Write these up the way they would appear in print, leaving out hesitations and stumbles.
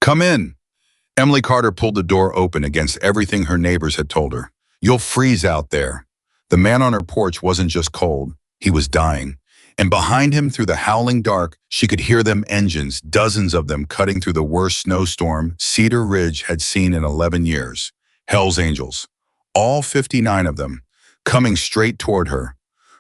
Come in. Emily Carter pulled the door open against everything her neighbors had told her. You'll freeze out there. The man on her porch wasn't just cold, he was dying. And behind him, through the howling dark, she could hear them engines, dozens of them cutting through the worst snowstorm Cedar Ridge had seen in 11 years. Hell's Angels. All 59 of them, coming straight toward her.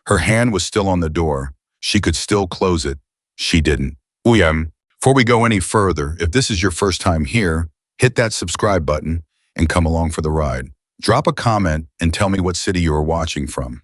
Her hand was still on the door. She could still close it. She didn't. Before we go any further, if this is your first time here, hit that subscribe button and come along for the ride. Drop a comment and tell me what city you are watching from.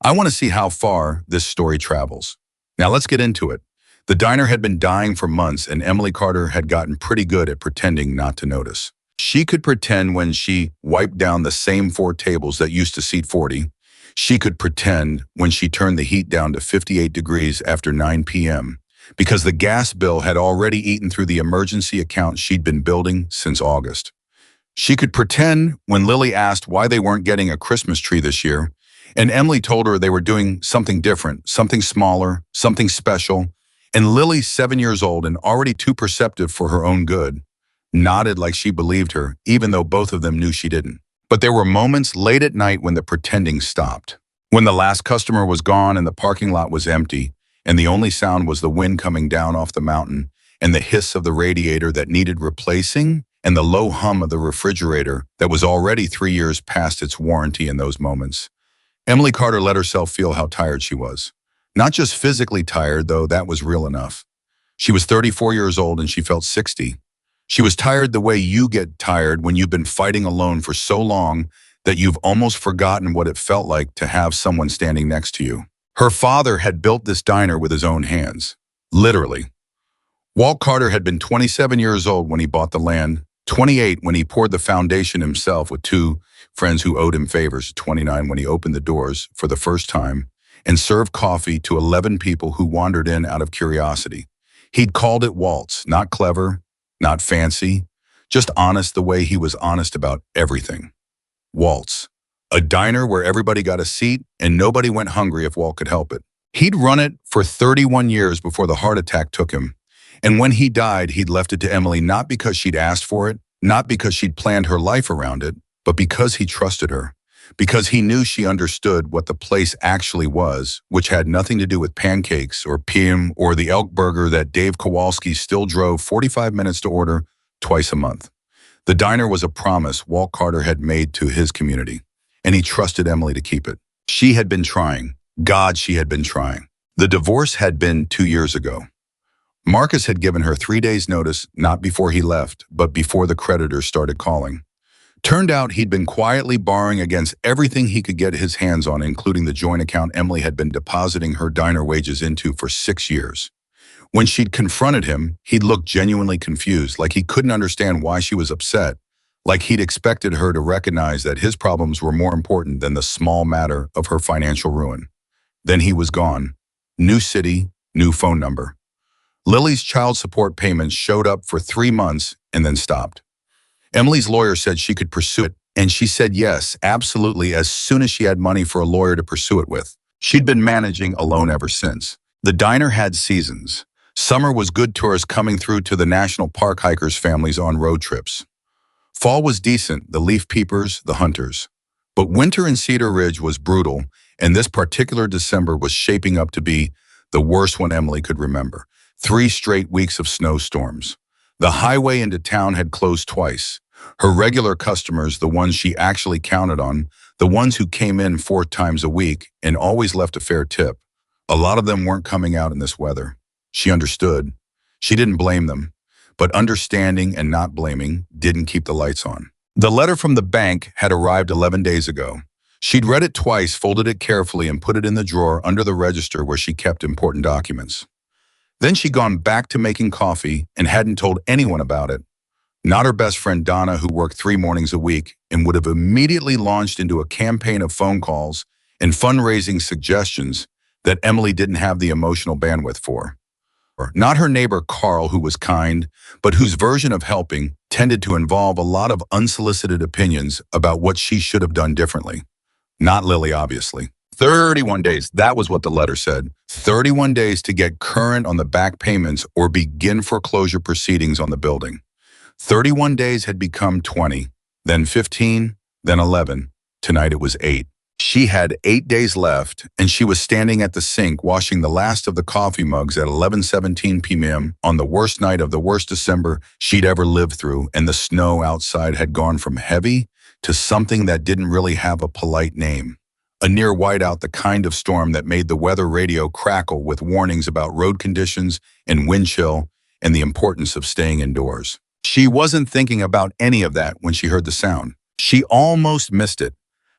I want to see how far this story travels. Now let's get into it. The diner had been dying for months, and Emily Carter had gotten pretty good at pretending not to notice. She could pretend when she wiped down the same 4 tables that used to seat 40. She could pretend when she turned the heat down to 58 degrees after 9 p.m. because the gas bill had already eaten through the emergency account she'd been building since August. She could pretend when Lily asked why they weren't getting a Christmas tree this year, and Emily told her they were doing something different, something smaller, something special, and Lily, 7 years old and already too perceptive for her own good, nodded like she believed her, even though both of them knew she didn't. But there were moments late at night when the pretending stopped. When the last customer was gone and the parking lot was empty, and the only sound was the wind coming down off the mountain, and the hiss of the radiator that needed replacing, and the low hum of the refrigerator that was already 3 years past its warranty in those moments. Emily Carter let herself feel how tired she was. Not just physically tired, though that was real enough. She was 34 years old and she felt 60. She was tired the way you get tired when you've been fighting alone for so long that you've almost forgotten what it felt like to have someone standing next to you. Her father had built this diner with his own hands, literally. Walt Carter had been 27 years old when he bought the land, 28 when he poured the foundation himself with 2 friends who owed him favors, 29 when he opened the doors for the first time and served coffee to 11 people who wandered in out of curiosity. He'd called it Walt's, not clever, not fancy, just honest the way he was honest about everything. Walt's. A diner where everybody got a seat and nobody went hungry if Walt could help it. He'd run it for 31 years before the heart attack took him. And when he died, he'd left it to Emily not because she'd asked for it, not because she'd planned her life around it, but because he trusted her. Because he knew she understood what the place actually was, which had nothing to do with pancakes or PM or the elk burger that Dave Kowalski still drove 45 minutes to order twice a month. The diner was a promise Walt Carter had made to his community, and he trusted Emily to keep it. She had been trying. God, she had been trying. The divorce had been 2 years ago. Marcus had given her 3 days' notice, not before he left, but before the creditors started calling. Turned out he'd been quietly borrowing against everything he could get his hands on, including the joint account Emily had been depositing her diner wages into for 6 years. When she'd confronted him, he'd looked genuinely confused, like he couldn't understand why she was upset, like he'd expected her to recognize that his problems were more important than the small matter of her financial ruin. Then he was gone. New city, new phone number. Lily's child support payments showed up for 3 months and then stopped. Emily's lawyer said she could pursue it, and she said yes, absolutely, as soon as she had money for a lawyer to pursue it with. She'd been managing alone ever since. The diner had seasons. Summer was good tourists coming through to the national park hikers' families on road trips. Fall was decent, the leaf peepers, the hunters. But winter in Cedar Ridge was brutal, and this particular December was shaping up to be the worst one Emily could remember. 3 straight weeks of snowstorms. The highway into town had closed twice. Her regular customers, the ones she actually counted on, the ones who came in 4 times a week and always left a fair tip, a lot of them weren't coming out in this weather. She understood. She didn't blame them. But understanding and not blaming didn't keep the lights on. The letter from the bank had arrived 11 days ago. She'd read it twice, folded it carefully, and put it in the drawer under the register where she kept important documents. Then she'd gone back to making coffee and hadn't told anyone about it. Not her best friend Donna, who worked 3 mornings a week and would have immediately launched into a campaign of phone calls and fundraising suggestions that Emily didn't have the emotional bandwidth for. Not her neighbor Carl, who was kind, but whose version of helping tended to involve a lot of unsolicited opinions about what she should have done differently. Not Lily, obviously. 31 days, that was what the letter said. 31 days to get current on the back payments or begin foreclosure proceedings on the building. 31 days had become 20, then 15, then 11. Tonight it was 8. She had 8 days left, and she was standing at the sink washing the last of the coffee mugs at 11:17 p.m. on the worst night of the worst December she'd ever lived through, and the snow outside had gone from heavy to something that didn't really have a polite name. A near whiteout, the kind of storm that made the weather radio crackle with warnings about road conditions and wind chill and the importance of staying indoors. She wasn't thinking about any of that when she heard the sound. She almost missed it.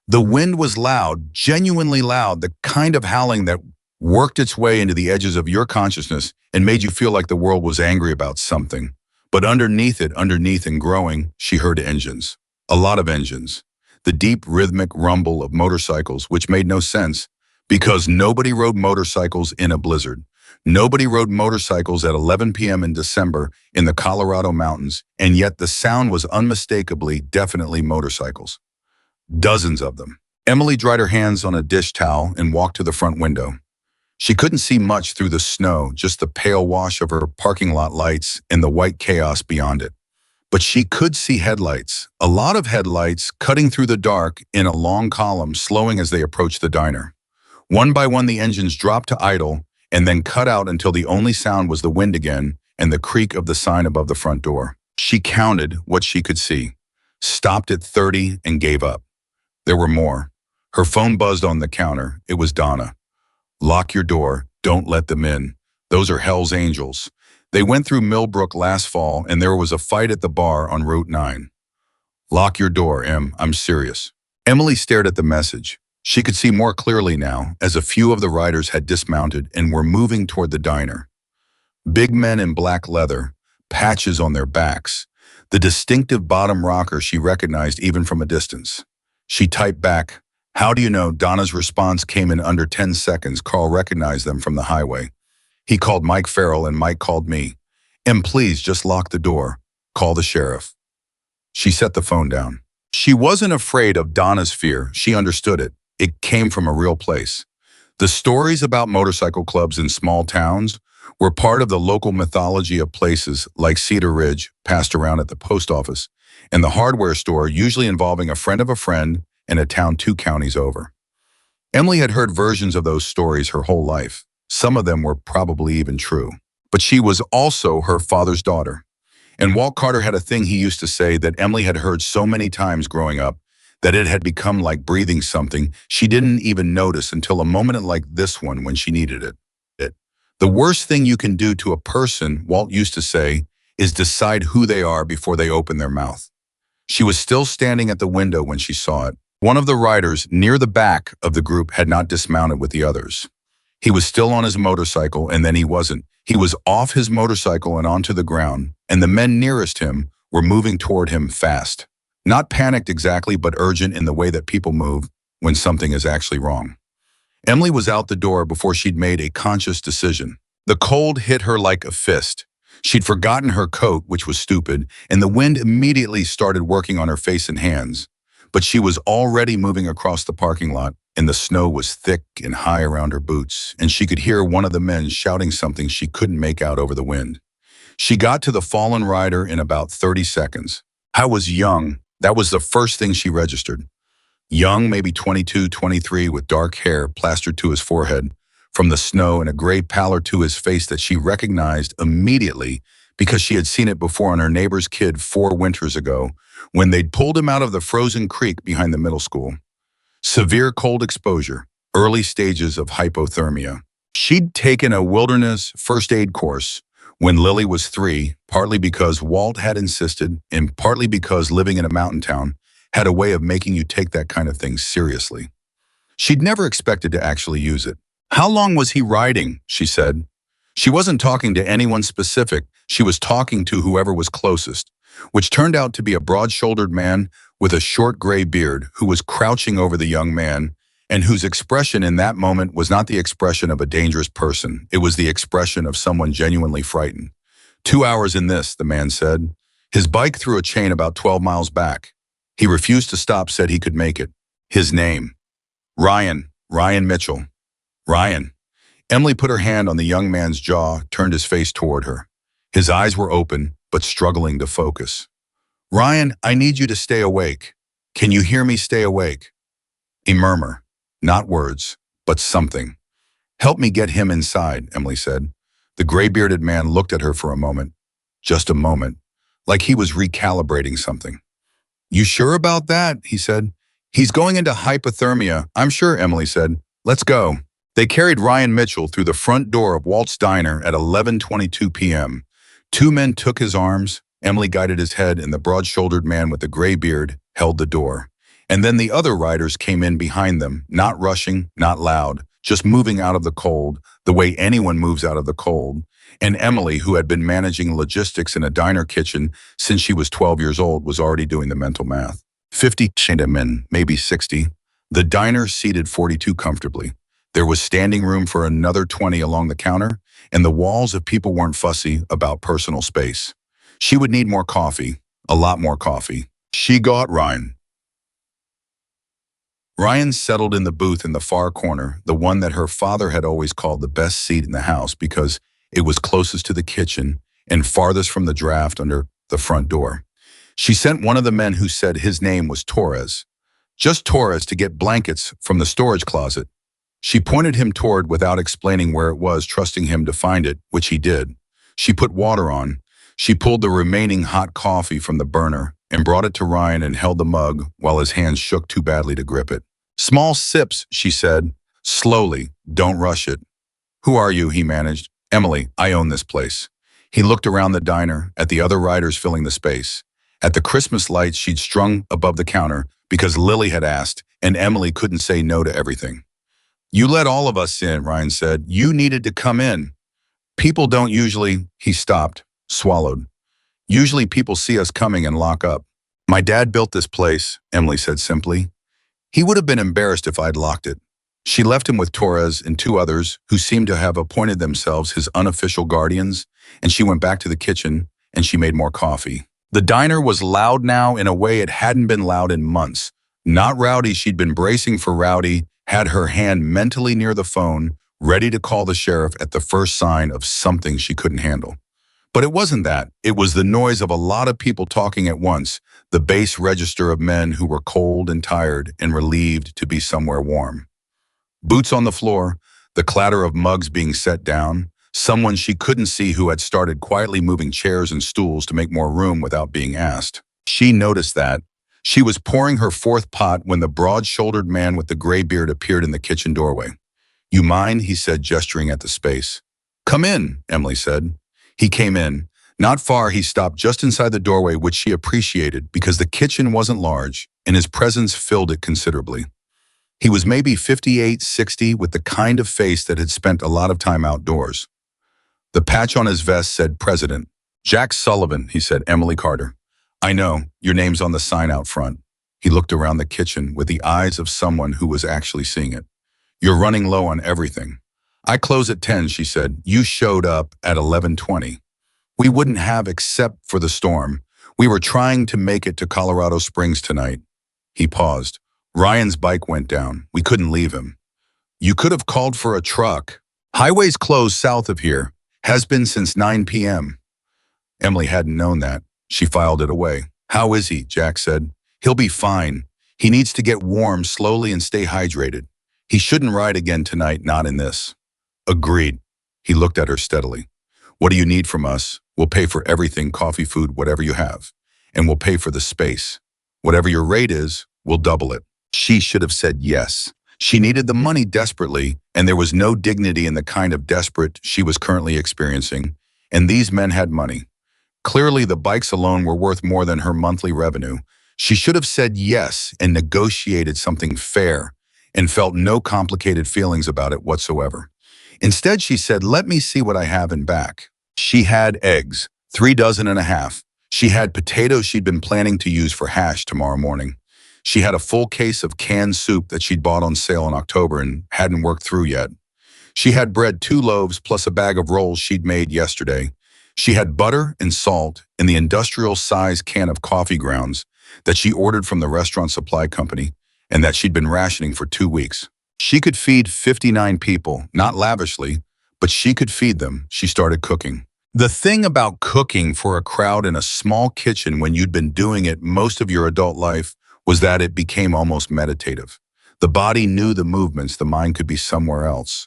The wind was loud, genuinely loud, the kind of howling that worked its way into the edges of your consciousness and made you feel like the world was angry about something. But underneath and growing, she heard engines. A lot of engines. The deep rhythmic rumble of motorcycles, which made no sense because nobody rode motorcycles in a blizzard. Nobody rode motorcycles at 11 p.m. in December in the Colorado mountains, and yet the sound was unmistakably, definitely motorcycles. Dozens of them. Emily dried her hands on a dish towel and walked to the front window. She couldn't see much through the snow, just the pale wash of her parking lot lights and the white chaos beyond it. But she could see headlights, a lot of headlights cutting through the dark in a long column, slowing as they approached the diner. One by one, the engines dropped to idle and then cut out until the only sound was the wind again and the creak of the sign above the front door. She counted what she could see, stopped at 30 and gave up. There were more. Her phone buzzed on the counter. It was Donna. Lock your door. Don't let them in. Those are Hell's Angels. They went through Millbrook last fall, and there was a fight at the bar on Route 9. Lock your door, Em. I'm serious. Emily stared at the message. She could see more clearly now, as a few of the riders had dismounted and were moving toward the diner. Big men in black leather, patches on their backs, the distinctive bottom rocker she recognized even from a distance. She typed back, "How do you know?" Donna's response came in under 10 seconds. Carl recognized them from the highway. He called Mike Farrell and Mike called me. "Em, please just lock the door. Call the sheriff." She set the phone down. She wasn't afraid of Donna's fear. She understood it. It came from a real place. The stories about motorcycle clubs in small towns were part of the local mythology of places like Cedar Ridge, passed around at the post office, and the hardware store, usually involving a friend of a friend in a town 2 counties over. Emily had heard versions of those stories her whole life. Some of them were probably even true. But she was also her father's daughter. And Walt Carter had a thing he used to say that Emily had heard so many times growing up that it had become like breathing something she didn't even notice until a moment like this one when she needed it. The worst thing you can do to a person, Walt used to say, is decide who they are before they open their mouth. She was still standing at the window when she saw it. One of the riders near the back of the group had not dismounted with the others. He was still on his motorcycle, and then he wasn't. He was off his motorcycle and onto the ground, and the men nearest him were moving toward him fast. Not panicked exactly, but urgent in the way that people move when something is actually wrong. Emily was out the door before she'd made a conscious decision. The cold hit her like a fist. She'd forgotten her coat, which was stupid, and the wind immediately started working on her face and hands. But she was already moving across the parking lot, and the snow was thick and high around her boots, and she could hear one of the men shouting something she couldn't make out over the wind. She got to the fallen rider in about 30 seconds. I was young. That was the first thing she registered. Young, maybe 22, 23, with dark hair plastered to his forehead from the snow and a gray pallor to his face that she recognized immediately because she had seen it before on her neighbor's kid 4 winters ago when they'd pulled him out of the frozen creek behind the middle school. Severe cold exposure, early stages of hypothermia. She'd taken a wilderness first aid course when Lily was 3, partly because Walt had insisted and partly because living in a mountain town had a way of making you take that kind of thing seriously. She'd never expected to actually use it. "How long was he riding?" she said. She wasn't talking to anyone specific. She was talking to whoever was closest, which turned out to be a broad-shouldered man with a short gray beard who was crouching over the young man and whose expression in that moment was not the expression of a dangerous person. It was the expression of someone genuinely frightened. 2 hours in this, the man said. His bike threw a chain about 12 miles back. He refused to stop, said he could make it. His name. Ryan Mitchell. Ryan. Emily put her hand on the young man's jaw, turned his face toward her. His eyes were open, but struggling to focus. Ryan, I need you to stay awake. Can you hear me stay awake? A murmur. Not words, but something. Help me get him inside, Emily said. The gray-bearded man looked at her for a moment. Just a moment. Like he was recalibrating something. You sure about that? He said. He's going into hypothermia, I'm sure, Emily said. Let's go. They carried Ryan Mitchell through the front door of Walt's Diner at 11:22 p.m. Two men took his arms. Emily guided his head, and the broad-shouldered man with the gray beard held the door. And then the other riders came in behind them, not rushing, not loud, just moving out of the cold, the way anyone moves out of the cold. And Emily, who had been managing logistics in a diner kitchen since she was 12 years old, was already doing the mental math. 50 men, maybe 60. The diner seated 42 comfortably. There was standing room for another 20 along the counter, and the walls of people weren't fussy about personal space. She would need more coffee, a lot more coffee. She got Ryan. Ryan settled in the booth in the far corner, the one that her father had always called the best seat in the house because it was closest to the kitchen and farthest from the draft under the front door. She sent one of the men who said his name was Torres, just Torres, to get blankets from the storage closet. She pointed him toward without explaining where it was, trusting him to find it, which he did. She put water on. She pulled the remaining hot coffee from the burner and brought it to Ryan and held the mug while his hands shook too badly to grip it. Small sips, she said. Slowly, don't rush it. Who are you, he managed. Emily, I own this place. He looked around the diner, at the other riders filling the space, at the Christmas lights she'd strung above the counter because Lily had asked, and Emily couldn't say no to everything. You let all of us in, Ryan said. You needed to come in. People don't usually, he stopped, swallowed. Usually people see us coming and lock up. My dad built this place, Emily said simply. He would have been embarrassed if I'd locked it. She left him with Torres and two others who seemed to have appointed themselves his unofficial guardians, and she went back to the kitchen and she made more coffee. The diner was loud now in a way it hadn't been loud in months. Not rowdy, she'd been bracing for rowdy, had her hand mentally near the phone, ready to call the sheriff at the first sign of something she couldn't handle. But it wasn't that. It was the noise of a lot of people talking at once, the bass register of men who were cold and tired and relieved to be somewhere warm. Boots on the floor, the clatter of mugs being set down, someone she couldn't see who had started quietly moving chairs and stools to make more room without being asked. She noticed that. She was pouring her fourth pot when the broad-shouldered man with the gray beard appeared in the kitchen doorway. You mind? He said, gesturing at the space. Come in, Emily said. He came in. Not far, he stopped just inside the doorway, which she appreciated because the kitchen wasn't large and his presence filled it considerably. He was maybe 58, 60, with the kind of face that had spent a lot of time outdoors. The patch on his vest said President. Jack Sullivan, he said, Emily Carter. I know, your name's on the sign out front. He looked around the kitchen with the eyes of someone who was actually seeing it. You're running low on everything. I close at 10, she said. You showed up at 11:20. We wouldn't have except for the storm. We were trying to make it to Colorado Springs tonight. He paused. Ryan's bike went down. We couldn't leave him. You could have called for a truck. Highway's closed south of here. Has been since 9 p.m. Emily hadn't known that. She filed it away. How is he? Jack said. He'll be fine. He needs to get warm slowly and stay hydrated. He shouldn't ride again tonight, not in this. Agreed. He looked at her steadily. What do you need from us? We'll pay for everything, coffee, food, whatever you have. And we'll pay for the space. Whatever your rate is, we'll double it. She should have said yes. She needed the money desperately, and there was no dignity in the kind of desperate she was currently experiencing. And these men had money. Clearly, the bikes alone were worth more than her monthly revenue. She should have said yes and negotiated something fair and felt no complicated feelings about it whatsoever. Instead, she said, let me see what I have in back. She had eggs, 3 dozen and a half. She had potatoes she'd been planning to use for hash tomorrow morning. She had a full case of canned soup that she'd bought on sale in October and hadn't worked through yet. She had bread, 2 loaves, plus a bag of rolls she'd made yesterday. She had butter and salt in the industrial-sized can of coffee grounds that she ordered from the restaurant supply company and that she'd been rationing for 2 weeks. She could feed 59 people, not lavishly, but she could feed them. She started cooking. The thing about cooking for a crowd in a small kitchen when you'd been doing it most of your adult life was that it became almost meditative. The body knew the movements, the mind could be somewhere else.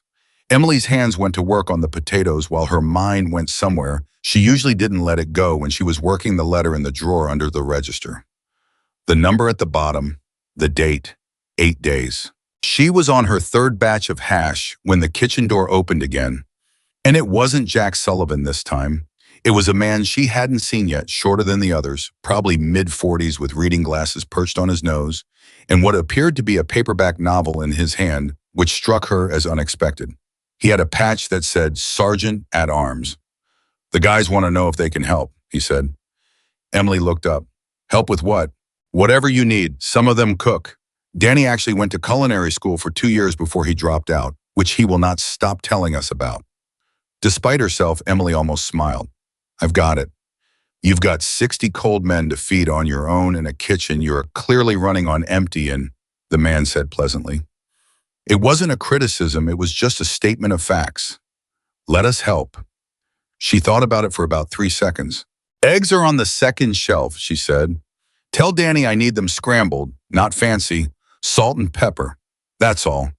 Emily's hands went to work on the potatoes while her mind went somewhere. She usually didn't let it go when she was working the letter in the drawer under the register. The number at the bottom, the date, 8 days. She was on her third batch of hash when the kitchen door opened again. And it wasn't Jack Sullivan this time. It was a man she hadn't seen yet, shorter than the others, probably mid-40s with reading glasses perched on his nose, and what appeared to be a paperback novel in his hand, which struck her as unexpected. He had a patch that said, Sergeant at Arms. The guys want to know if they can help, he said. Emily looked up. Help with what? Whatever you need. Some of them cook. Danny actually went to culinary school for 2 years before he dropped out, which he will not stop telling us about. Despite herself, Emily almost smiled. I've got it. You've got 60 cold men to feed on your own in a kitchen you're clearly running on empty and, the man said pleasantly. It wasn't a criticism, it was just a statement of facts. Let us help. She thought about it for about 3 seconds. Eggs are on the second shelf, she said. Tell Danny I need them scrambled, not fancy, salt and pepper. That's all.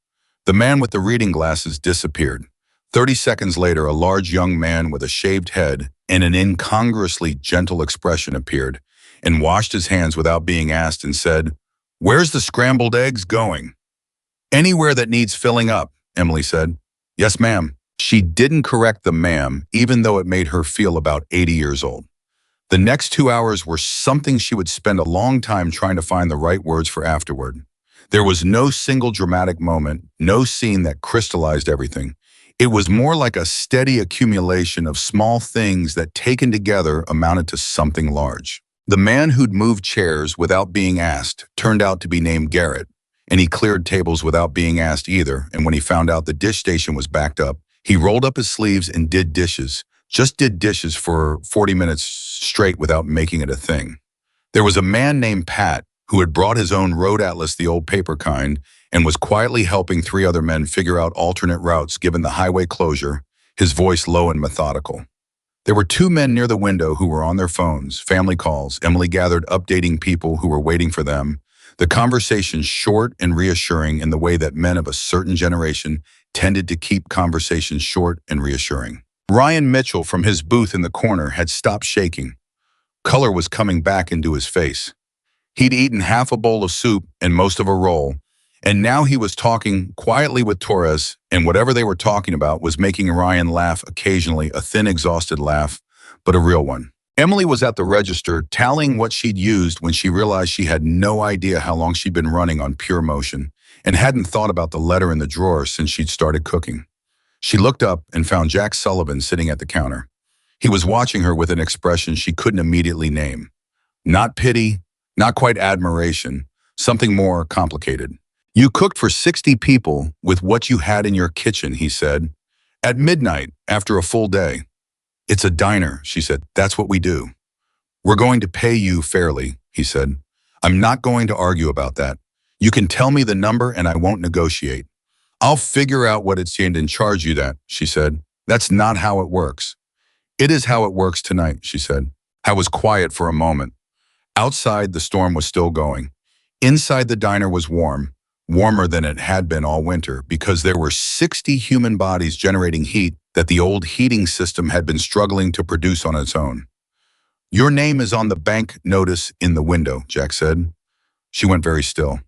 The man with the reading glasses disappeared. 30 seconds later, a large young man with a shaved head and an incongruously gentle expression appeared and washed his hands without being asked and said, Where's the scrambled eggs going? Anywhere that needs filling up, Emily said. Yes, ma'am. She didn't correct the ma'am, even though it made her feel about 80 years old. The next 2 hours were something she would spend a long time trying to find the right words for afterward. There was no single dramatic moment, no scene that crystallized everything. It was more like a steady accumulation of small things that taken together amounted to something large. The man who'd moved chairs without being asked turned out to be named Garrett, and he cleared tables without being asked either, and when he found out the dish station was backed up, he rolled up his sleeves and did dishes, just did dishes for 40 minutes straight without making it a thing. There was a man named Pat who had brought his own road atlas, the old paper kind, and was quietly helping 3 other men figure out alternate routes given the highway closure, his voice low and methodical. There were 2 men near the window who were on their phones, family calls. Emily gathered updating people who were waiting for them, the conversation short and reassuring in the way that men of a certain generation tended to keep conversations short and reassuring. Ryan Mitchell from his booth in the corner had stopped shaking. Color was coming back into his face. He'd eaten half a bowl of soup and most of a roll, and now he was talking quietly with Torres, and whatever they were talking about was making Ryan laugh occasionally, a thin, exhausted laugh, but a real one. Emily was at the register tallying what she'd used when she realized she had no idea how long she'd been running on pure motion and hadn't thought about the letter in the drawer since she'd started cooking. She looked up and found Jack Sullivan sitting at the counter. He was watching her with an expression she couldn't immediately name. Not pity, not quite admiration, something more complicated. You cooked for 60 people with what you had in your kitchen, he said, at midnight after a full day. It's a diner, she said. That's what we do. We're going to pay you fairly, he said. I'm not going to argue about that. You can tell me the number and I won't negotiate. I'll figure out what it's in and charge you that, she said. That's not how it works. It is how it works tonight, she said. I was quiet for a moment. Outside, the storm was still going. Inside the diner was warm, warmer than it had been all winter, because there were 60 human bodies generating heat that the old heating system had been struggling to produce on its own. Your name is on the bank notice in the window, Jack said. She went very still.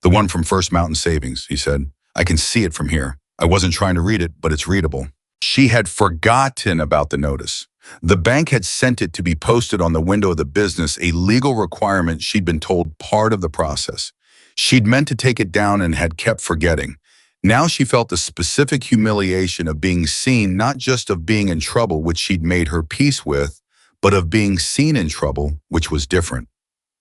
The one from First Mountain Savings, he said. I can see it from here. I wasn't trying to read it, but it's readable. She had forgotten about the notice. The bank had sent it to be posted on the window of the business, a legal requirement she'd been told part of the process. She'd meant to take it down and had kept forgetting. Now she felt the specific humiliation of being seen, not just of being in trouble, which she'd made her peace with, but of being seen in trouble, which was different.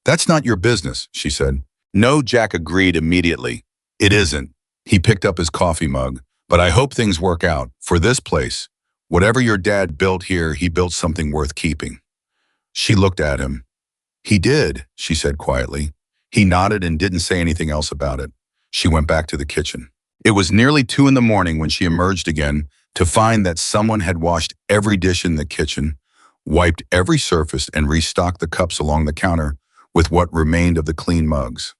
That's not your business, she said. No, Jack agreed immediately. It isn't. He picked up his coffee mug. But I hope things work out. For this place, whatever your dad built here, he built something worth keeping. She looked at him. He did, she said quietly. He nodded and didn't say anything else about it. She went back to the kitchen. It was nearly 2 in the morning when she emerged again, to find that someone had washed every dish in the kitchen, wiped every surface, and restocked the cups along the counter with what remained of the clean mugs.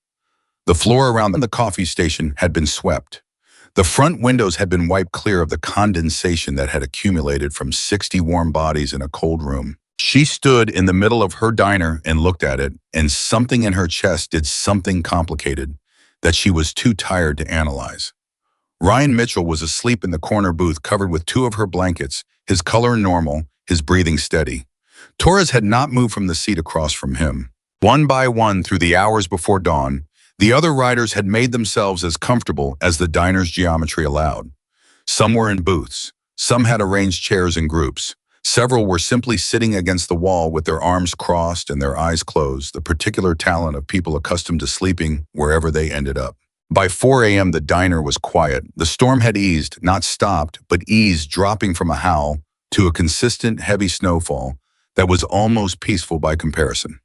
The floor around the coffee station had been swept. The front windows had been wiped clear of the condensation that had accumulated from 60 warm bodies in a cold room. She stood in the middle of her diner and looked at it, and something in her chest did something complicated that she was too tired to analyze. Ryan Mitchell was asleep in the corner booth covered with two of her blankets, his color normal, his breathing steady. Torres had not moved from the seat across from him. One by one through the hours before dawn, the other riders had made themselves as comfortable as the diner's geometry allowed. Some were in booths. Some had arranged chairs in groups. Several were simply sitting against the wall with their arms crossed and their eyes closed, the particular talent of people accustomed to sleeping wherever they ended up. By 4 a.m., the diner was quiet. The storm had eased, not stopped, but eased, dropping from a howl to a consistent, heavy snowfall that was almost peaceful by comparison.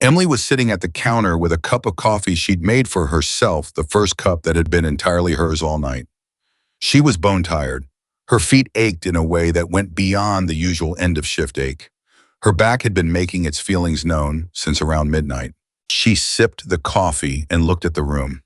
Emily was sitting at the counter with a cup of coffee she'd made for herself, the first cup that had been entirely hers all night. She was bone-tired. Her feet ached in a way that went beyond the usual end-of-shift ache. Her back had been making its feelings known since around midnight. She sipped the coffee and looked at the room.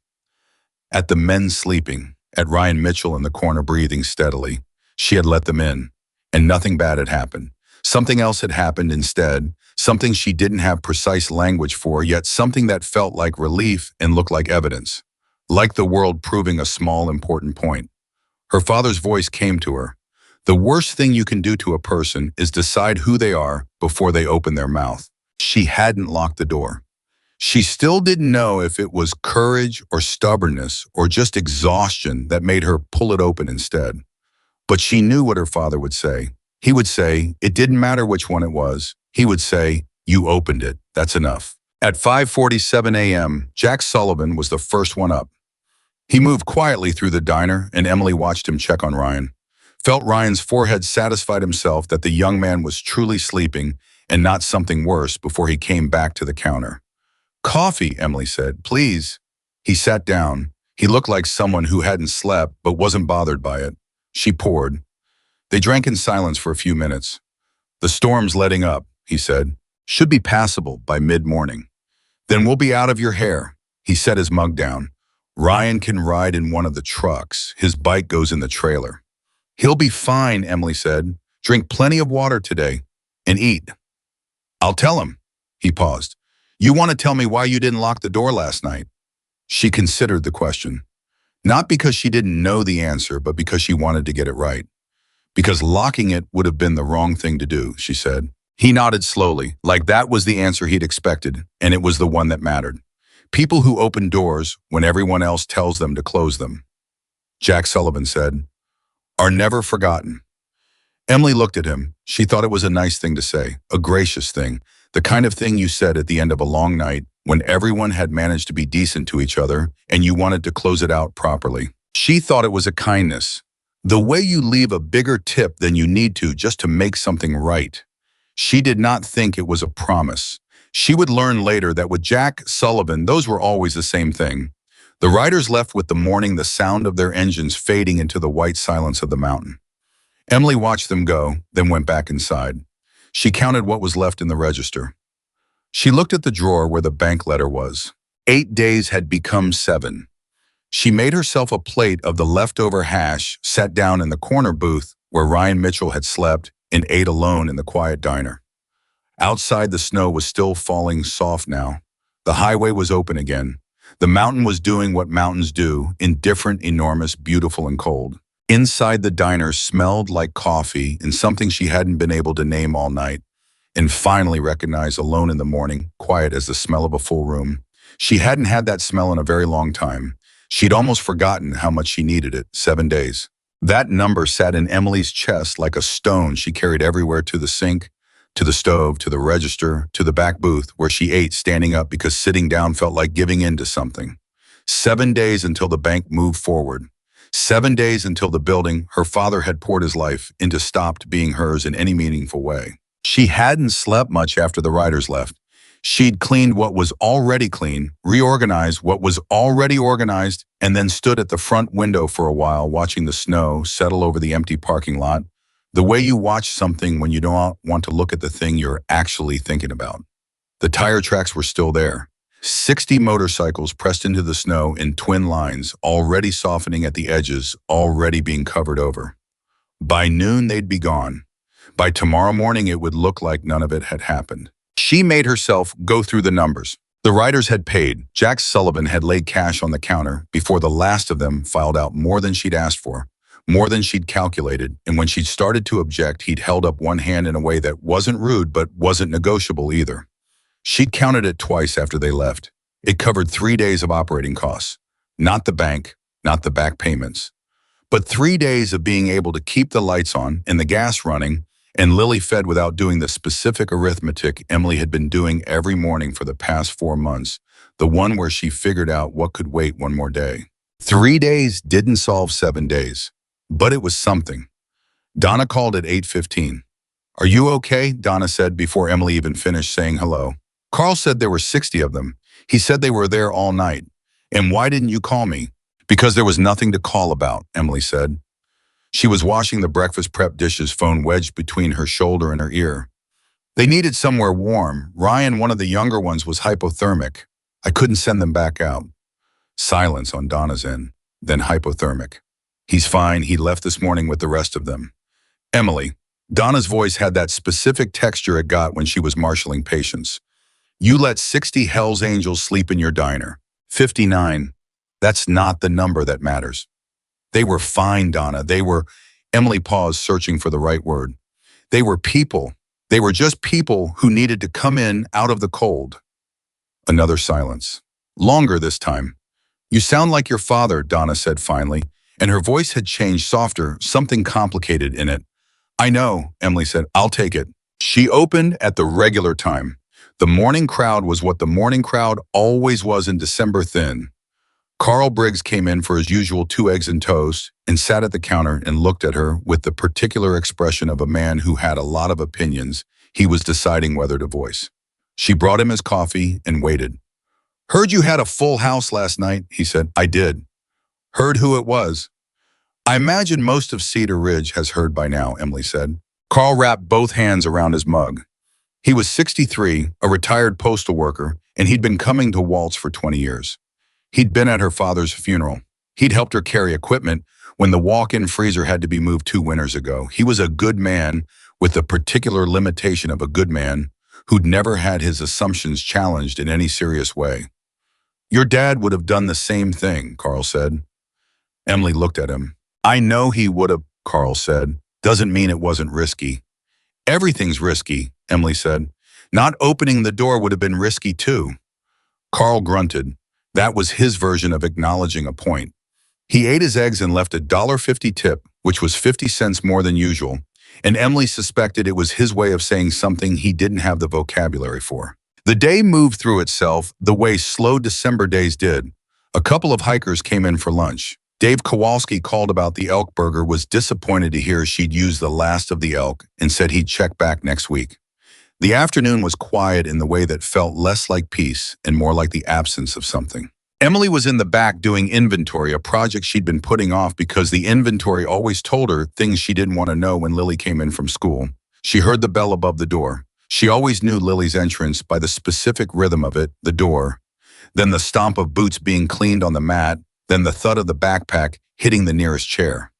At the men sleeping, at Ryan Mitchell in the corner breathing steadily. She had let them in, and nothing bad had happened. Something else had happened instead, something she didn't have precise language for, yet something that felt like relief and looked like evidence, like the world proving a small, important point. Her father's voice came to her. The worst thing you can do to a person is decide who they are before they open their mouth. She hadn't locked the door. She still didn't know if it was courage or stubbornness or just exhaustion that made her pull it open instead. But she knew what her father would say. He would say, it didn't matter which one it was. He would say, you opened it. That's enough. At 5:47 a.m., Jack Sullivan was the first one up. He moved quietly through the diner, and Emily watched him check on Ryan. Felt Ryan's forehead, satisfied himself that the young man was truly sleeping and not something worse before he came back to the counter. Coffee, Emily said, please. He sat down. He looked like someone who hadn't slept but wasn't bothered by it. She poured. They drank in silence for a few minutes. The storm's letting up, he said. Should be passable by mid-morning. Then we'll be out of your hair. He set his mug down. Ryan can ride in one of the trucks. His bike goes in the trailer. He'll be fine, Emily said. Drink plenty of water today and eat. I'll tell him. He paused. You want to tell me why you didn't lock the door last night? She considered the question. Not because she didn't know the answer, but because she wanted to get it right. Because locking it would have been the wrong thing to do, she said. He nodded slowly, like that was the answer he'd expected, and it was the one that mattered. People who open doors when everyone else tells them to close them, Jack Sullivan said, are never forgotten. Emily looked at him. She thought it was a nice thing to say, a gracious thing, the kind of thing you said at the end of a long night when everyone had managed to be decent to each other and you wanted to close it out properly. She thought it was a kindness, the way you leave a bigger tip than you need to just to make something right. She did not think it was a promise. She would learn later that with Jack Sullivan, those were always the same thing. The riders left with the morning, the sound of their engines fading into the white silence of the mountain. Emily watched them go, then went back inside. She counted what was left in the register. She looked at the drawer where the bank letter was. 8 days had become 7. She made herself a plate of the leftover hash, sat down in the corner booth where Ryan Mitchell had slept, and ate alone in the quiet diner. Outside, the snow was still falling soft now. The highway was open again. The mountain was doing what mountains do, indifferent, enormous, beautiful, and cold. Inside, the diner smelled like coffee and something she hadn't been able to name all night, and finally recognized alone in the morning, quiet as the smell of a full room. She hadn't had that smell in a very long time. She'd almost forgotten how much she needed it. 7 days. That number sat in Emily's chest like a stone she carried everywhere, to the sink, to the stove, to the register, to the back booth where she ate standing up because sitting down felt like giving in to something. 7 days until the bank moved forward. 7 days until the building her father had poured his life into stopped being hers in any meaningful way. She hadn't slept much after the riders left. She'd cleaned what was already clean, reorganized what was already organized, and then stood at the front window for a while watching the snow settle over the empty parking lot, the way you watch something when you don't want to look at the thing you're actually thinking about. The tire tracks were still there. 60 motorcycles pressed into the snow in twin lines, already softening at the edges, already being covered over. By noon, they'd be gone. By tomorrow morning, it would look like none of it had happened. She made herself go through the numbers. The riders had paid. Jack Sullivan had laid cash on the counter before the last of them filed out more than she'd asked for, more than she'd calculated, and when she'd started to object, he'd held up one hand in a way that wasn't rude but wasn't negotiable either. She'd counted it twice after they left. It covered 3 days of operating costs. Not the bank, not the back payments, but 3 days of being able to keep the lights on and the gas running, and Lily fed without doing the specific arithmetic Emily had been doing every morning for the past 4 months, the one where she figured out what could wait one more day. 3 days didn't solve 7 days, but it was something. Donna called at 8:15. "Are you okay?" Donna said before Emily even finished saying hello. "Carl said there were 60 of them. He said they were there all night. And why didn't you call me?" "Because there was nothing to call about," Emily said. She was washing the breakfast prep dishes, phone wedged between her shoulder and her ear. "They needed somewhere warm. Ryan, one of the younger ones, was hypothermic. I couldn't send them back out." Silence on Donna's end, then hypothermic. "He's fine. He left this morning with the rest of them." "Emily." Donna's voice had that specific texture it got when she was marshaling patience. "You let 60 Hell's Angels sleep in your diner. 59. That's not the number that matters." "They were fine, Donna. They were—" Emily paused, searching for the right word. "They were people. They were just people who needed to come in out of the cold." Another silence. Longer this time. "You sound like your father," Donna said finally, and her voice had changed, softer, something complicated in it. "I know," Emily said. "I'll take it." She opened at the regular time. The morning crowd was what the morning crowd always was in December thin. Carl Briggs came in for his usual 2 eggs and toast and sat at the counter and looked at her with the particular expression of a man who had a lot of opinions he was deciding whether to voice. She brought him his coffee and waited. "Heard you had a full house last night," he said. "I did." "Heard who it was?" "I imagine most of Cedar Ridge has heard by now," Emily said. Carl wrapped both hands around his mug. He was 63, a retired postal worker, and he'd been coming to Waltz for 20 years. He'd been at her father's funeral. He'd helped her carry equipment when the walk-in freezer had to be moved 2 winters ago. He was a good man with the particular limitation of a good man who'd never had his assumptions challenged in any serious way. "Your dad would have done the same thing," Carl said. Emily looked at him. "I know he would have," Carl said. "Doesn't mean it wasn't risky." "Everything's risky," Emily said. "Not opening the door would have been risky too." Carl grunted. That was his version of acknowledging a point. He ate his eggs and left a $1.50 tip, which was 50 cents more than usual, and Emily suspected it was his way of saying something he didn't have the vocabulary for. The day moved through itself the way slow December days did. A couple of hikers came in for lunch. Dave Kowalski called about the elk burger, was disappointed to hear she'd used the last of the elk, and said he'd check back next week. The afternoon was quiet in the way that felt less like peace and more like the absence of something. Emily was in the back doing inventory, a project she'd been putting off because the inventory always told her things she didn't want to know when Lily came in from school. She heard the bell above the door. She always knew Lily's entrance by the specific rhythm of it, the door, then the stomp of boots being cleaned on the mat, then the thud of the backpack hitting the nearest chair.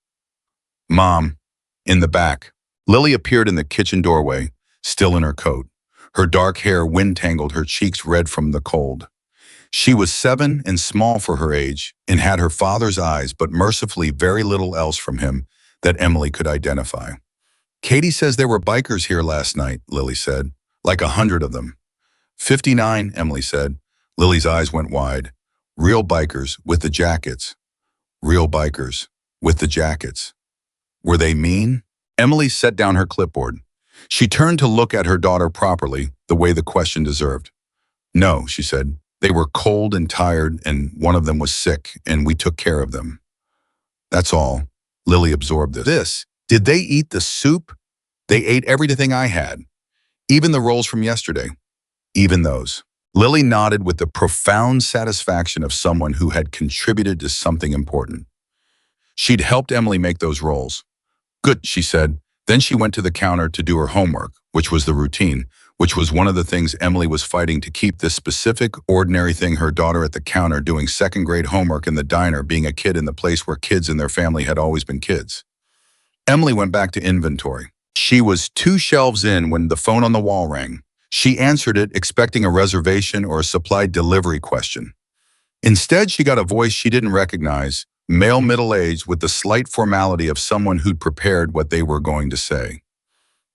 "Mom." In the back. Lily appeared in the kitchen doorway, still in her coat. Her dark hair wind-tangled, her cheeks red from the cold. She was 7 and small for her age and had her father's eyes, but mercifully very little else from him that Emily could identify. "Katie says there were bikers here last night," Lily said. "Like 100 of them." 59, Emily said. Lily's eyes went wide. "Real bikers with the jackets." "Real bikers with the jackets. Were they mean?" Emily set down her clipboard. She turned to look at her daughter properly, the way the question deserved. "No," she said. "They were cold and tired, and one of them was sick, and we took care of them. That's all." Lily absorbed this. "Did they eat the soup?" "They ate everything I had, even the rolls from yesterday." Even those. Lily nodded with the profound satisfaction of someone who had contributed to something important. She'd helped Emily make those rolls. Good, she said. Then she went to the counter to do her homework, which was the routine, which was one of the things Emily was fighting to keep this specific, ordinary thing, her daughter at the counter doing second-grade homework in the diner, being a kid in the place where kids in their family had always been kids. Emily went back to inventory. She was 2 shelves in when the phone on the wall rang. She answered it, expecting a reservation or a supply delivery question. Instead, she got a voice she didn't recognize, male middle-aged with the slight formality of someone who'd prepared what they were going to say.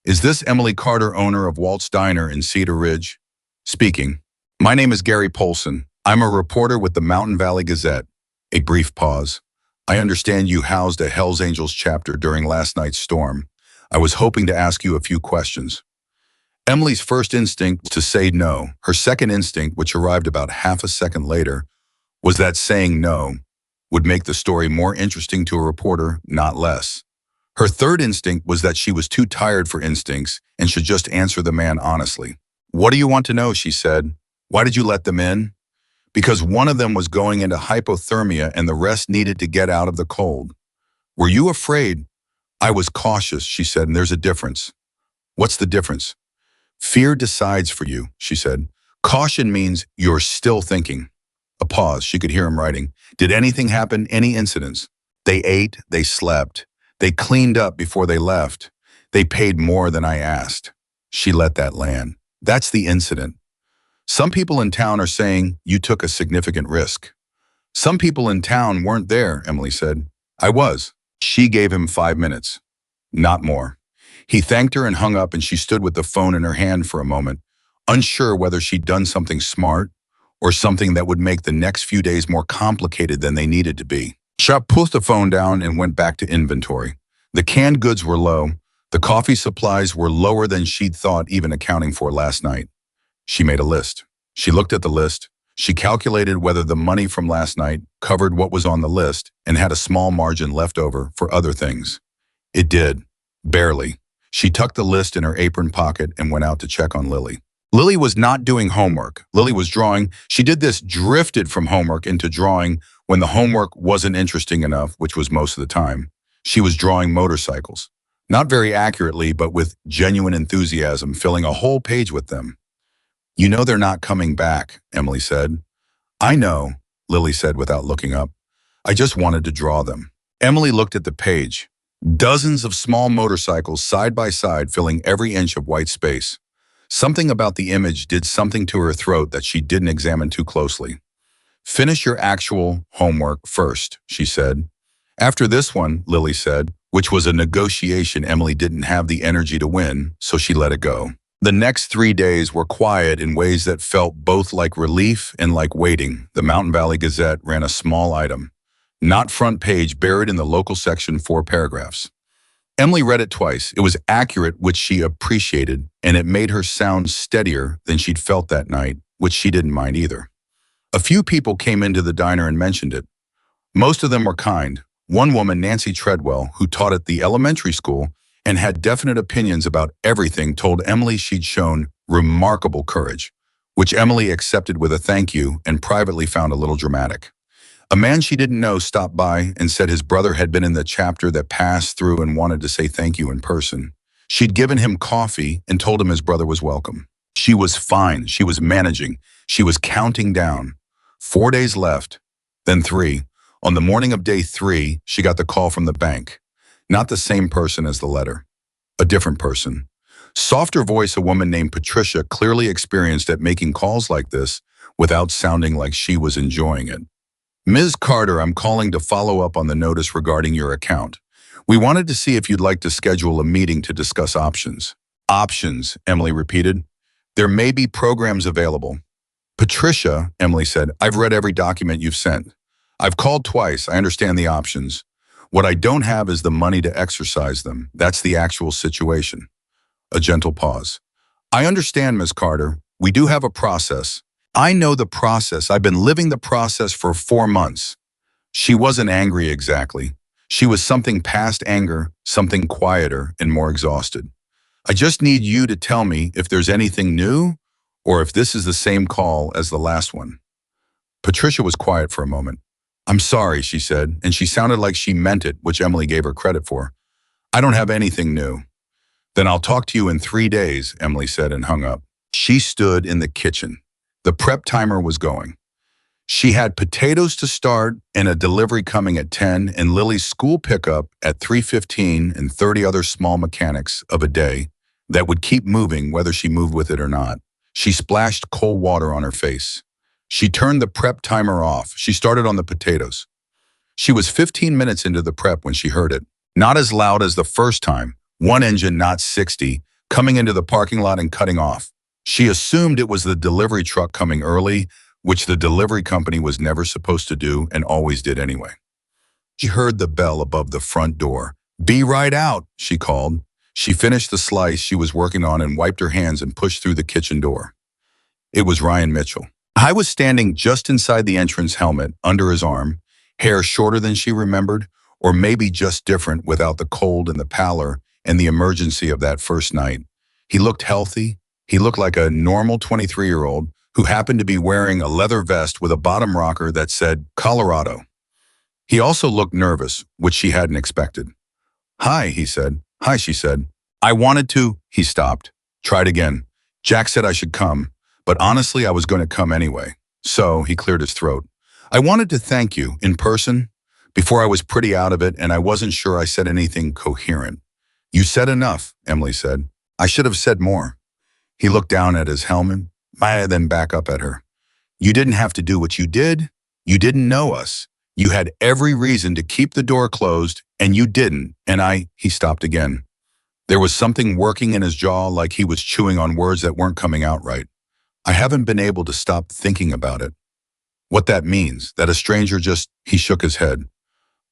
Is this Emily Carter, owner of Walt's Diner in Cedar Ridge? Speaking. My name is Gary Polson. I'm a reporter with the Mountain Valley Gazette. A brief pause. I understand you housed a Hells Angels chapter during last night's storm. I was hoping to ask you a few questions. Emily's first instinct was to say no. Her second instinct, which arrived about half a second later, was that saying no would make the story more interesting to a reporter, not less. Her third instinct was that she was too tired for instincts and should just answer the man honestly. What do you want to know, she said. Why did you let them in? Because one of them was going into hypothermia and the rest needed to get out of the cold. Were you afraid? I was cautious, she said, and there's a difference. What's the difference? Fear decides for you, she said. Caution means you're still thinking. A pause. She could hear him writing. Did anything happen? Any incidents? They ate. They slept. They cleaned up before they left. They paid more than I asked. She let that land. That's the incident. Some people in town are saying you took a significant risk. Some people in town weren't there, Emily said. I was. She gave him 5 minutes. Not more. He thanked her and hung up, and she stood with the phone in her hand for a moment, unsure whether she'd done something smart or something that would make the next few days more complicated than they needed to be. She put the phone down and went back to inventory. The canned goods were low. The coffee supplies were lower than she'd thought, even accounting for last night. She made a list. She looked at the list. She calculated whether the money from last night covered what was on the list and had a small margin left over for other things. It did. Barely. She tucked the list in her apron pocket and went out to check on Lily. Lily was not doing homework. Lily was drawing. She did this, drifted from homework into drawing when the homework wasn't interesting enough, which was most of the time. She was drawing motorcycles. Not very accurately, but with genuine enthusiasm, filling a whole page with them. You know they're not coming back, Emily said. I know, Lily said without looking up. I just wanted to draw them. Emily looked at the page. Dozens of small motorcycles side by side filling every inch of white space. Something about the image did something to her throat that she didn't examine too closely. Finish your actual homework first, she said. After this one, Lily said, which was a negotiation Emily didn't have the energy to win, so she let it go. The next 3 days were quiet in ways that felt both like relief and like waiting. The Mountain Valley Gazette ran a small item, not front page, buried in the local section, 4 paragraphs. Emily read it twice. It was accurate, which she appreciated, and it made her sound steadier than she'd felt that night, which she didn't mind either. A few people came into the diner and mentioned it. Most of them were kind. One woman, Nancy Treadwell, who taught at the elementary school and had definite opinions about everything, told Emily she'd shown remarkable courage, which Emily accepted with a thank you and privately found a little dramatic. A man she didn't know stopped by and said his brother had been in the chapter that passed through and wanted to say thank you in person. She'd given him coffee and told him his brother was welcome. She was fine. She was managing. She was counting down. 4 days left, then 3. On the morning of day 3, she got the call from the bank. Not the same person as the letter. A different person. Softer voice, a woman named Patricia, clearly experienced at making calls like this without sounding like she was enjoying it. Ms. Carter, I'm calling to follow up on the notice regarding your account. We wanted to see if you'd like to schedule a meeting to discuss options. Options, Emily repeated. There may be programs available. Patricia, Emily said, I've read every document you've sent. I've called twice. I understand the options. What I don't have is the money to exercise them. That's the actual situation. A gentle pause. I understand, Ms. Carter. We do have a process. I know the process. I've been living the process for 4 months. She wasn't angry exactly. She was something past anger, something quieter and more exhausted. I just need you to tell me if there's anything new or if this is the same call as the last one. Patricia was quiet for a moment. I'm sorry, she said, and she sounded like she meant it, which Emily gave her credit for. I don't have anything new. Then I'll talk to you in 3 days, Emily said and hung up. She stood in the kitchen. The prep timer was going. She had potatoes to start and a delivery coming at 10 and Lily's school pickup at 3:15 and 30 other small mechanics of a day that would keep moving whether she moved with it or not. She splashed cold water on her face. She turned the prep timer off. She started on the potatoes. She was 15 minutes into the prep when she heard it. Not as loud as the first time, one engine, not 60, coming into the parking lot and cutting off. She assumed it was the delivery truck coming early, which the delivery company was never supposed to do and always did anyway. She heard the bell above the front door. Be right out, she called. She finished the slice she was working on and wiped her hands and pushed through the kitchen door. It was Ryan Mitchell. I was standing just inside the entrance, helmet under his arm, hair shorter than she remembered, or maybe just different without the cold and the pallor and the emergency of that first night. He looked healthy. He looked like a normal 23-year-old who happened to be wearing a leather vest with a bottom rocker that said Colorado. He also looked nervous, which she hadn't expected. Hi, he said. Hi, she said. I wanted to, he stopped. Tried again. Jack said I should come, but honestly, I was going to come anyway. So, he cleared his throat. I wanted to thank you, in person. Before I was pretty out of it, and I wasn't sure I said anything coherent. You said enough, Emily said. I should have said more. He looked down at his helmet, then back up at her. You didn't have to do what you did. You didn't know us. You had every reason to keep the door closed, and you didn't, and he stopped again. There was something working in his jaw like he was chewing on words that weren't coming out right. I haven't been able to stop thinking about it. What that means, that a stranger he shook his head.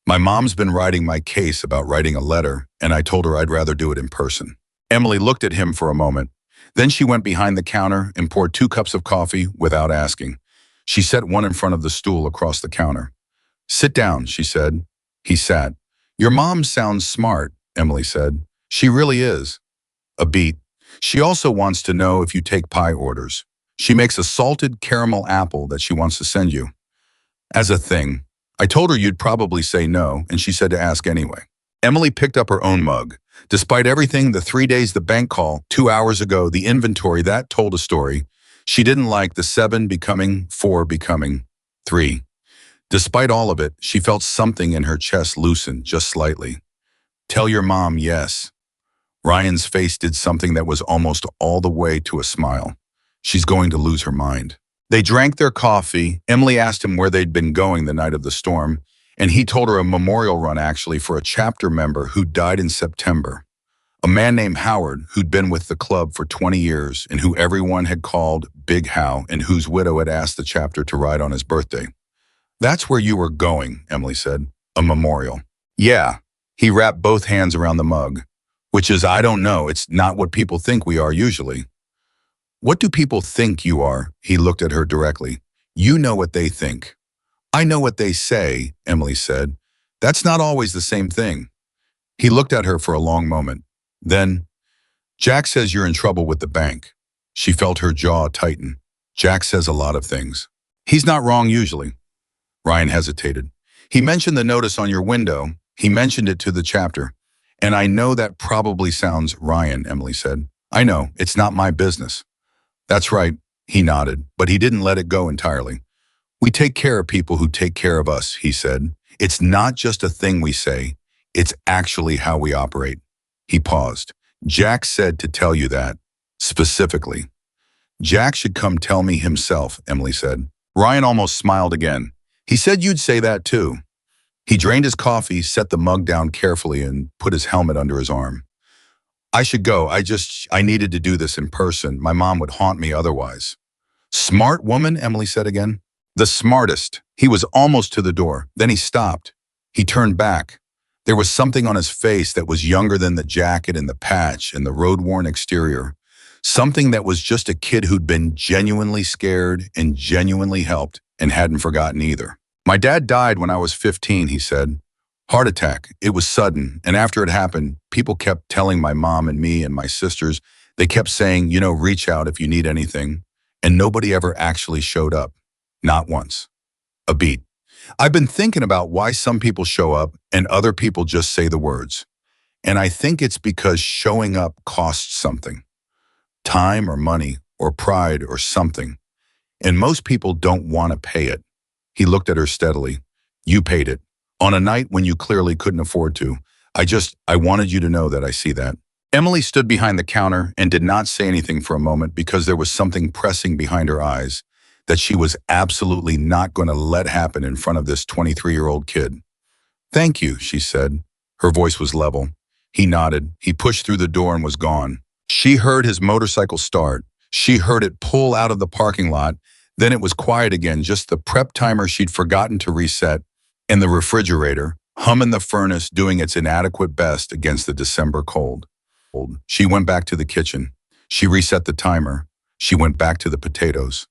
My mom's been writing my case about writing a letter, and I told her I'd rather do it in person. Emily looked at him for a moment. Then she went behind the counter and poured 2 cups of coffee without asking. She set one in front of the stool across the counter. Sit down, she said. He sat. Your mom sounds smart, Emily said. She really is. A beat. She also wants to know if you take pie orders. She makes a salted caramel apple that she wants to send you. As a thing. I told her you'd probably say no, and she said to ask anyway. Emily picked up her own mug. Despite everything, the 3 days, the bank call, 2 hours ago, the inventory, that told a story. She didn't like the 7 becoming 4 becoming 3. Despite all of it, she felt something in her chest loosen just slightly. Tell your mom yes. Ryan's face did something that was almost all the way to a smile. She's going to lose her mind. They drank their coffee. Emily asked him where they'd been going the night of the storm, and he told her a memorial run actually for a chapter member who died in September. A man named Howard who'd been with the club for 20 years and who everyone had called Big How and whose widow had asked the chapter to ride on his birthday. That's where you were going, Emily said. A memorial. Yeah. He wrapped both hands around the mug, which is, I don't know, it's not what people think we are usually. What do people think you are? He looked at her directly. You know what they think. I know what they say, Emily said. That's not always the same thing. He looked at her for a long moment. Then, Jack says you're in trouble with the bank. She felt her jaw tighten. Jack says a lot of things. He's not wrong usually. Ryan hesitated. He mentioned the notice on your window. He mentioned it to the chapter. And I know that probably sounds Ryan, Emily said. I know, it's not my business. That's right, he nodded, but he didn't let it go entirely. We take care of people who take care of us, he said. It's not just a thing we say, it's actually how we operate. He paused. Jack said to tell you that, specifically. Jack should come tell me himself, Emily said. Ryan almost smiled again. He said you'd say that too. He drained his coffee, set the mug down carefully, and put his helmet under his arm. I should go. I needed to do this in person. My mom would haunt me otherwise. Smart woman, Emily said again. The smartest. He was almost to the door. Then he stopped. He turned back. There was something on his face that was younger than the jacket and the patch and the road-worn exterior. Something that was just a kid who'd been genuinely scared and genuinely helped and hadn't forgotten either. My dad died when I was 15, he said. Heart attack. It was sudden, and after it happened, people kept telling my mom and me and my sisters, they kept saying, reach out if you need anything. and nobody ever actually showed up. Not once. A beat. I've been thinking about why some people show up and other people just say the words. And I think it's because showing up costs something. Time or money or pride or something. And most people don't want to pay it. He looked at her steadily. You paid it. On a night when you clearly couldn't afford to. I wanted you to know that I see that. Emily stood behind the counter and did not say anything for a moment because there was something pressing behind her eyes that she was absolutely not going to let happen in front of this 23-year-old kid. Thank you, she said. Her voice was level. He nodded. He pushed through the door and was gone. She heard his motorcycle start. She heard it pull out of the parking lot. Then it was quiet again, just the prep timer she'd forgotten to reset, and the refrigerator, humming the furnace doing its inadequate best against the December cold. She went back to the kitchen. She reset the timer. She went back to the potatoes.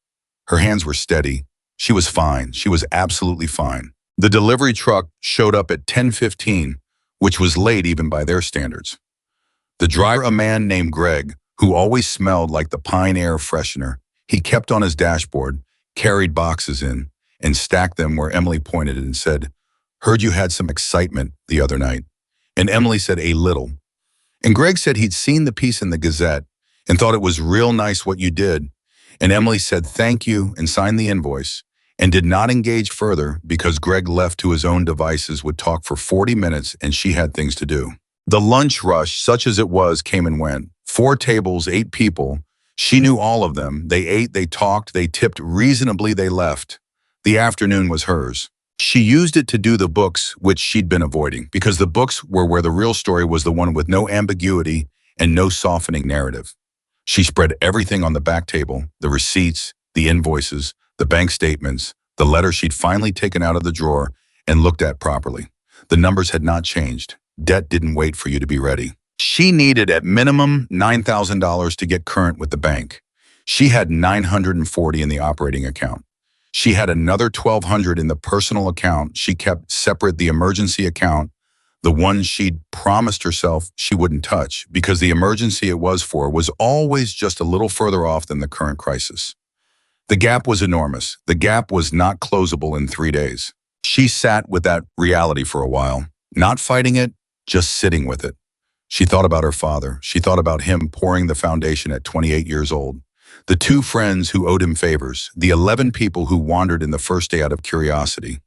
Her hands were steady. She was fine. She was absolutely fine. The delivery truck showed up at 10:15, which was late even by their standards. The driver, a man named Greg, who always smelled like the pine air freshener, he kept on his dashboard, carried boxes in, and stacked them where Emily pointed and said, "Heard you had some excitement the other night." And Emily said, "A little." And Greg said he'd seen the piece in the Gazette and thought it was real nice what you did. And Emily said thank you and signed the invoice and did not engage further because Greg, left to his own devices, would talk for 40 minutes and she had things to do. The lunch rush, such as it was, came and went. 4 tables, 8 people. She knew all of them. They ate, they talked, they tipped reasonably, they left. The afternoon was hers. She used it to do the books, which she'd been avoiding, because the books were where the real story was, the one with no ambiguity and no softening narrative. She spread everything on the back table, the receipts, the invoices, the bank statements, the letter she'd finally taken out of the drawer and looked at properly. The numbers had not changed. Debt didn't wait for you to be ready. She needed at minimum $9,000 to get current with the bank. She had $940 in the operating account. She had another $1,200 in the personal account. She kept separate the emergency account, the one she'd promised herself she wouldn't touch, because the emergency it was for was always just a little further off than the current crisis. The gap was enormous. The gap was not closable in 3 days. She sat with that reality for a while, not fighting it, just sitting with it. She thought about her father. She thought about him pouring the foundation at 28 years old. The 2 friends who owed him favors, the 11 people who wandered in the first day out of curiosity.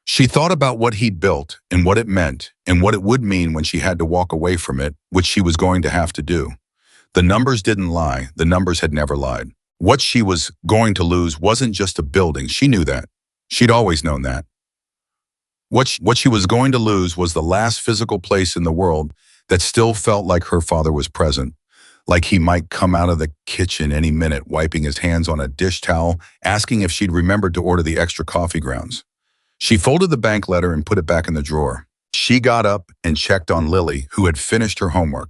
She thought about what he'd built and what it meant and what it would mean when she had to walk away from it, which she was going to have to do. The numbers didn't lie. The numbers had never lied. What she was going to lose wasn't just a building. She knew that. She'd always known that. What she was going to lose was the last physical place in the world that still felt like her father was present, like he might come out of the kitchen any minute, wiping his hands on a dish towel, asking if she'd remembered to order the extra coffee grounds. She folded the bank letter and put it back in the drawer. She got up and checked on Lily, who had finished her homework,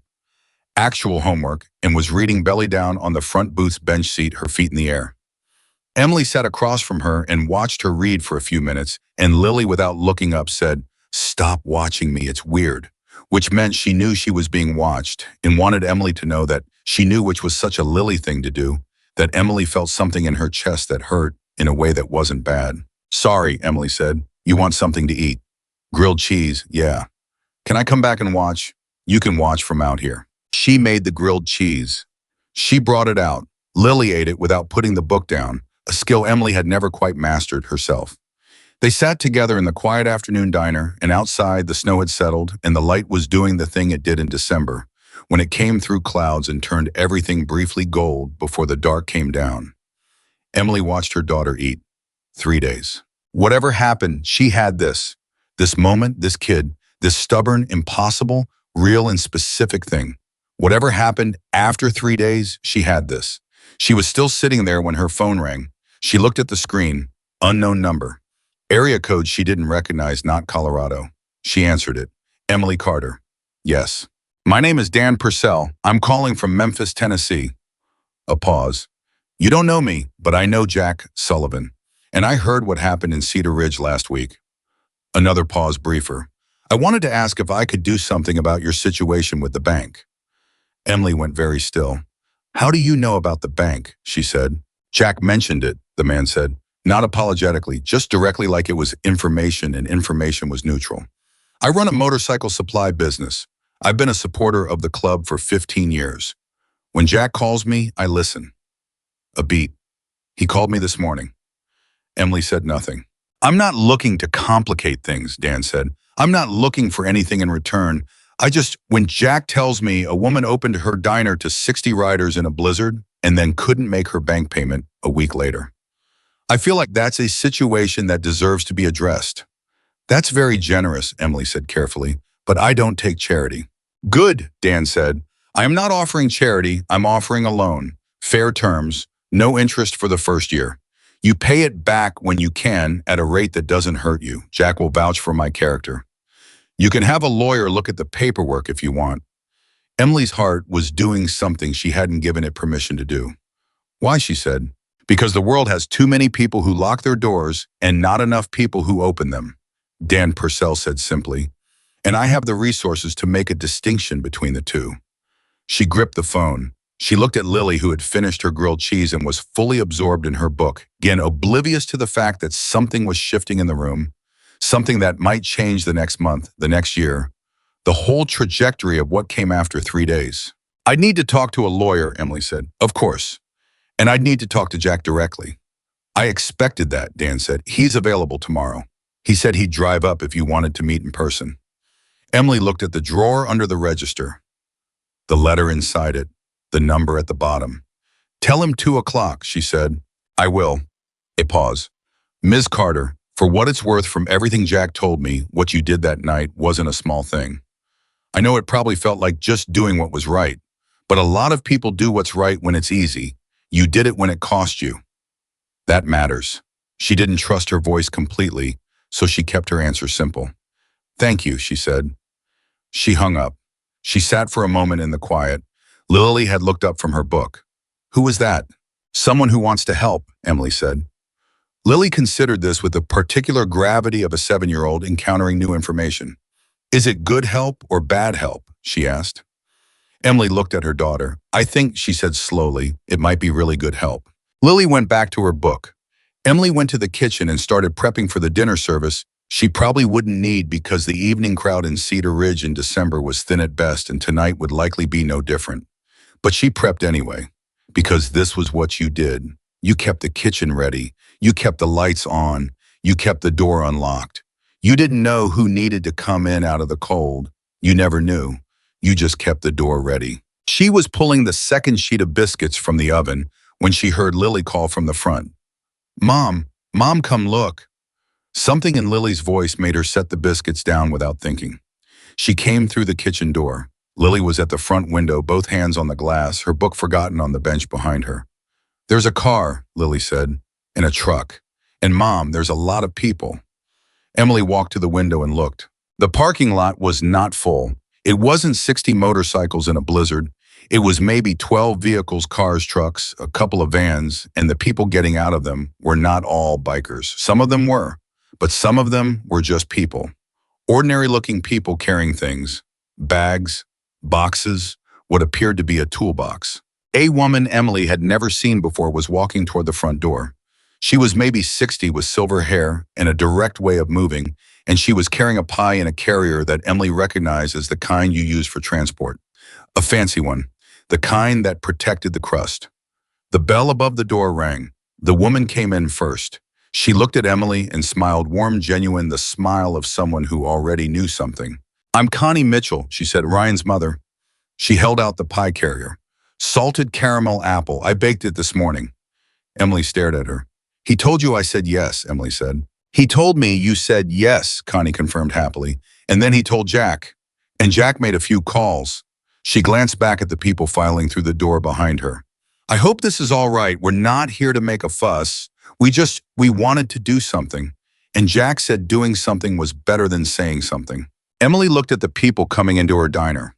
actual homework, and was reading belly down on the front booth's bench seat, her feet in the air. Emily sat across from her and watched her read for a few minutes, and Lily, without looking up, said, "Stop watching me, it's weird," which meant she knew she was being watched and wanted Emily to know that she knew, which was such a Lily thing to do, that Emily felt something in her chest that hurt in a way that wasn't bad. "Sorry," Emily said. "You want something to eat?" "Grilled cheese, yeah." "Can I come back and watch?" "You can watch from out here." She made the grilled cheese. She brought it out. Lily ate it without putting the book down, a skill Emily had never quite mastered herself. They sat together in the quiet afternoon diner, and outside the snow had settled and the light was doing the thing it did in December, when it came through clouds and turned everything briefly gold before the dark came down. Emily watched her daughter eat. 3 days. Whatever happened, she had this moment, this kid, this stubborn, impossible, real and specific thing. Whatever happened after 3 days, she had this. She was still sitting there when her phone rang. She looked at the screen. Unknown number. Area code she didn't recognize, not Colorado. She answered it. "Emily Carter." "Yes." "My name is Dan Purcell. I'm calling from Memphis, Tennessee." A pause. "You don't know me, but I know Jack Sullivan. And I heard what happened in Cedar Ridge last week." Another pause, briefer. "I wanted to ask if I could do something about your situation with the bank." Emily went very still. "How do you know about the bank?" she said. Jack mentioned it, the man said, not apologetically, just directly like it was information and information was neutral. I run a motorcycle supply business. I've been a supporter of the club for 15 years. When Jack calls me, I listen. A beat. He called me this morning. Emily said nothing. I'm not looking to complicate things, Dan said. I'm not looking for anything in return. When Jack tells me a woman opened her diner to 60 riders in a blizzard and then couldn't make her bank payment a week later. I feel like that's a situation that deserves to be addressed. That's very generous, Emily said carefully, but I don't take charity. Good, Dan said. I am not offering charity, I'm offering a loan. Fair terms, no interest for the first year. You pay it back when you can at a rate that doesn't hurt you. Jack will vouch for my character. You can have a lawyer look at the paperwork if you want. Emily's heart was doing something she hadn't given it permission to do. Why, she said. Because the world has too many people who lock their doors and not enough people who open them. Dan Purcell said simply, and I have the resources to make a distinction between the two. She gripped the phone. She looked at Lily, who had finished her grilled cheese and was fully absorbed in her book, again oblivious to the fact that something was shifting in the room, something that might change the next month, the next year, the whole trajectory of what came after 3 days. I'd need to talk to a lawyer, Emily said. Of course. And I'd need to talk to Jack directly. I expected that, Dan said. He's available tomorrow. He said he'd drive up if you wanted to meet in person. Emily looked at the drawer under the register, the letter inside it, the number at the bottom. Tell him 2 o'clock, she said. I will. A pause. Ms. Carter, for what it's worth, from everything Jack told me, what you did that night wasn't a small thing. I know it probably felt like just doing what was right, but a lot of people do what's right when it's easy. You did it when it cost you. That matters. She didn't trust her voice completely, so she kept her answer simple. Thank you, she said. She hung up. She sat for a moment in the quiet. Lily had looked up from her book. Who was that? Someone who wants to help, Emily said. Lily considered this with the particular gravity of a 7-year-old encountering new information. Is it good help or bad help? She asked. Emily looked at her daughter. I think, she said slowly, it might be really good help. Lily went back to her book. Emily went to the kitchen and started prepping for the dinner service she probably wouldn't need, because the evening crowd in Cedar Ridge in December was thin at best, and tonight would likely be no different. But she prepped anyway, because this was what you did. You kept the kitchen ready. You kept the lights on. You kept the door unlocked. You didn't know who needed to come in out of the cold. You never knew. You just kept the door ready. She was pulling the second sheet of biscuits from the oven when she heard Lily call from the front. Mom, come look. Something in Lily's voice made her set the biscuits down without thinking. She came through the kitchen door. Lily was at the front window, both hands on the glass, her book forgotten on the bench behind her. There's a car, Lily said, and a truck. And Mom, there's a lot of people. Emily walked to the window and looked. The parking lot was not full. It wasn't 60 motorcycles in a blizzard. It was maybe 12 vehicles, cars, trucks, a couple of vans, and the people getting out of them were not all bikers. Some of them were, but some of them were just people. Ordinary-looking people carrying things, bags, boxes, what appeared to be a toolbox. A woman Emily had never seen before was walking toward the front door. She was maybe 60 with silver hair and a direct way of moving, and she was carrying a pie in a carrier that Emily recognized as the kind you use for transport. A fancy one, the kind that protected the crust. The bell above the door rang. The woman came in first. She looked at Emily and smiled, warm, genuine, the smile of someone who already knew something. I'm Connie Mitchell, she said, Ryan's mother. She held out the pie carrier. Salted caramel apple. I baked it this morning. Emily stared at her. He told you I said yes, Emily said. He told me you said yes, Connie confirmed happily. And then he told Jack. And Jack made a few calls. She glanced back at the people filing through the door behind her. I hope this is all right. We're not here to make a fuss. We wanted to do something. And Jack said doing something was better than saying something. Emily looked at the people coming into her diner.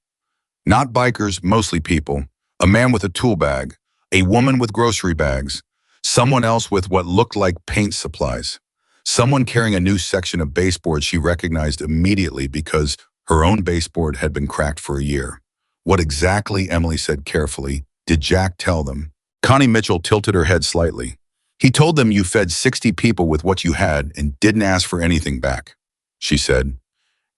Not bikers, mostly people. A man with a tool bag. A woman with grocery bags. Someone else with what looked like paint supplies. Someone carrying a new section of baseboard she recognized immediately because her own baseboard had been cracked for a year. What exactly, Emily said carefully, did Jack tell them? Connie Mitchell tilted her head slightly. He told them you fed 60 people with what you had and didn't ask for anything back, she said.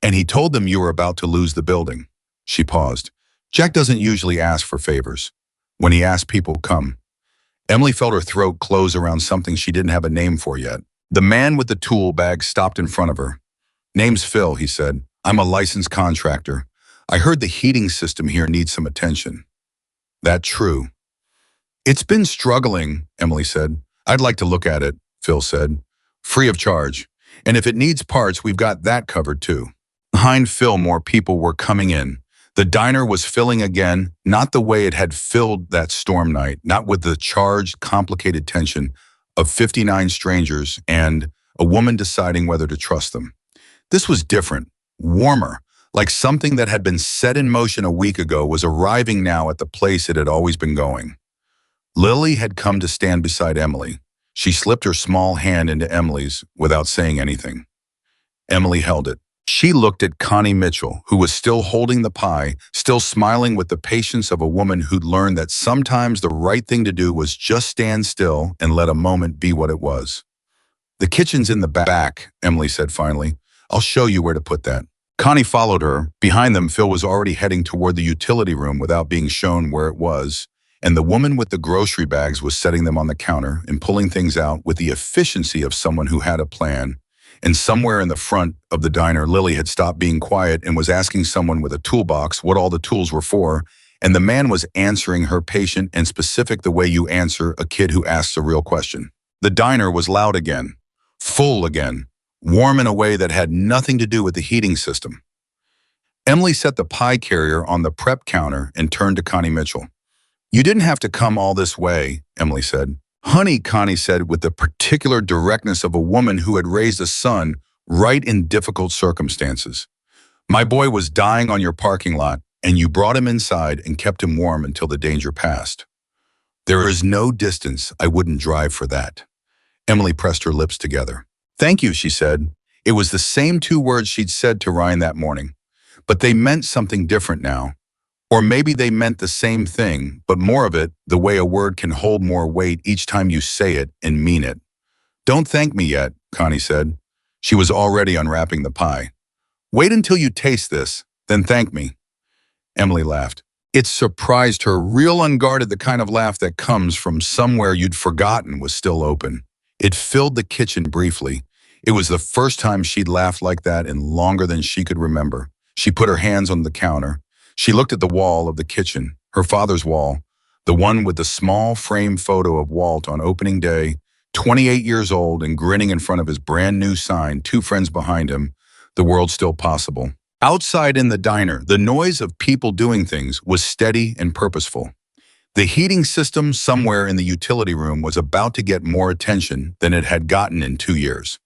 And he told them you were about to lose the building. She paused. Jack doesn't usually ask for favors. When he asks people come. Emily felt her throat close around something she didn't have a name for yet. The man with the tool bag stopped in front of her. Name's Phil, he said. I'm a licensed contractor. I heard the heating system here needs some attention. That true? It's been struggling, Emily said. I'd like to look at it, Phil said. Free of charge. And if it needs parts, we've got that covered too. Behind Phil, more people were coming in. The diner was filling again, not the way it had filled that storm night, not with the charged, complicated tension of 59 strangers and a woman deciding whether to trust them. This was different, warmer, like something that had been set in motion a week ago was arriving now at the place it had always been going. Lily had come to stand beside Emily. She slipped her small hand into Emily's without saying anything. Emily held it. She looked at Connie Mitchell, who was still holding the pie, still smiling with the patience of a woman who'd learned that sometimes the right thing to do was just stand still and let a moment be what it was. The kitchen's in the back, Emily said finally. I'll show you where to put that. Connie followed her. Behind them, Phil was already heading toward the utility room without being shown where it was, and the woman with the grocery bags was setting them on the counter and pulling things out with the efficiency of someone who had a plan. And somewhere in the front of the diner, Lily had stopped being quiet and was asking someone with a toolbox what all the tools were for, and the man was answering her patient and specific the way you answer a kid who asks a real question. The diner was loud again, full again, warm in a way that had nothing to do with the heating system. Emily set the pie carrier on the prep counter and turned to Connie Mitchell. You didn't have to come all this way, Emily said. Honey, Connie said with the particular directness of a woman who had raised a son right in difficult circumstances. My boy was dying on your parking lot, and you brought him inside and kept him warm until the danger passed. There is no distance I wouldn't drive for that. Emily pressed her lips together. Thank you, she said. It was the same 2 words she'd said to Ryan that morning, but they meant something different now. Or maybe they meant the same thing, but more of it, the way a word can hold more weight each time you say it and mean it. Don't thank me yet, Connie said. She was already unwrapping the pie. Wait until you taste this, then thank me. Emily laughed. It surprised her, real unguarded, the kind of laugh that comes from somewhere you'd forgotten was still open. It filled the kitchen briefly. It was the first time she'd laughed like that in longer than she could remember. She put her hands on the counter. She looked at the wall of the kitchen, her father's wall, the one with the small frame photo of Walt on opening day, 28 years old and grinning in front of his brand new sign, 2 friends behind him, the world still possible. Outside in the diner, the noise of people doing things was steady and purposeful. The heating system somewhere in the utility room was about to get more attention than it had gotten in 2 years.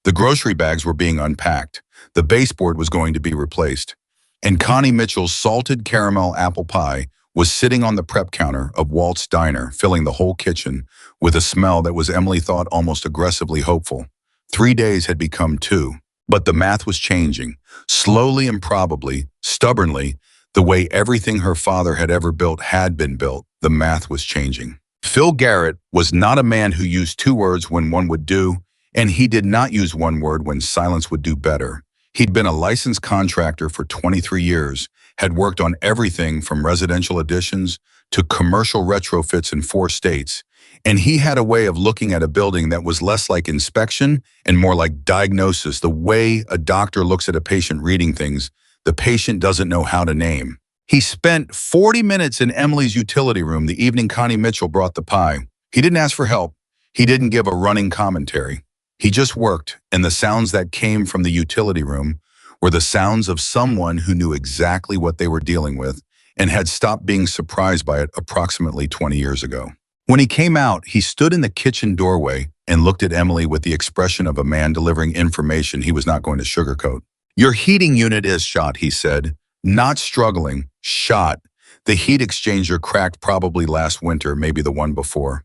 The grocery bags were being unpacked. The baseboard was going to be replaced. And Connie Mitchell's salted caramel apple pie was sitting on the prep counter of Walt's diner, filling the whole kitchen with a smell that was, Emily thought, almost aggressively hopeful. 3 days had become 2, but the math was changing, slowly and probably, stubbornly, the way everything her father had ever built had been built. The math was changing. Phil Garrett was not a man who used 2 words when one would do, and he did not use 1 word when silence would do better. He'd been a licensed contractor for 23 years, had worked on everything from residential additions to commercial retrofits in 4 states, and he had a way of looking at a building that was less like inspection and more like diagnosis, the way a doctor looks at a patient reading things the patient doesn't know how to name. He spent 40 minutes in Emily's utility room the evening Connie Mitchell brought the pie. He didn't ask for help. He didn't give a running commentary. He just worked, and the sounds that came from the utility room were the sounds of someone who knew exactly what they were dealing with and had stopped being surprised by it approximately 20 years ago. When he came out, he stood in the kitchen doorway and looked at Emily with the expression of a man delivering information he was not going to sugarcoat. Your heating unit is shot, he said. Not struggling, shot. The heat exchanger cracked probably last winter, maybe the one before.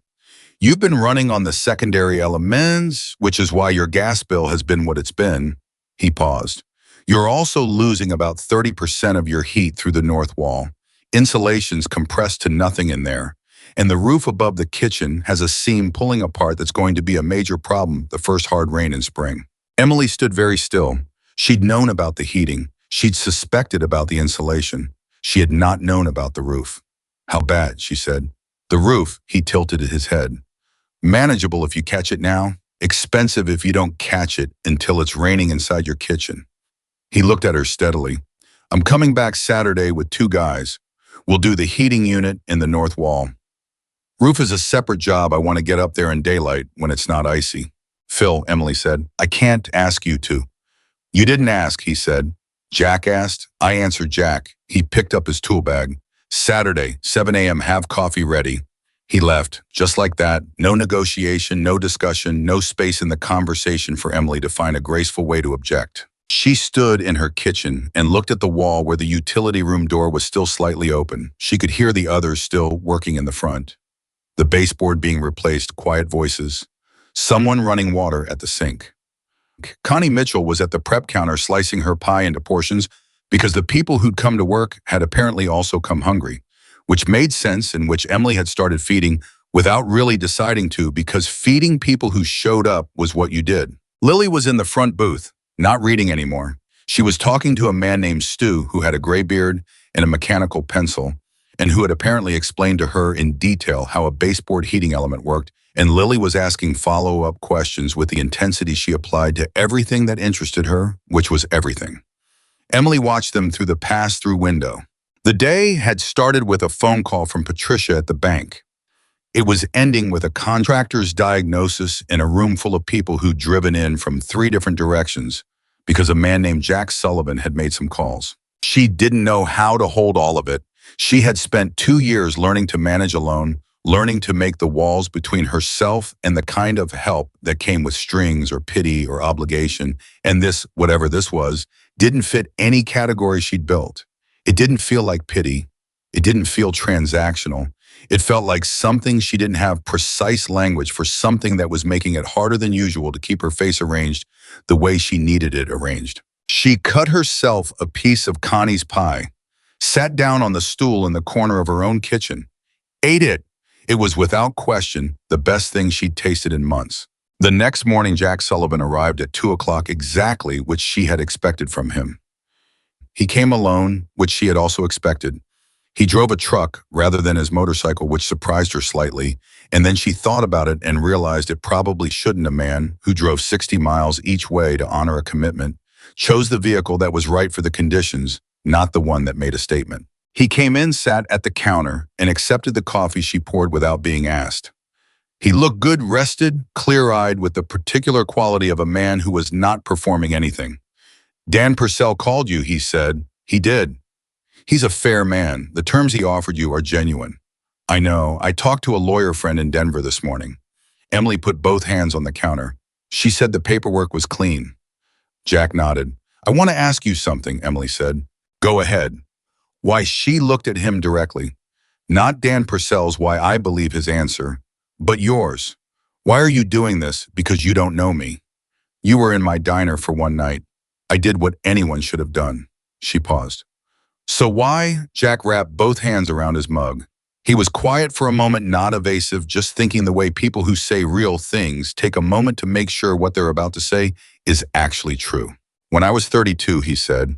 You've been running on the secondary elements, which is why your gas bill has been what it's been. He paused. You're also losing about 30% of your heat through the north wall. Insulation's compressed to nothing in there. and the roof above the kitchen has a seam pulling apart that's going to be a major problem the first hard rain in spring. Emily stood very still. She'd known about the heating. She'd suspected about the insulation. She had not known about the roof. How bad, she said. The roof, he tilted his head. Manageable if you catch it now, expensive if you don't catch it until it's raining inside your kitchen. He looked at her steadily. I'm coming back Saturday with 2 guys. We'll do the heating unit in the north wall. Roof is a separate job. I want to get up there in daylight when it's not icy. Phil, Emily said, I can't ask you to. You didn't ask, he said. Jack asked. I answered Jack. He picked up his tool bag. Saturday, 7 a.m., have coffee ready. He left, just like that. No negotiation, no discussion, no space in the conversation for Emily to find a graceful way to object. She stood in her kitchen and looked at the wall where the utility room door was still slightly open. She could hear the others still working in the front. The baseboard being replaced, quiet voices. Someone running water at the sink. Connie Mitchell was at the prep counter slicing her pie into portions because the people who'd come to work had apparently also come hungry, which made sense and which Emily had started feeding without really deciding to, because feeding people who showed up was what you did. Lily was in the front booth, not reading anymore. She was talking to a man named Stu who had a gray beard and a mechanical pencil, and who had apparently explained to her in detail how a baseboard heating element worked, and Lily was asking follow-up questions with the intensity she applied to everything that interested her, which was everything. Emily watched them through the pass-through window. The day had started with a phone call from Patricia at the bank. It was ending with a contractor's diagnosis in a room full of people who'd driven in from 3 different directions because a man named Jack Sullivan had made some calls. She didn't know how to hold all of it. She had spent 2 years learning to manage alone, learning to make the walls between herself and the kind of help that came with strings or pity or obligation, and this, whatever this was, didn't fit any category she'd built. It didn't feel like pity. It didn't feel transactional. It felt like something she didn't have precise language for, something that was making it harder than usual to keep her face arranged the way she needed it arranged. She cut herself a piece of Connie's pie, sat down on the stool in the corner of her own kitchen, ate it. It was without question the best thing she'd tasted in months. The next morning, Jack Sullivan arrived at 2 o'clock, exactly what she had expected from him. He came alone, which she had also expected. He drove a truck rather than his motorcycle, which surprised her slightly, and then she thought about it and realized it probably shouldn't. A man who drove 60 miles each way to honor a commitment chose the vehicle that was right for the conditions, not the one that made a statement. He came in, sat at the counter, and accepted the coffee she poured without being asked. He looked good, rested, clear-eyed, with the particular quality of a man who was not performing anything. Dan Purcell called you, he said. He did. He's a fair man. The terms he offered you are genuine. I know. I talked to a lawyer friend in Denver this morning. Emily put both hands on the counter. She said the paperwork was clean. Jack nodded. I want to ask you something, Emily said. Go ahead. Why? She looked at him directly. Not Dan Purcell's why I believe his answer, but yours. Why are you doing this? Because you don't know me. You were in my diner for one night. I did what anyone should have done. She paused. So why? Jack wrapped both hands around his mug. He was quiet for a moment, not evasive, just thinking the way people who say real things take a moment to make sure what they're about to say is actually true. When I was 32, he said,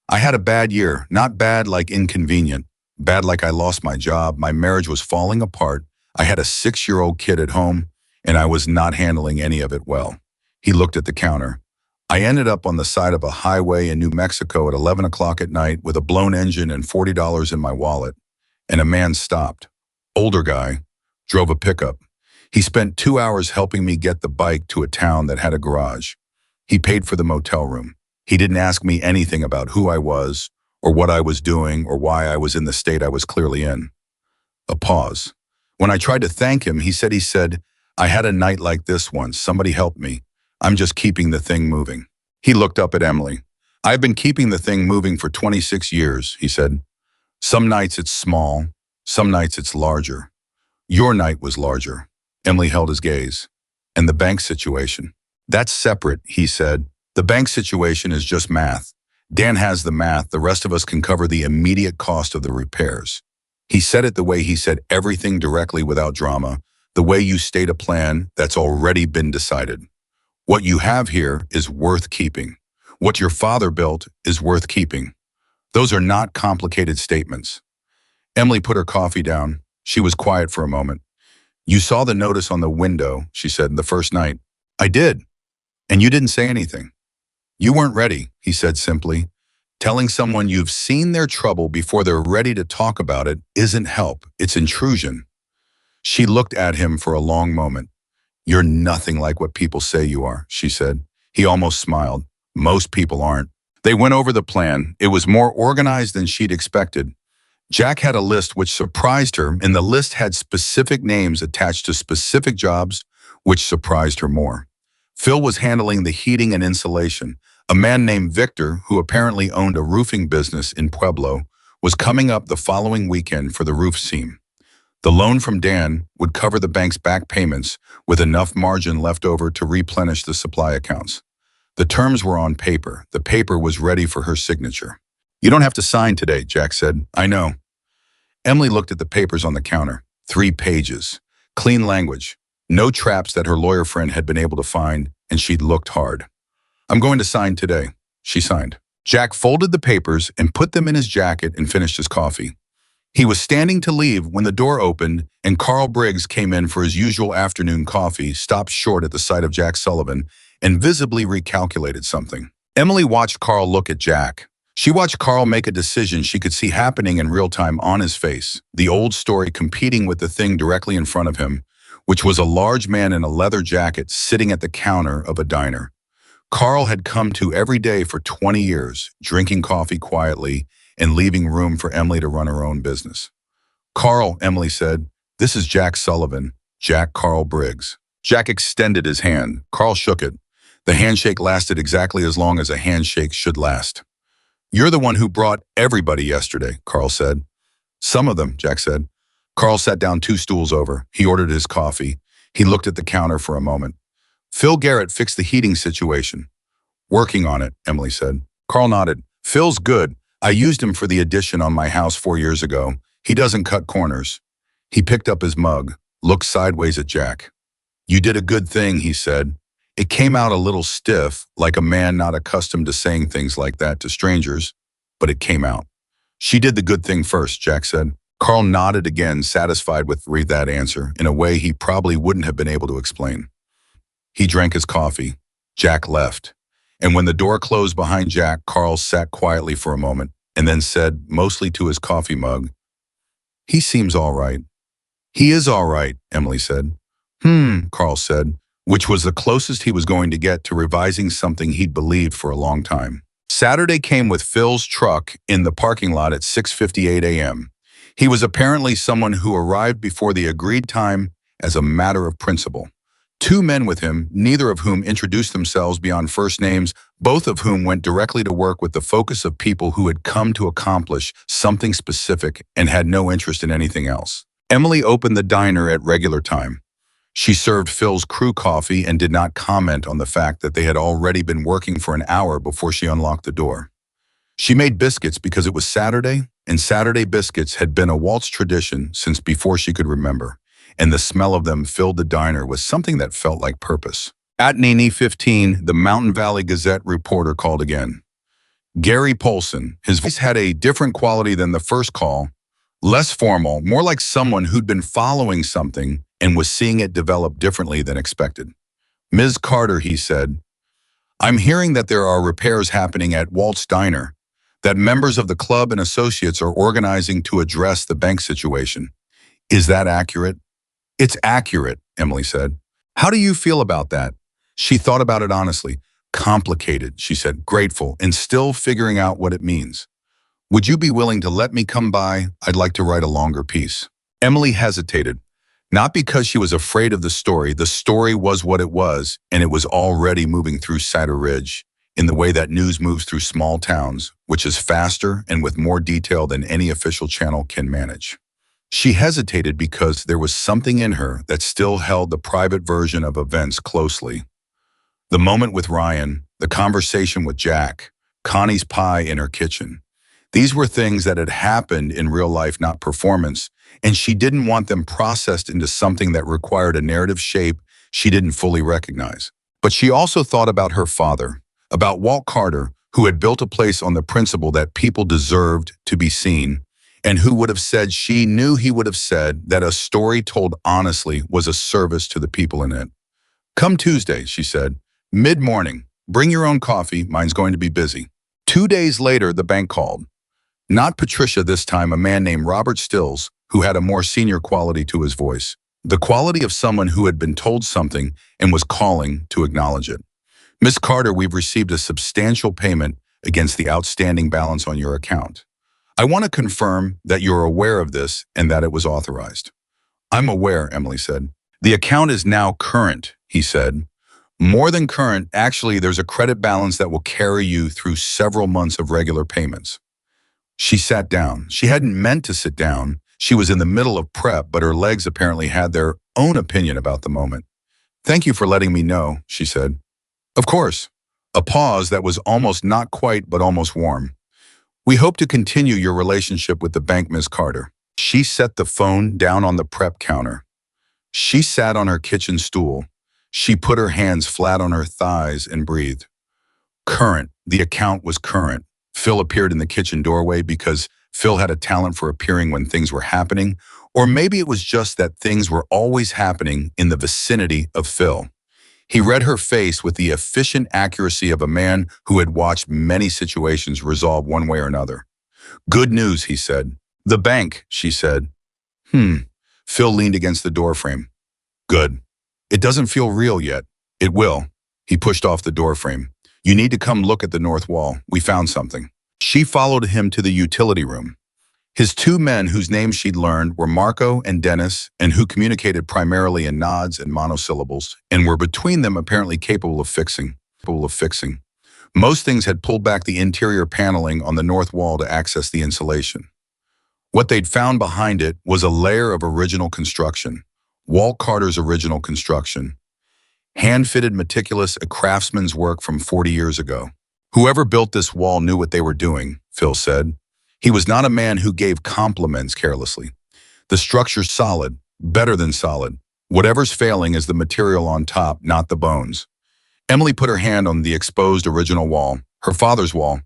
I had a bad year, not bad like inconvenient, bad like I lost my job, my marriage was falling apart, I had a 6-year-old kid at home, and I was not handling any of it well. He looked at the counter. I ended up on the side of a highway in New Mexico at 11 o'clock at night with a blown engine and $40 in my wallet, and a man stopped. Older guy, drove a pickup. He spent 2 hours helping me get the bike to a town that had a garage. He paid for the motel room. He didn't ask me anything about who I was, or what I was doing, or why I was in the state I was clearly in. A pause. When I tried to thank him, he said, I had a night like this once. Somebody helped me. I'm just keeping the thing moving. He looked up at Emily. I've been keeping the thing moving for 26 years, he said. Some nights it's small, some nights it's larger. Your night was larger. Emily held his gaze. And the bank situation. That's separate, he said. The bank situation is just math. Dan has the math. The rest of us can cover the immediate cost of the repairs. He said it the way he said everything directly without drama, the way you state a plan that's already been decided. What you have here is worth keeping. What your father built is worth keeping. Those are not complicated statements. Emily put her coffee down. She was quiet for a moment. You saw the notice on the window, she said, the first night. I did. And you didn't say anything. You weren't ready, he said simply. Telling someone you've seen their trouble before they're ready to talk about it isn't help, it's intrusion. She looked at him for a long moment. You're nothing like what people say you are, she said. He almost smiled. Most people aren't. They went over the plan. It was more organized than she'd expected. Jack had a list which surprised her, and the list had specific names attached to specific jobs, which surprised her more. Phil was handling the heating and insulation. A man named Victor, who apparently owned a roofing business in Pueblo, was coming up the following weekend for the roof seam. The loan from Dan would cover the bank's back payments with enough margin left over to replenish the supply accounts. The terms were on paper. The paper was ready for her signature. You don't have to sign today, Jack said. I know. Emily looked at the papers on the counter. 3 pages. Clean language. No traps that her lawyer friend had been able to find, and she'd looked hard. I'm going to sign today. She signed. Jack folded the papers and put them in his jacket and finished his coffee. He was standing to leave when the door opened and Carl Briggs came in for his usual afternoon coffee, stopped short at the sight of Jack Sullivan, and visibly recalculated something. Emily watched Carl look at Jack. She watched Carl make a decision she could see happening in real time on his face, the old story competing with the thing directly in front of him, which was a large man in a leather jacket sitting at the counter of a diner. Carl had come to every day for 20 years, drinking coffee quietly and leaving room for Emily to run her own business. Carl, Emily said, this is Jack Sullivan, Jack Carl Briggs. Jack extended his hand. Carl shook it. The handshake lasted exactly as long as a handshake should last. You're the one who brought everybody yesterday, Carl said. Some of them, Jack said. Carl sat down 2 stools over. He ordered his coffee. He looked at the counter for a moment. Phil Garrett fixed the heating situation. Working on it, Emily said. Carl nodded. Phil's good. I used him for the addition on my house 4 years ago. He doesn't cut corners. He picked up his mug, looked sideways at Jack. You did a good thing, he said. It came out a little stiff, like a man not accustomed to saying things like that to strangers, but it came out. She did the good thing first, Jack said. Carl nodded again, satisfied with that answer, in a way he probably wouldn't have been able to explain. He drank his coffee. Jack left. And when the door closed behind Jack, Carl sat quietly for a moment and then said, mostly to his coffee mug, he seems all right. He is all right, Emily said. Carl said, which was the closest he was going to get to revising something he'd believed for a long time. Saturday came with Phil's truck in the parking lot at 6:58 a.m. He was apparently someone who arrived before the agreed time as a matter of principle. 2 men with him, neither of whom introduced themselves beyond first names, both of whom went directly to work with the focus of people who had come to accomplish something specific and had no interest in anything else. Emily opened the diner at regular time. She served Phil's crew coffee and did not comment on the fact that they had already been working for an hour before she unlocked the door. She made biscuits because it was Saturday, and Saturday biscuits had been a Waltz tradition since before she could remember, and the smell of them filled the diner with something that felt like purpose. At 9:15, the Mountain Valley Gazette reporter called again. Gary Polson. His voice had a different quality than the first call, less formal, more like someone who'd been following something and was seeing it develop differently than expected. Ms. Carter, he said, I'm hearing that there are repairs happening at Walt's Diner, that members of the club and associates are organizing to address the bank situation. Is that accurate? It's accurate, Emily said. How do you feel about that? She thought about it honestly. Complicated, she said, grateful, and still figuring out what it means. Would you be willing to let me come by? I'd like to write a longer piece. Emily hesitated. Not because she was afraid of the story was what it was, and it was already moving through Cider Ridge, in the way that news moves through small towns, which is faster and with more detail than any official channel can manage. She hesitated because there was something in her that still held the private version of events closely. The moment with Ryan, the conversation with Jack, Connie's pie in her kitchen. These were things that had happened in real life, not performance, and she didn't want them processed into something that required a narrative shape she didn't fully recognize. But she also thought about her father, about Walt Carter, who had built a place on the principle that people deserved to be seen, and who would have said she knew he would have said that a story told honestly was a service to the people in it. "Come Tuesday," she said. "Mid-morning. Bring your own coffee. Mine's going to be busy." 2 days later, the bank called. Not Patricia this time, a man named Robert Stills, who had a more senior quality to his voice. The quality of someone who had been told something and was calling to acknowledge it. "Miss Carter, we've received a substantial payment against the outstanding balance on your account. I want to confirm that you're aware of this and that it was authorized." "I'm aware," Emily said. "The account is now current," he said. "More than current, actually, there's a credit balance that will carry you through several months of regular payments." She sat down. She hadn't meant to sit down. She was in the middle of prep, but her legs apparently had their own opinion about the moment. "Thank you for letting me know," she said. "Of course." A pause that was almost not quite, but almost warm. "We hope to continue your relationship with the bank, Miss Carter." She set the phone down on the prep counter. She sat on her kitchen stool. She put her hands flat on her thighs and breathed. Current. The account was current. Phil appeared in the kitchen doorway because Phil had a talent for appearing when things were happening, or maybe it was just that things were always happening in the vicinity of Phil. He read her face with the efficient accuracy of a man who had watched many situations resolve one way or another. "Good news," he said. "The bank," she said. Phil leaned against the doorframe. "Good. It doesn't feel real yet. It will." He pushed off the doorframe. "You need to come look at the north wall. We found something." She followed him to the utility room. His two men, whose names she'd learned, were Marco and Dennis, and who communicated primarily in nods and monosyllables, and were between them apparently capable of fixing. Most things had pulled back the interior paneling on the north wall to access the insulation. What they'd found behind it was a layer of original construction, Walt Carter's original construction. Hand-fitted, meticulous, a craftsman's work from 40 years ago. "Whoever built this wall knew what they were doing," Phil said. He was not a man who gave compliments carelessly. "The structure's solid, better than solid. Whatever's failing is the material on top, not the bones." Emily put her hand on the exposed original wall, her father's wall.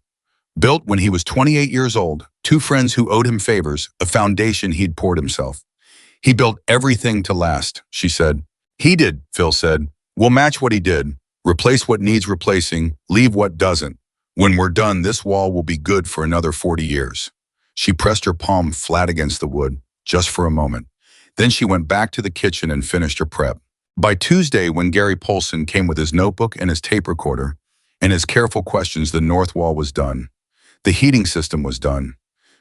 Built when he was 28 years old, two friends who owed him favors, a foundation he'd poured himself. "He built everything to last," she said. "He did," Phil said. "We'll match what he did. Replace what needs replacing, leave what doesn't. When we're done, this wall will be good for another 40 years. She pressed her palm flat against the wood, just for a moment. Then she went back to the kitchen and finished her prep. By Tuesday, when Gary Polson came with his notebook and his tape recorder, and his careful questions, the north wall was done. The heating system was done.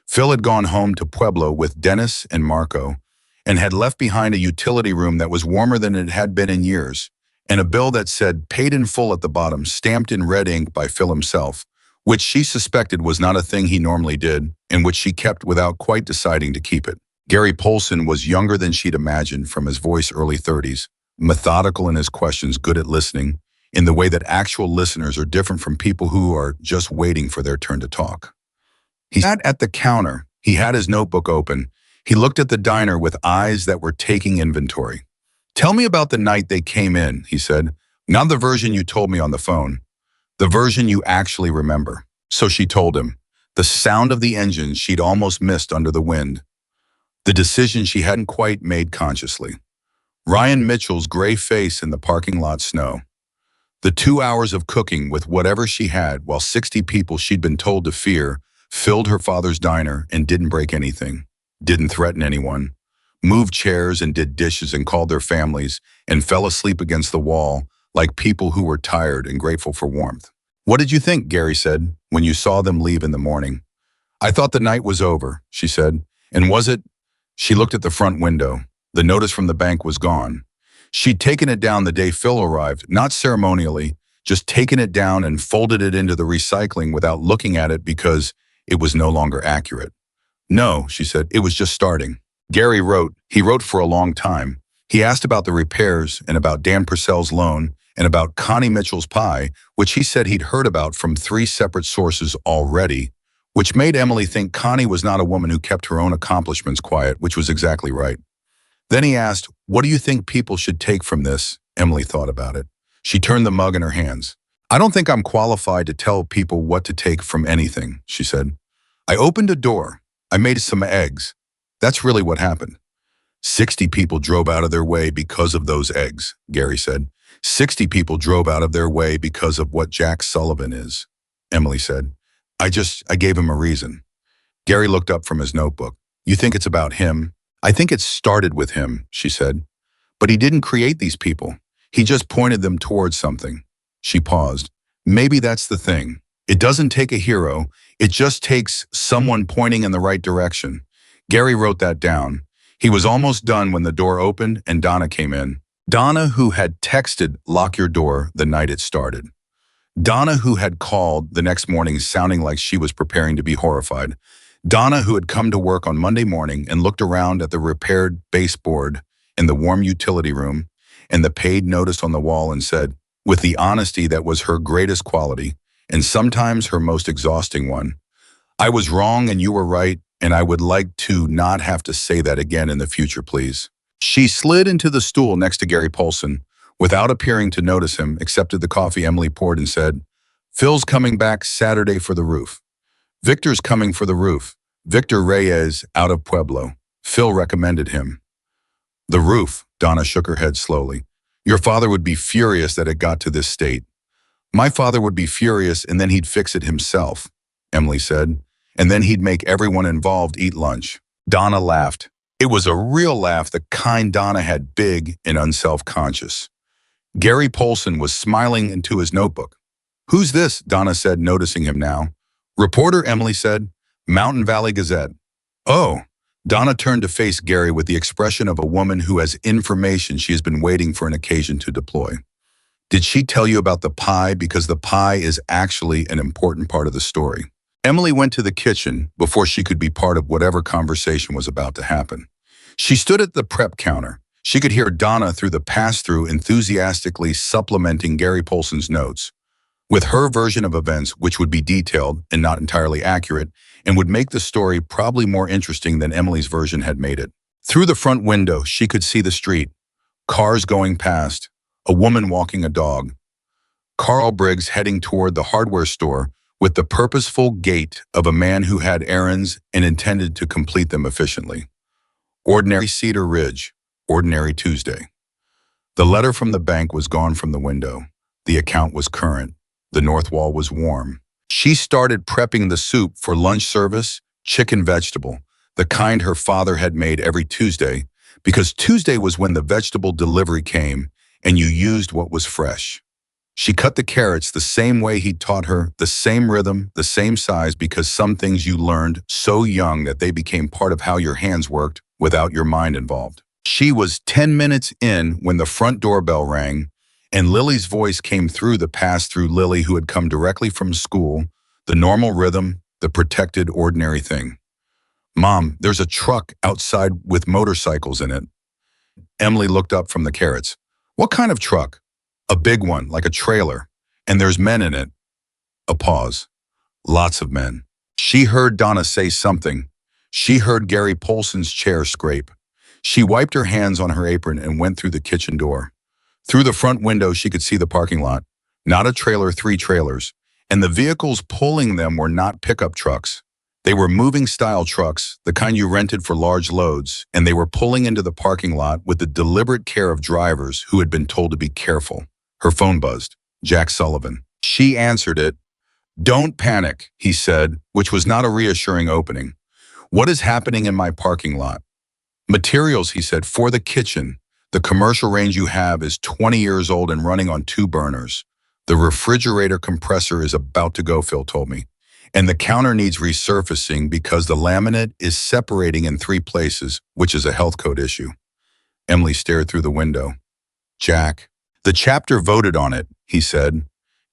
Phil had gone home to Pueblo with Dennis and Marco, and had left behind a utility room that was warmer than it had been in years, and a bill that said "paid in full" at the bottom, stamped in red ink by Phil himself, which she suspected was not a thing he normally did, and which she kept without quite deciding to keep it. Gary Polson was younger than she'd imagined, from his voice early 30s, methodical in his questions, good at listening, in the way that actual listeners are different from people who are just waiting for their turn to talk. He sat at the counter. He had his notebook open. He looked at the diner with eyes that were taking inventory. "Tell me about the night they came in," he said. "Not the version you told me on the phone. The version you actually remember." So she told him. The sound of the engine she'd almost missed under the wind. The decision she hadn't quite made consciously. Ryan Mitchell's gray face in the parking lot snow. The 2 hours of cooking with whatever she had while 60 people she'd been told to fear filled her father's diner and didn't break anything, didn't threaten anyone, moved chairs and did dishes and called their families and fell asleep against the wall like people who were tired and grateful for warmth. "What did you think," Gary said, "when you saw them leave in the morning?" "I thought the night was over," she said. "And was it?" She looked at the front window. The notice from the bank was gone. She'd taken it down the day Phil arrived, not ceremonially, just taken it down and folded it into the recycling without looking at it because it was no longer accurate. "No," she said, "it was just starting." Gary wrote. He wrote for a long time. He asked about the repairs and about Dan Purcell's loan and about Connie Mitchell's pie, which he said he'd heard about from 3 separate sources already, which made Emily think Connie was not a woman who kept her own accomplishments quiet, which was exactly right. Then he asked, "What do you think people should take from this?" Emily thought about it. She turned the mug in her hands. "I don't think I'm qualified to tell people what to take from anything," she said. "I opened a door. I made some eggs. That's really what happened." 60 people drove out of their way because of those eggs, Gary said. 60 people drove out of their way because of what Jack Sullivan is, Emily said. I gave him a reason. Gary looked up from his notebook. "You think it's about him?" "I think it started with him," she said. "But he didn't create these people. He just pointed them towards something." She paused. "Maybe that's the thing. It doesn't take a hero. It just takes someone pointing in the right direction." Gary wrote that down. He was almost done when the door opened and Donna came in. Donna, who had texted "lock your door" the night it started. Donna, who had called the next morning sounding like she was preparing to be horrified. Donna, who had come to work on Monday morning and looked around at the repaired baseboard in the warm utility room and the paid notice on the wall and said, with the honesty that was her greatest quality and sometimes her most exhausting one, "I was wrong and you were right, and I would like to not have to say that again in the future, please." She slid into the stool next to Gary Polson, without appearing to notice him, accepted the coffee Emily poured and said, "Phil's coming back Saturday for the roof. Victor's coming for the roof. Victor Reyes out of Pueblo. Phil recommended him." "The roof," Donna shook her head slowly. "Your father would be furious that it got to this state." "My father would be furious and then he'd fix it himself," Emily said. "And then he'd make everyone involved eat lunch." Donna laughed. It was a real laugh, the kind Donna had, big and unself-conscious. Gary Polson was smiling into his notebook. "Who's this?" Donna said, noticing him now. "Reporter," Emily said. "Mountain Valley Gazette." "Oh." Donna turned to face Gary with the expression of a woman who has information she has been waiting for an occasion to deploy. "Did she tell you about the pie? Because the pie is actually an important part of the story." Emily went to the kitchen before she could be part of whatever conversation was about to happen. She stood at the prep counter. She could hear Donna through the pass-through enthusiastically supplementing Gary Polson's notes with her version of events, which would be detailed and not entirely accurate, and would make the story probably more interesting than Emily's version had made it. Through the front window, she could see the street, cars going past, a woman walking a dog, Carl Briggs heading toward the hardware store with the purposeful gait of a man who had errands and intended to complete them efficiently. Ordinary Cedar Ridge, ordinary Tuesday. The letter from the bank was gone from the window. The account was current. The north wall was warm. She started prepping the soup for lunch service, chicken vegetable, the kind her father had made every Tuesday, because Tuesday was when the vegetable delivery came and you used what was fresh. She cut the carrots the same way he taught her, the same rhythm, the same size, because some things you learned so young that they became part of how your hands worked without your mind involved. She was 10 minutes in when the front doorbell rang, and Lily's voice came through the pass-through. Lily, who had come directly from school, the normal rhythm, the protected, ordinary thing. "Mom, there's a truck outside with motorcycles in it." Emily looked up from the carrots. "What kind of truck?" "A big one, like a trailer. And there's men in it." A pause. "Lots of men." She heard Donna say something. She heard Gary Polson's chair scrape. She wiped her hands on her apron and went through the kitchen door. Through the front window, she could see the parking lot. Not a trailer, 3 trailers. And the vehicles pulling them were not pickup trucks. They were moving-style trucks, the kind you rented for large loads, and they were pulling into the parking lot with the deliberate care of drivers who had been told to be careful. Her phone buzzed. Jack Sullivan. She answered it. "Don't panic," he said, which was not a reassuring opening. "What is happening in my parking lot?" "Materials," he said, "for the kitchen. The commercial range you have is 20 years old and running on 2 burners. The refrigerator compressor is about to go," Phil told me. "And the counter needs resurfacing because the laminate is separating in 3 places, which is a health code issue." Emily stared through the window. "Jack." "The chapter voted on it," he said,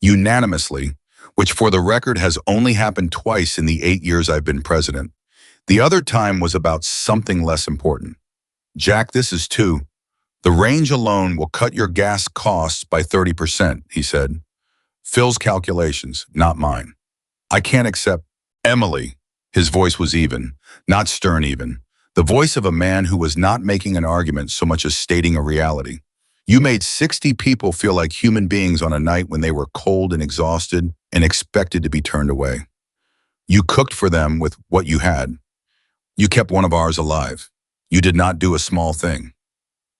"unanimously, which for the record has only happened twice in the 8 years I've been president. The other time was about something less important. Jack, this is too. The range alone will cut your gas costs by 30%, he said. Phil's calculations, not mine. I can't accept." Emily. His voice was even, not stern even. The voice of a man who was not making an argument so much as stating a reality. You made 60 people feel like human beings on a night when they were cold and exhausted and expected to be turned away. You cooked for them with what you had. You kept one of ours alive. You did not do a small thing.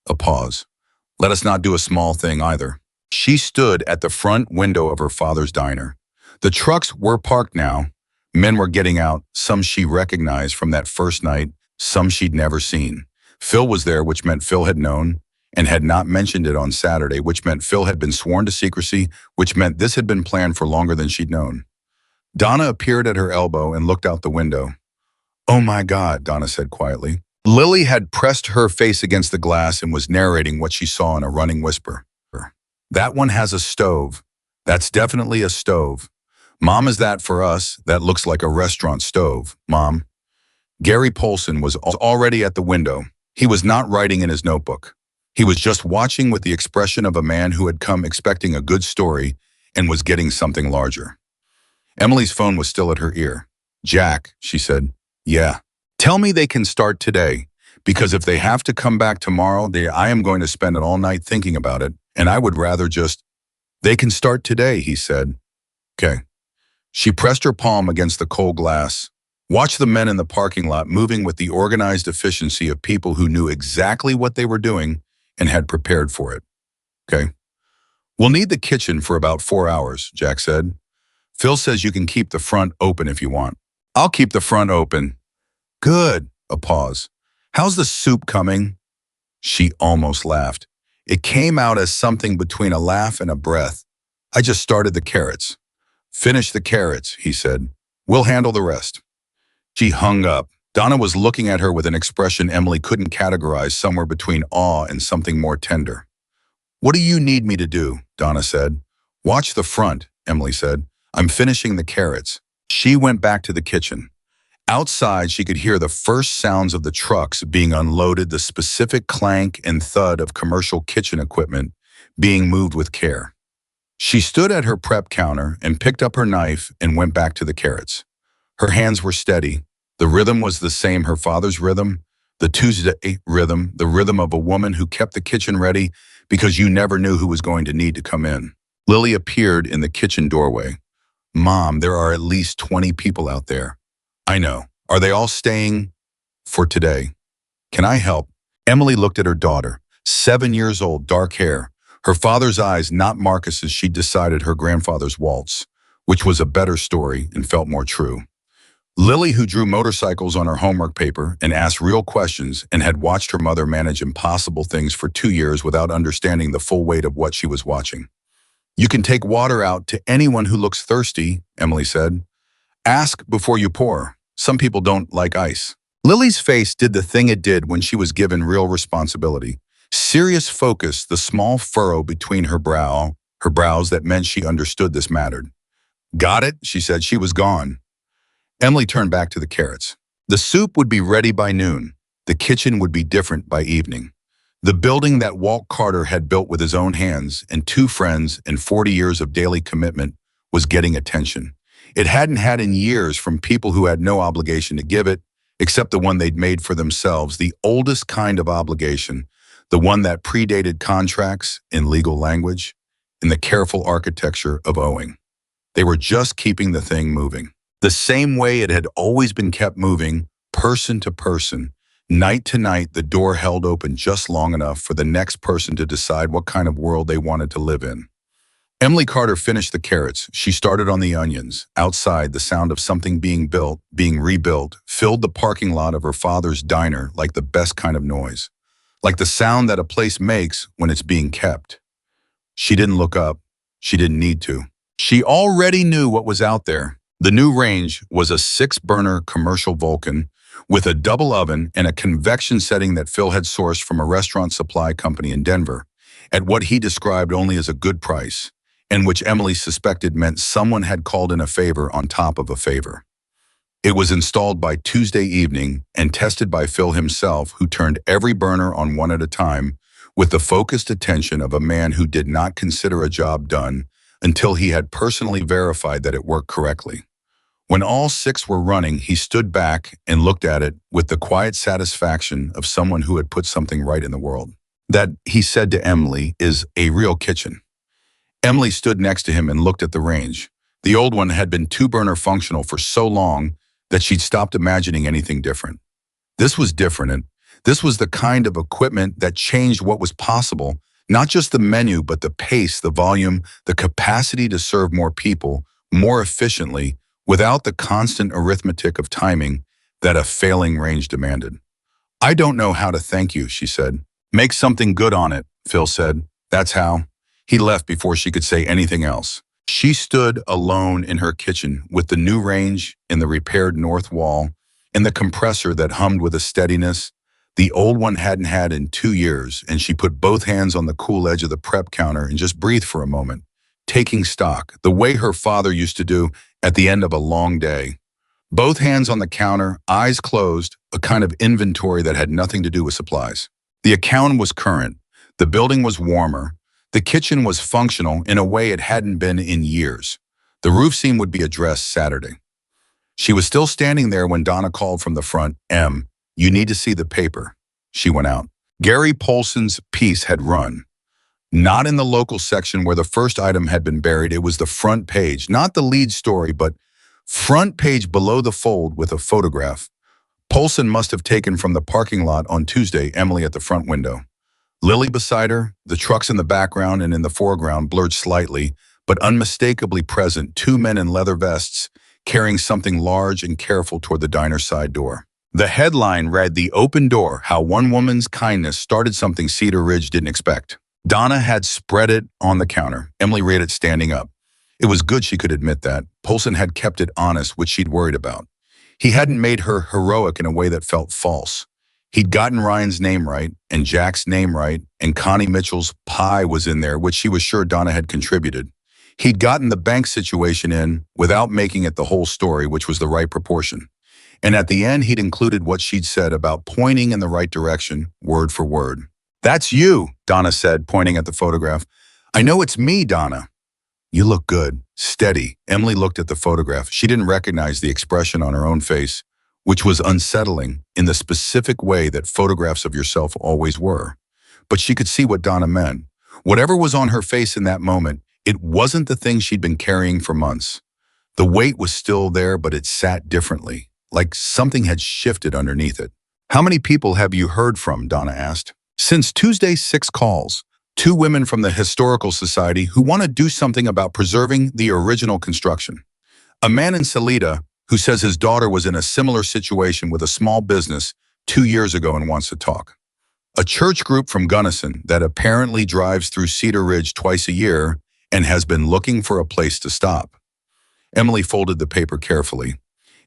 A pause. Let us not do a small thing either. She stood at the front window of her father's diner. The trucks were parked now. Men were getting out, some she recognized from that first night, some she'd never seen. Phil was there, which meant Phil had known and had not mentioned it on Saturday, which meant Phil had been sworn to secrecy, which meant this had been planned for longer than she'd known. Donna appeared at her elbow and looked out the window. "Oh my God," Donna said quietly. Lily had pressed her face against the glass and was narrating what she saw in a running whisper. "That one has a stove. That's definitely a stove. Mom, is that for us? That looks like a restaurant stove, Mom." Gary Polson was already at the window. He was not writing in his notebook. He was just watching with the expression of a man who had come expecting a good story and was getting something larger. Emily's phone was still at her ear. "Jack," she said. "Yeah. Tell me they can start today, because if they have to come back tomorrow, I am going to spend it all night thinking about it, and I would rather just—" "They can start today," he said. "Okay." She pressed her palm against the cold glass. Watch the men in the parking lot moving with the organized efficiency of people who knew exactly what they were doing and had prepared for it. "Okay. We'll need the kitchen for about 4 hours, Jack said. "Phil says you can keep the front open if you want." "I'll keep the front open." "Good." A pause. "How's the soup coming?" She almost laughed. It came out as something between a laugh and a breath. "I just started the carrots." "Finish the carrots," he said. "We'll handle the rest." She hung up. Donna was looking at her with an expression Emily couldn't categorize, somewhere between awe and something more tender. "What do you need me to do?" Donna said. "Watch the front," Emily said. "I'm finishing the carrots." She went back to the kitchen. Outside, she could hear the first sounds of the trucks being unloaded, the specific clank and thud of commercial kitchen equipment being moved with care. She stood at her prep counter and picked up her knife and went back to the carrots. Her hands were steady. The rhythm was the same, her father's rhythm, the Tuesday rhythm, the rhythm of a woman who kept the kitchen ready because you never knew who was going to need to come in. Lily appeared in the kitchen doorway. "Mom, there are at least 20 people out there." "I know. Are they all staying for today? Can I help?" Emily looked at her daughter, 7 years old, dark hair. Her father's eyes, not Marcus's, she'd decided her grandfather's waltz, which was a better story and felt more true. Lily, who drew motorcycles on her homework paper and asked real questions and had watched her mother manage impossible things for 2 years without understanding the full weight of what she was watching. "You can take water out to anyone who looks thirsty," Emily said. "Ask before you pour. Some people don't like ice." Lily's face did the thing it did when she was given real responsibility. Serious focus, the small furrow between her brows that meant she understood this mattered. "Got it," she said. She was gone. Emily turned back to the carrots. The soup would be ready by noon. The kitchen would be different by evening. The building that Walt Carter had built with his own hands and 2 friends and 40 years of daily commitment was getting attention. It hadn't had in years, from people who had no obligation to give it, except the one they'd made for themselves, the oldest kind of obligation, the one that predated contracts in legal language, in the careful architecture of owing. They were just keeping the thing moving. The same way it had always been kept moving, person to person. Night to night, the door held open just long enough for the next person to decide what kind of world they wanted to live in. Emily Carter finished the carrots. She started on the onions. Outside, the sound of something being built, being rebuilt, filled the parking lot of her father's diner like the best kind of noise, like the sound that a place makes when it's being kept. She didn't look up. She didn't need to. She already knew what was out there. The new range was a 6-burner commercial Vulcan with a double oven and a convection setting that Phil had sourced from a restaurant supply company in Denver at what he described only as a good price, and which Emily suspected meant someone had called in a favor on top of a favor. It was installed by Tuesday evening and tested by Phil himself, who turned every burner on one at a time with the focused attention of a man who did not consider a job done until he had personally verified that it worked correctly. When all six were running, he stood back and looked at it with the quiet satisfaction of someone who had put something right in the world. That, he said to Emily, is a real kitchen. Emily stood next to him and looked at the range. The old one had been two-burner functional for so long that she'd stopped imagining anything different. This was different, and this was the kind of equipment that changed what was possible, not just the menu, but the pace, the volume, the capacity to serve more people more efficiently without the constant arithmetic of timing that a failing range demanded. I don't know how to thank you, she said. Make something good on it, Phil said. That's how. He left before she could say anything else. She stood alone in her kitchen with the new range in the repaired north wall and the compressor that hummed with a steadiness the old one hadn't had in 2 years, and she put both hands on the cool edge of the prep counter and just breathed for a moment, taking stock, the way her father used to do at the end of a long day. Both hands on the counter, eyes closed, a kind of inventory that had nothing to do with supplies. The account was current. The building was warmer. The kitchen was functional in a way it hadn't been in years. The roof seam would be addressed Saturday. She was still standing there when Donna called from the front. You need to see the paper. She went out. Gary Polson's piece had run. Not in the local section where the first item had been buried. It was the front page, not the lead story, but front page below the fold with a photograph. Polson must have taken from the parking lot on Tuesday, Emily at the front window. Lily beside her, the trucks in the background and in the foreground blurred slightly, but unmistakably present, two men in leather vests carrying something large and careful toward the diner's side door. The headline read, "The Open Door, How One Woman's Kindness Started Something Cedar Ridge Didn't Expect." Donna had spread it on the counter. Emily read it standing up. It was good she could admit that. Polson had kept it honest, which she'd worried about. He hadn't made her heroic in a way that felt false. He'd gotten Ryan's name right, and Jack's name right, and Connie Mitchell's pie was in there, which she was sure Donna had contributed. He'd gotten the bank situation in without making it the whole story, which was the right proportion. And at the end, he'd included what she'd said about pointing in the right direction, word for word. "That's you," Donna said, pointing at the photograph. "I know it's me, Donna." "You look good, steady." Emily looked at the photograph. She didn't recognize the expression on her own face, which was unsettling in the specific way that photographs of yourself always were. But she could see what Donna meant. Whatever was on her face in that moment, it wasn't the thing she'd been carrying for months. The weight was still there, but it sat differently, like something had shifted underneath it. "How many people have you heard from?" Donna asked. "Since Tuesday, 6 calls. 2 women from the Historical Society who want to do something about preserving the original construction. A man in Salida who says his daughter was in a similar situation with a small business 2 years ago and wants to talk. A church group from Gunnison that apparently drives through Cedar Ridge twice a year and has been looking for a place to stop." Emily folded the paper carefully.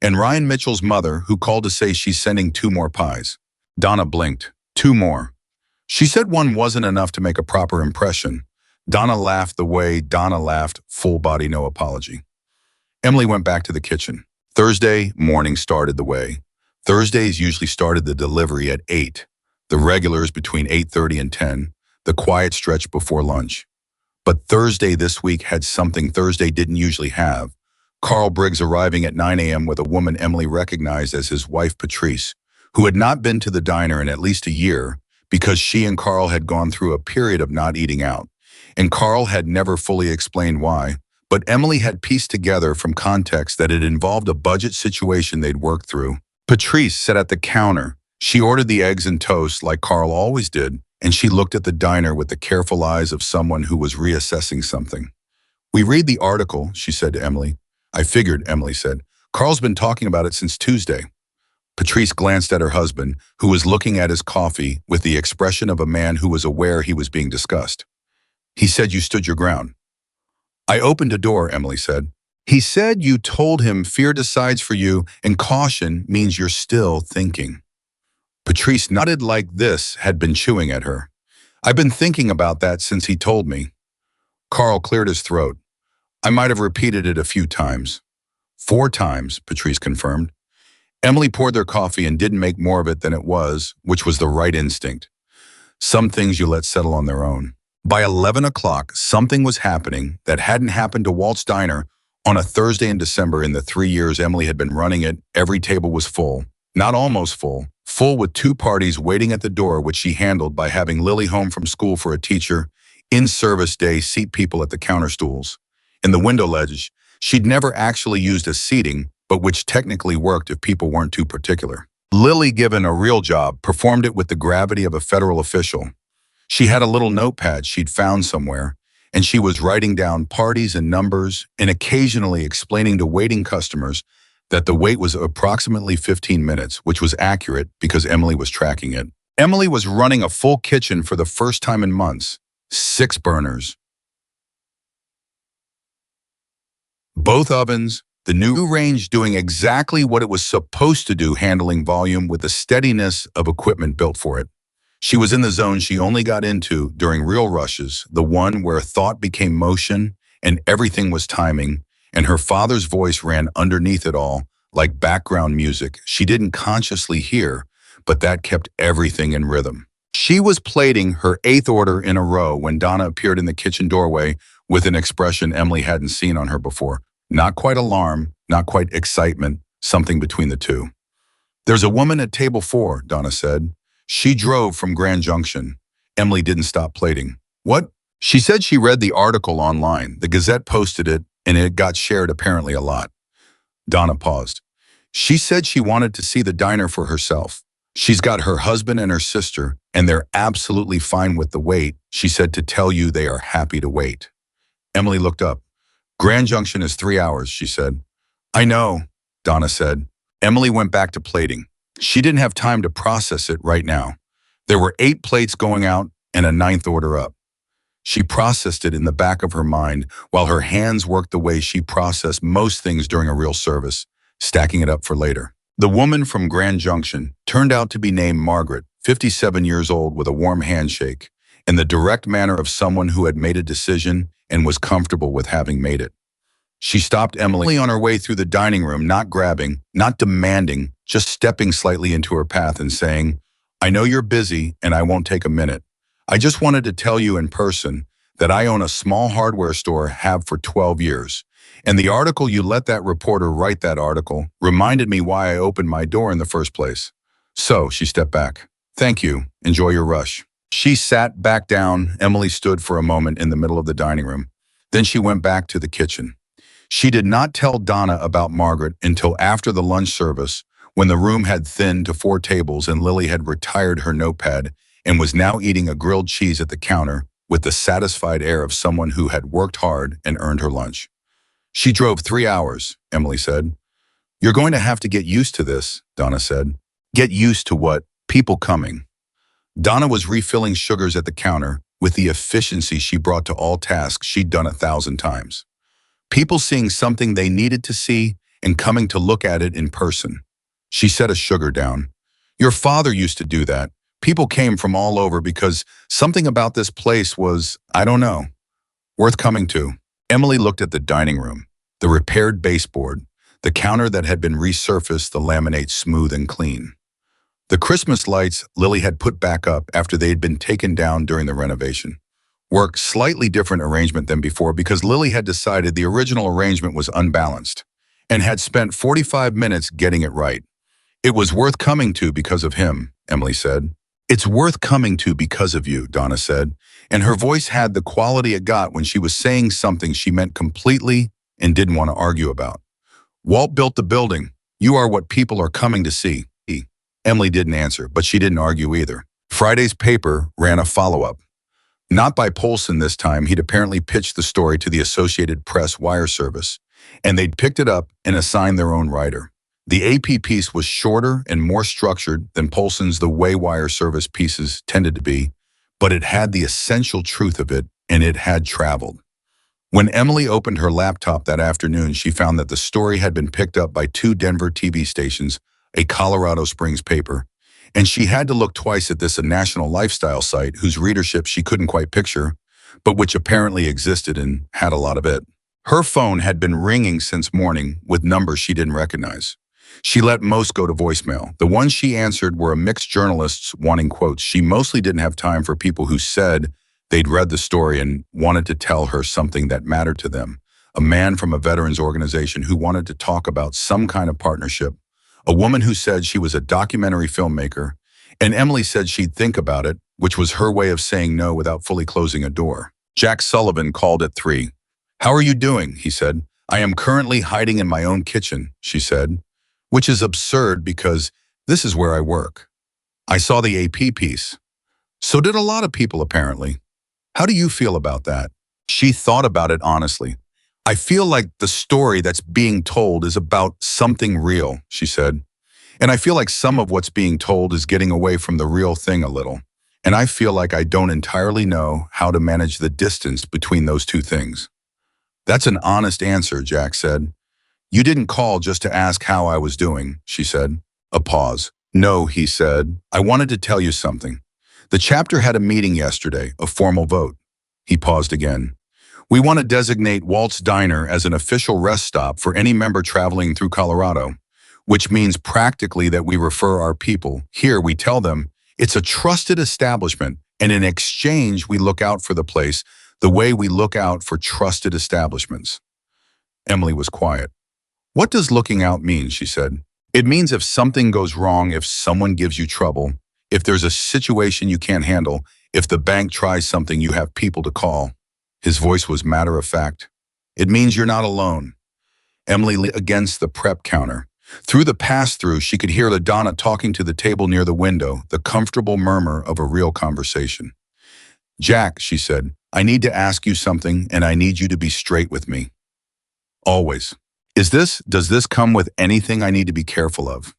"And Ryan Mitchell's mother, who called to say she's sending 2 more pies." Donna blinked. 2 more. She said one wasn't enough to make a proper impression. Donna laughed the way Donna laughed, full body, no apology. Emily went back to the kitchen. Thursday morning started the way. Thursdays usually started the delivery at 8, the regulars between 8:30 and 10, the quiet stretch before lunch. But Thursday this week had something Thursday didn't usually have. Carl Briggs arriving at 9 a.m. with a woman Emily recognized as his wife Patrice, who had not been to the diner in at least a year because she and Carl had gone through a period of not eating out. And Carl had never fully explained why, but Emily had pieced together from context that it involved a budget situation they'd worked through. Patrice sat at the counter. She ordered the eggs and toast like Carl always did, and she looked at the diner with the careful eyes of someone who was reassessing something. "We read the article," she said to Emily. "I figured," Emily said. "Carl's been talking about it since Tuesday." Patrice glanced at her husband, who was looking at his coffee with the expression of a man who was aware he was being discussed. "He said you stood your ground." "I opened a door," Emily said. "He said you told him fear decides for you and caution means you're still thinking." Patrice nodded like this had been chewing at her. "I've been thinking about that since he told me." Carl cleared his throat. "I might have repeated it a few times." 4 times, Patrice confirmed. Emily poured their coffee and didn't make more of it than it was, which was the right instinct. Some things you let settle on their own. By 11 o'clock, something was happening that hadn't happened to Walt's Diner On a Thursday in December in the 3 years Emily had been running it, every table was full. Not almost full, full with two parties waiting at the door, which she handled by having Lily home from school for a teacher, in-service day seat people at the counter stools. In the window ledge, she'd never actually used as seating, but which technically worked if people weren't too particular. Lily, given a real job, performed it with the gravity of a federal official. She had a little notepad she'd found somewhere, and she was writing down parties and numbers and occasionally explaining to waiting customers that the wait was approximately 15 minutes, which was accurate because Emily was tracking it. Emily was running a full kitchen for the first time in months. 6 burners, both ovens, the new range doing exactly what it was supposed to do, handling volume with the steadiness of equipment built for it. She was in the zone she only got into during real rushes, the one where thought became motion and everything was timing, and her father's voice ran underneath it all, like background music she didn't consciously hear, but that kept everything in rhythm. She was plating her 8th order in a row when Donna appeared in the kitchen doorway with an expression Emily hadn't seen on her before. Not quite alarm, not quite excitement, something between the two. "There's a woman at table 4, Donna said. She drove from Grand Junction." Emily didn't stop plating. "What?" She said she read the article online. The Gazette posted it, and it got shared apparently a lot. Donna paused. "She said she wanted to see the diner for herself. She's got her husband and her sister, and they're absolutely fine with the wait. She said to tell you they are happy to wait." Emily looked up. "Grand Junction is 3 hours, she said." "I know," Donna said. Emily went back to plating. She didn't have time to process it right now. There were 8 plates going out and a 9th order up. She processed it in the back of her mind while her hands worked the way she processed most things during a real service, stacking it up for later. The woman from Grand Junction turned out to be named Margaret, 57 years old, with a warm handshake, in the direct manner of someone who had made a decision and was comfortable with having made it. She stopped Emily on her way through the dining room, not grabbing, not demanding, just stepping slightly into her path and saying, "I know you're busy and I won't take a minute. I just wanted to tell you in person that I own a small hardware store, have for 12 years. And the article you let that reporter write, that article reminded me why I opened my door in the first place." So she stepped back. "Thank you. Enjoy your rush." She sat back down. Emily stood for a moment in the middle of the dining room. Then she went back to the kitchen. She did not tell Donna about Margaret until after the lunch service, when the room had thinned to 4 tables and Lily had retired her notepad and was now eating a grilled cheese at the counter with the satisfied air of someone who had worked hard and earned her lunch. "She drove 3 hours, Emily said. "You're going to have to get used to this," Donna said. "Get used to what? People coming." Donna was refilling sugars at the counter with the efficiency she brought to all tasks she'd done 1,000 times. People seeing something they needed to see and coming to look at it in person. She set a sugar down. "Your father used to do that. People came from all over because something about this place was, I don't know, worth coming to." Emily looked at the dining room, the repaired baseboard, the counter that had been resurfaced, the laminate smooth and clean. The Christmas lights Lily had put back up after they had been taken down during the renovation. Work, slightly different arrangement than before because Lily had decided the original arrangement was unbalanced and had spent 45 minutes getting it right. "It was worth coming to because of him," Emily said. "It's worth coming to because of you," Donna said, and her voice had the quality it got when she was saying something she meant completely and didn't want to argue about. "Walt built the building. You are what people are coming to see." Emily didn't answer, but she didn't argue either. Friday's paper ran a follow-up. Not by Polson this time. He'd apparently pitched the story to the Associated Press wire service, and they'd picked it up and assigned their own writer. The AP piece was shorter and more structured than Polson's the way wire service pieces tended to be, but it had the essential truth of it, and it had traveled. When Emily opened her laptop that afternoon, she found that the story had been picked up by 2 Denver TV stations, a Colorado Springs paper, and she had to look twice at this, a national lifestyle site whose readership she couldn't quite picture, but which apparently existed and had a lot of it. Her phone had been ringing since morning with numbers she didn't recognize. She let most go to voicemail. The ones she answered were a mixed journalists wanting quotes. She mostly didn't have time for people who said they'd read the story and wanted to tell her something that mattered to them. a man from a veterans organization who wanted to talk about some kind of partnership, a woman who said she was a documentary filmmaker, and Emily said she'd think about it, which was her way of saying no without fully closing a door. Jack Sullivan called at 3. "How are you doing?" he said. "I am currently hiding in my own kitchen," she said, which is absurd because this is where I work. "I saw the AP piece. So did a lot of people, apparently. How do you feel about that?" She thought about it honestly. "I feel like the story that's being told is about something real," she said. "And I feel like some of what's being told is getting away from the real thing a little. And I feel like I don't entirely know how to manage the distance between those two things." "That's an honest answer," Jack said. "You didn't call just to ask how I was doing," she said. A pause. "No," he said. "I wanted to tell you something. The chapter had a meeting yesterday, a formal vote." He paused again. "We want to designate Walt's Diner as an official rest stop for any member traveling through Colorado, which means practically that we refer our people. Here we tell them it's a trusted establishment, and in exchange we look out for the place the way we look out for trusted establishments." Emily was quiet. "What does looking out mean?" she said. "It means if something goes wrong, if someone gives you trouble, if there's a situation you can't handle, if the bank tries something, you have people to call." His voice was matter-of-fact. "It means you're not alone." Emily leaned against the prep counter. Through the pass-through, she could hear LaDonna talking to the table near the window, the comfortable murmur of a real conversation. "Jack," she said, "I need to ask you something, and I need you to be straight with me. Always. Does this come with anything I need to be careful of?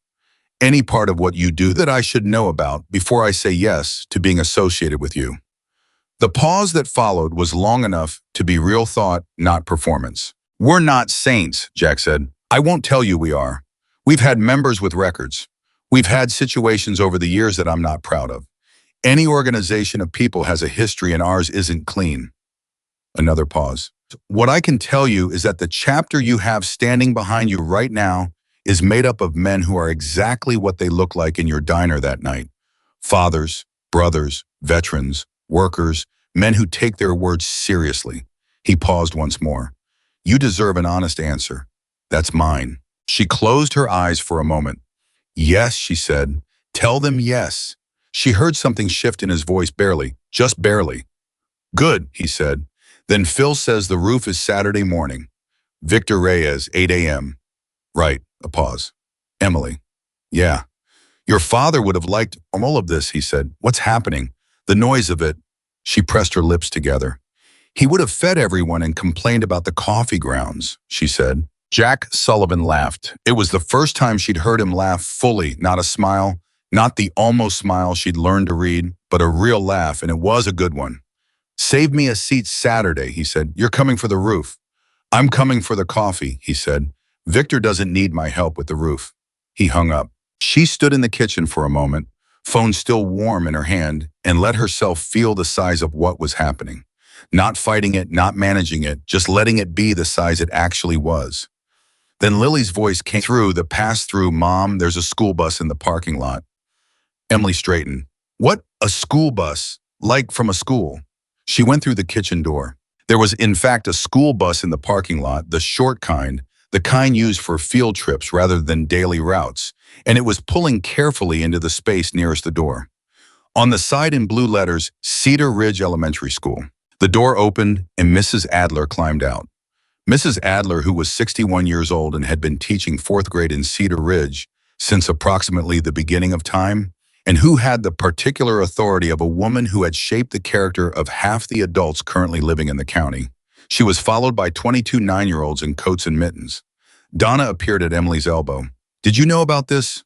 Any part of what you do that I should know about before I say yes to being associated with you?" The pause that followed was long enough to be real thought, not performance. "We're not saints," Jack said. "I won't tell you we are. We've had members with records. We've had situations over the years that I'm not proud of. Any organization of people has a history and ours isn't clean." Another pause. "What I can tell you is that the chapter you have standing behind you right now is made up of men who are exactly what they look like in your diner that night. Fathers, brothers, veterans, workers, men who take their words seriously." He paused once more. "You deserve an honest answer. That's mine." She closed her eyes for a moment. "Yes," she said. "Tell them yes." She heard something shift in his voice barely, just barely. "Good," he said. "Then Phil says the roof is Saturday morning. Victor Reyes, 8 a.m. Right." A pause. "Emily." "Yeah. Your father would have liked all of this," he said. "What's happening? The noise of it." She pressed her lips together. "He would have fed everyone and complained about the coffee grounds," she said. Jack Sullivan laughed. It was the first time she'd heard him laugh fully, not a smile, not the almost smile she'd learned to read, but a real laugh, and it was a good one. "Save me a seat Saturday," he said. "You're coming for the roof." "I'm coming for the coffee," he said. "Victor doesn't need my help with the roof." He hung up. She stood in the kitchen for a moment, phone still warm in her hand, and let herself feel the size of what was happening. Not fighting it, not managing it, just letting it be the size it actually was. Then Lily's voice came through the pass-through. "Mom, there's a school bus in the parking lot." Emily straightened. "What? A school bus? Like from a school?" She went through the kitchen door. There was in fact a school bus in the parking lot, the short kind, the kind used for field trips rather than daily routes, and it was pulling carefully into the space nearest the door. On the side in blue letters, Cedar Ridge Elementary School. The door opened and Mrs. Adler climbed out. Mrs. Adler, who was 61 years old and had been teaching 4th grade in Cedar Ridge since approximately the beginning of time, and who had the particular authority of a woman who had shaped the character of half the adults currently living in the county. She was followed by 22 9-year-olds in coats and mittens. Donna appeared at Emily's elbow. "Did you know about this?"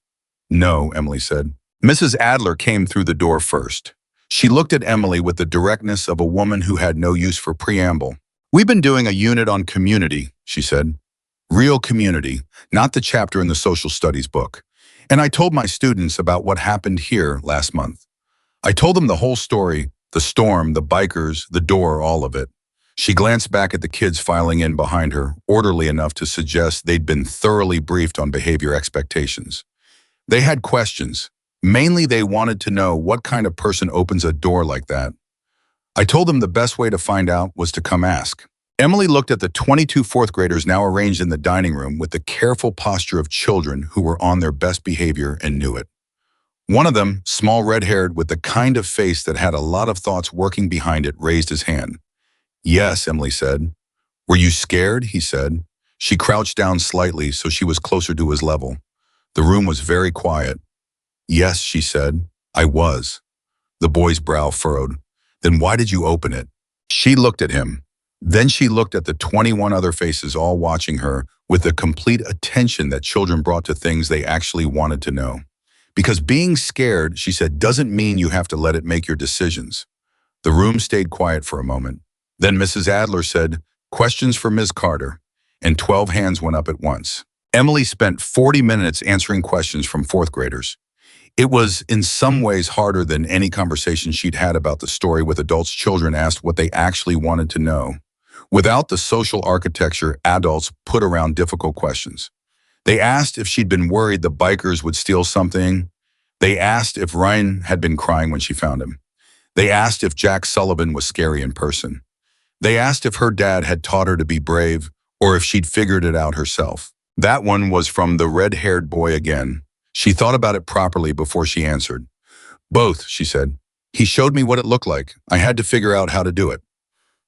"No," Emily said. Mrs. Adler came through the door first. She looked at Emily with the directness of a woman who had no use for preamble. "We've been doing a unit on community," she said. "Real community, not the chapter in the social studies book. And I told my students about what happened here last month. I told them the whole story, the storm, the bikers, the door, all of it." She glanced back at the kids filing in behind her, orderly enough to suggest they'd been thoroughly briefed on behavior expectations. They had questions. Mainly they wanted to know what kind of person opens a door like that. I told them the best way to find out was to come ask. Emily looked at the 22 fourth graders now arranged in the dining room with the careful posture of children who were on their best behavior and knew it. One of them, small red-haired with the kind of face that had a lot of thoughts working behind it, raised his hand. Yes, Emily said. Were you scared? He said. She crouched down slightly so she was closer to his level. The room was very quiet. Yes, she said. I was. The boy's brow furrowed. Then why did you open it? She looked at him. Then she looked at the 21 other faces all watching her with the complete attention that children brought to things they actually wanted to know. Because being scared, she said, doesn't mean you have to let it make your decisions. The room stayed quiet for a moment. Then Mrs. Adler said, questions for Ms. Carter, and 12 hands went up at once. Emily spent 40 minutes answering questions from fourth graders. It was in some ways harder than any conversation she'd had about the story with adults. Children asked what they actually wanted to know. Without the social architecture, adults put around difficult questions. They asked if she'd been worried the bikers would steal something. They asked if Ryan had been crying when she found him. They asked if Jack Sullivan was scary in person. They asked if her dad had taught her to be brave or if she'd figured it out herself. That one was from the red-haired boy again. She thought about it properly before she answered. Both, she said. He showed me what it looked like. I had to figure out how to do it.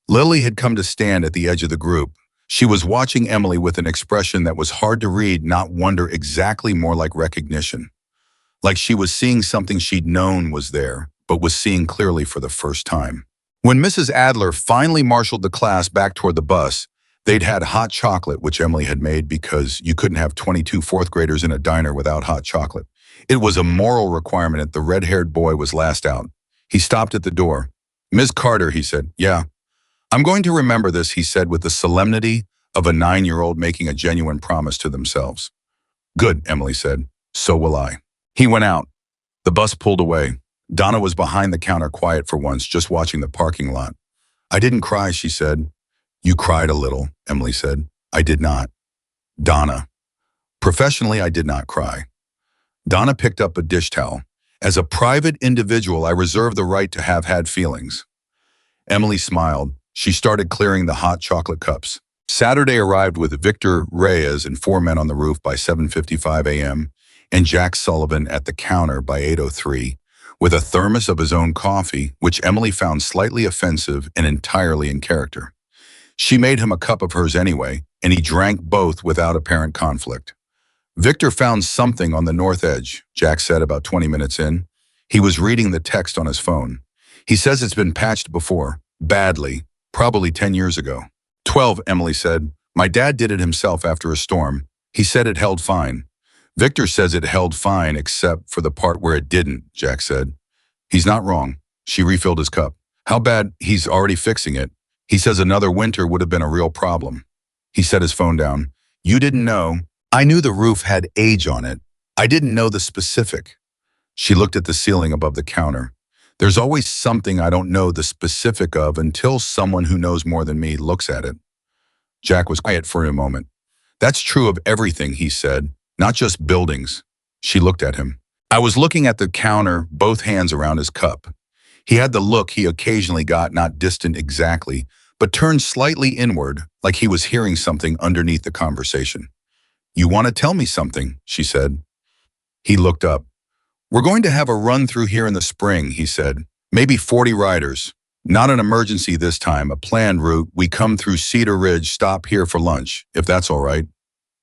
Lily had come to stand at the edge of the group. She was watching Emily with an expression that was hard to read, not wonder exactly, more like recognition. Like she was seeing something she'd known was there, but was seeing clearly for the first time. When Mrs. Adler finally marshaled the class back toward the bus, they'd had hot chocolate, which Emily had made because you couldn't have 22 fourth graders in a diner without hot chocolate. It was a moral requirement. The red-haired boy was last out. He stopped at the door. Ms. Carter, he said. Yeah. I'm going to remember this, he said with the solemnity of a 9-year-old making a genuine promise to themselves. Good, Emily said. So will I. He went out. The bus pulled away. Donna was behind the counter, quiet for once, just watching the parking lot. I didn't cry, she said. You cried a little, Emily said. I did not. Donna. Professionally, I did not cry. Donna picked up a dish towel. As a private individual, I reserve the right to have had feelings. Emily smiled. She started clearing the hot chocolate cups. Saturday arrived with Victor Reyes and 4 men on the roof by 7:55 a.m. and Jack Sullivan at the counter by 8:03, with a thermos of his own coffee, which Emily found slightly offensive and entirely in character. She made him a cup of hers anyway, and he drank both without apparent conflict. Victor found something on the north edge, Jack said about 20 minutes in. He was reading the text on his phone. He says it's been patched before, badly, probably 10 years ago. 12, Emily said. My dad did it himself after a storm. He said it held fine. Victor says it held fine except for the part where it didn't, Jack said. He's not wrong. She refilled his cup. How bad? He's already fixing it. He says another winter would have been a real problem. He set his phone down. You didn't know. I knew the roof had age on it. I didn't know the specific. She looked at the ceiling above the counter. There's always something I don't know the specific of until someone who knows more than me looks at it. Jack was quiet for a moment. That's true of everything, he said, not just buildings. She looked at him. I was looking at the counter, both hands around his cup. He had the look he occasionally got, not distant exactly, but turned slightly inward, like he was hearing something underneath the conversation. You want to tell me something, she said. He looked up. We're going to have a run through here in the spring, he said. Maybe 40 riders. Not an emergency this time, a planned route. We come through Cedar Ridge, stop here for lunch, if that's all right.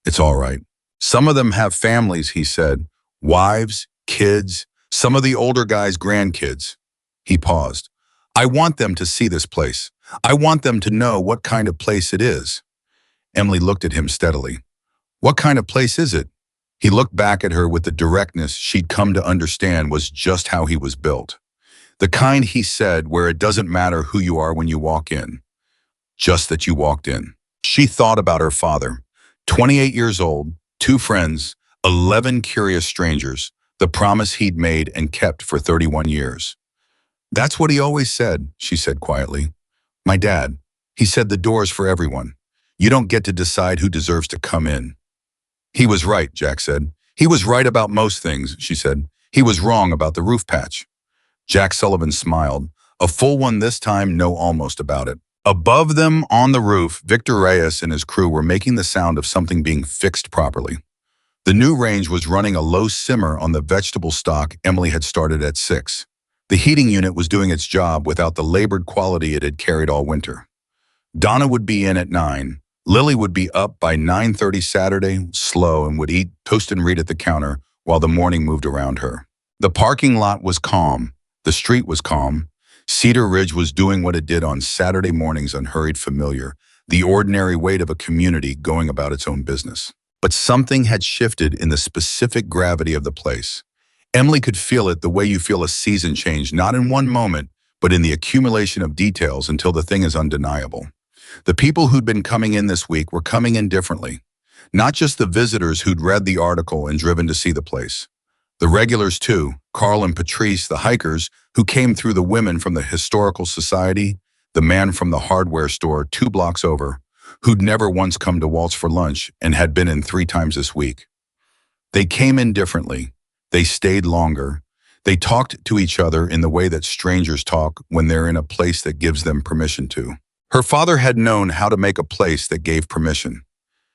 It's all right. Some of them have families, he said. Wives, kids, some of the older guys' grandkids. He paused. I want them to see this place. I want them to know what kind of place it is. Emily looked at him steadily. What kind of place is it? He looked back at her with the directness she'd come to understand was just how he was built. The kind, he said, where it doesn't matter who you are when you walk in. Just that you walked in. She thought about her father. 28 years old, 2 friends, 11 curious strangers, the promise he'd made and kept for 31 years. That's what he always said, she said quietly. My dad. He said the door's for everyone. You don't get to decide who deserves to come in. He was right, Jack said. He was right about most things, she said. He was wrong about the roof patch. Jack Sullivan smiled. A full one this time, no almost about it. Above them, on the roof, Victor Reyes and his crew were making the sound of something being fixed properly. The new range was running a low simmer on the vegetable stock Emily had started at 6. The heating unit was doing its job without the labored quality it had carried all winter. Donna would be in at 9. Lily would be up by 9:30 Saturday, slow, and would eat, toast and read at the counter while the morning moved around her. The parking lot was calm. The street was calm. Cedar Ridge was doing what it did on Saturday mornings, unhurried, familiar, the ordinary weight of a community going about its own business. But something had shifted in the specific gravity of the place. Emily could feel it the way you feel a season change, not in one moment, but in the accumulation of details until the thing is undeniable. The people who'd been coming in this week were coming in differently. Not just the visitors who'd read the article and driven to see the place. The regulars too, Carl and Patrice, the hikers, who came through, the women from the Historical Society, the man from the hardware store 2 blocks over, who'd never once come to Walt's for lunch and had been in 3 times this week. They came in differently. They stayed longer. They talked to each other in the way that strangers talk when they're in a place that gives them permission to. Her father had known how to make a place that gave permission.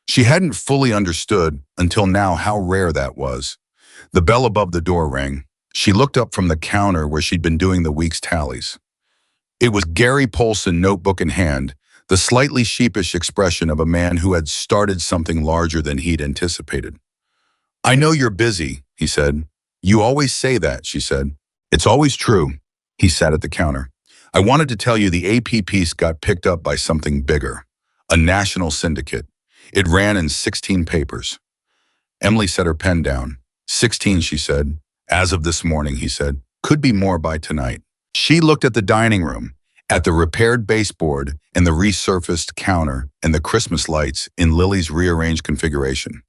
She hadn't fully understood until now how rare that was. The bell above the door rang. She looked up from the counter where she'd been doing the week's tallies. It was Gary Polson, notebook in hand, the slightly sheepish expression of a man who had started something larger than he'd anticipated. "I know you're busy," he said. "You always say that," she said. "It's always true." He sat at the counter. "I wanted to tell you the AP piece got picked up by something bigger, a national syndicate. It ran in 16 papers." Emily set her pen down. 16, she said. "As of this morning," he said. "Could be more by tonight." She looked at the dining room, at the repaired baseboard and the resurfaced counter and the Christmas lights in Lily's rearranged configuration.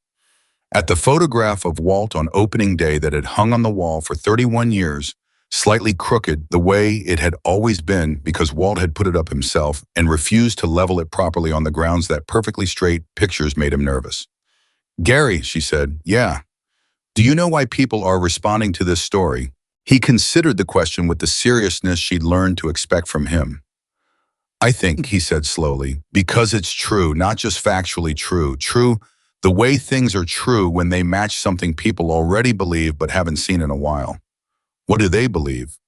At the photograph of Walt on opening day that had hung on the wall for 31 years, slightly crooked the way it had always been because Walt had put it up himself and refused to level it properly on the grounds that perfectly straight pictures made him nervous. "Gary," she said, "yeah. Do you know why people are responding to this story?" He considered the question with the seriousness she'd learned to expect from him. "I think," he said slowly, "because it's true, not just factually true. True the way things are true when they match something people already believe but haven't seen in a while." "What do they believe?"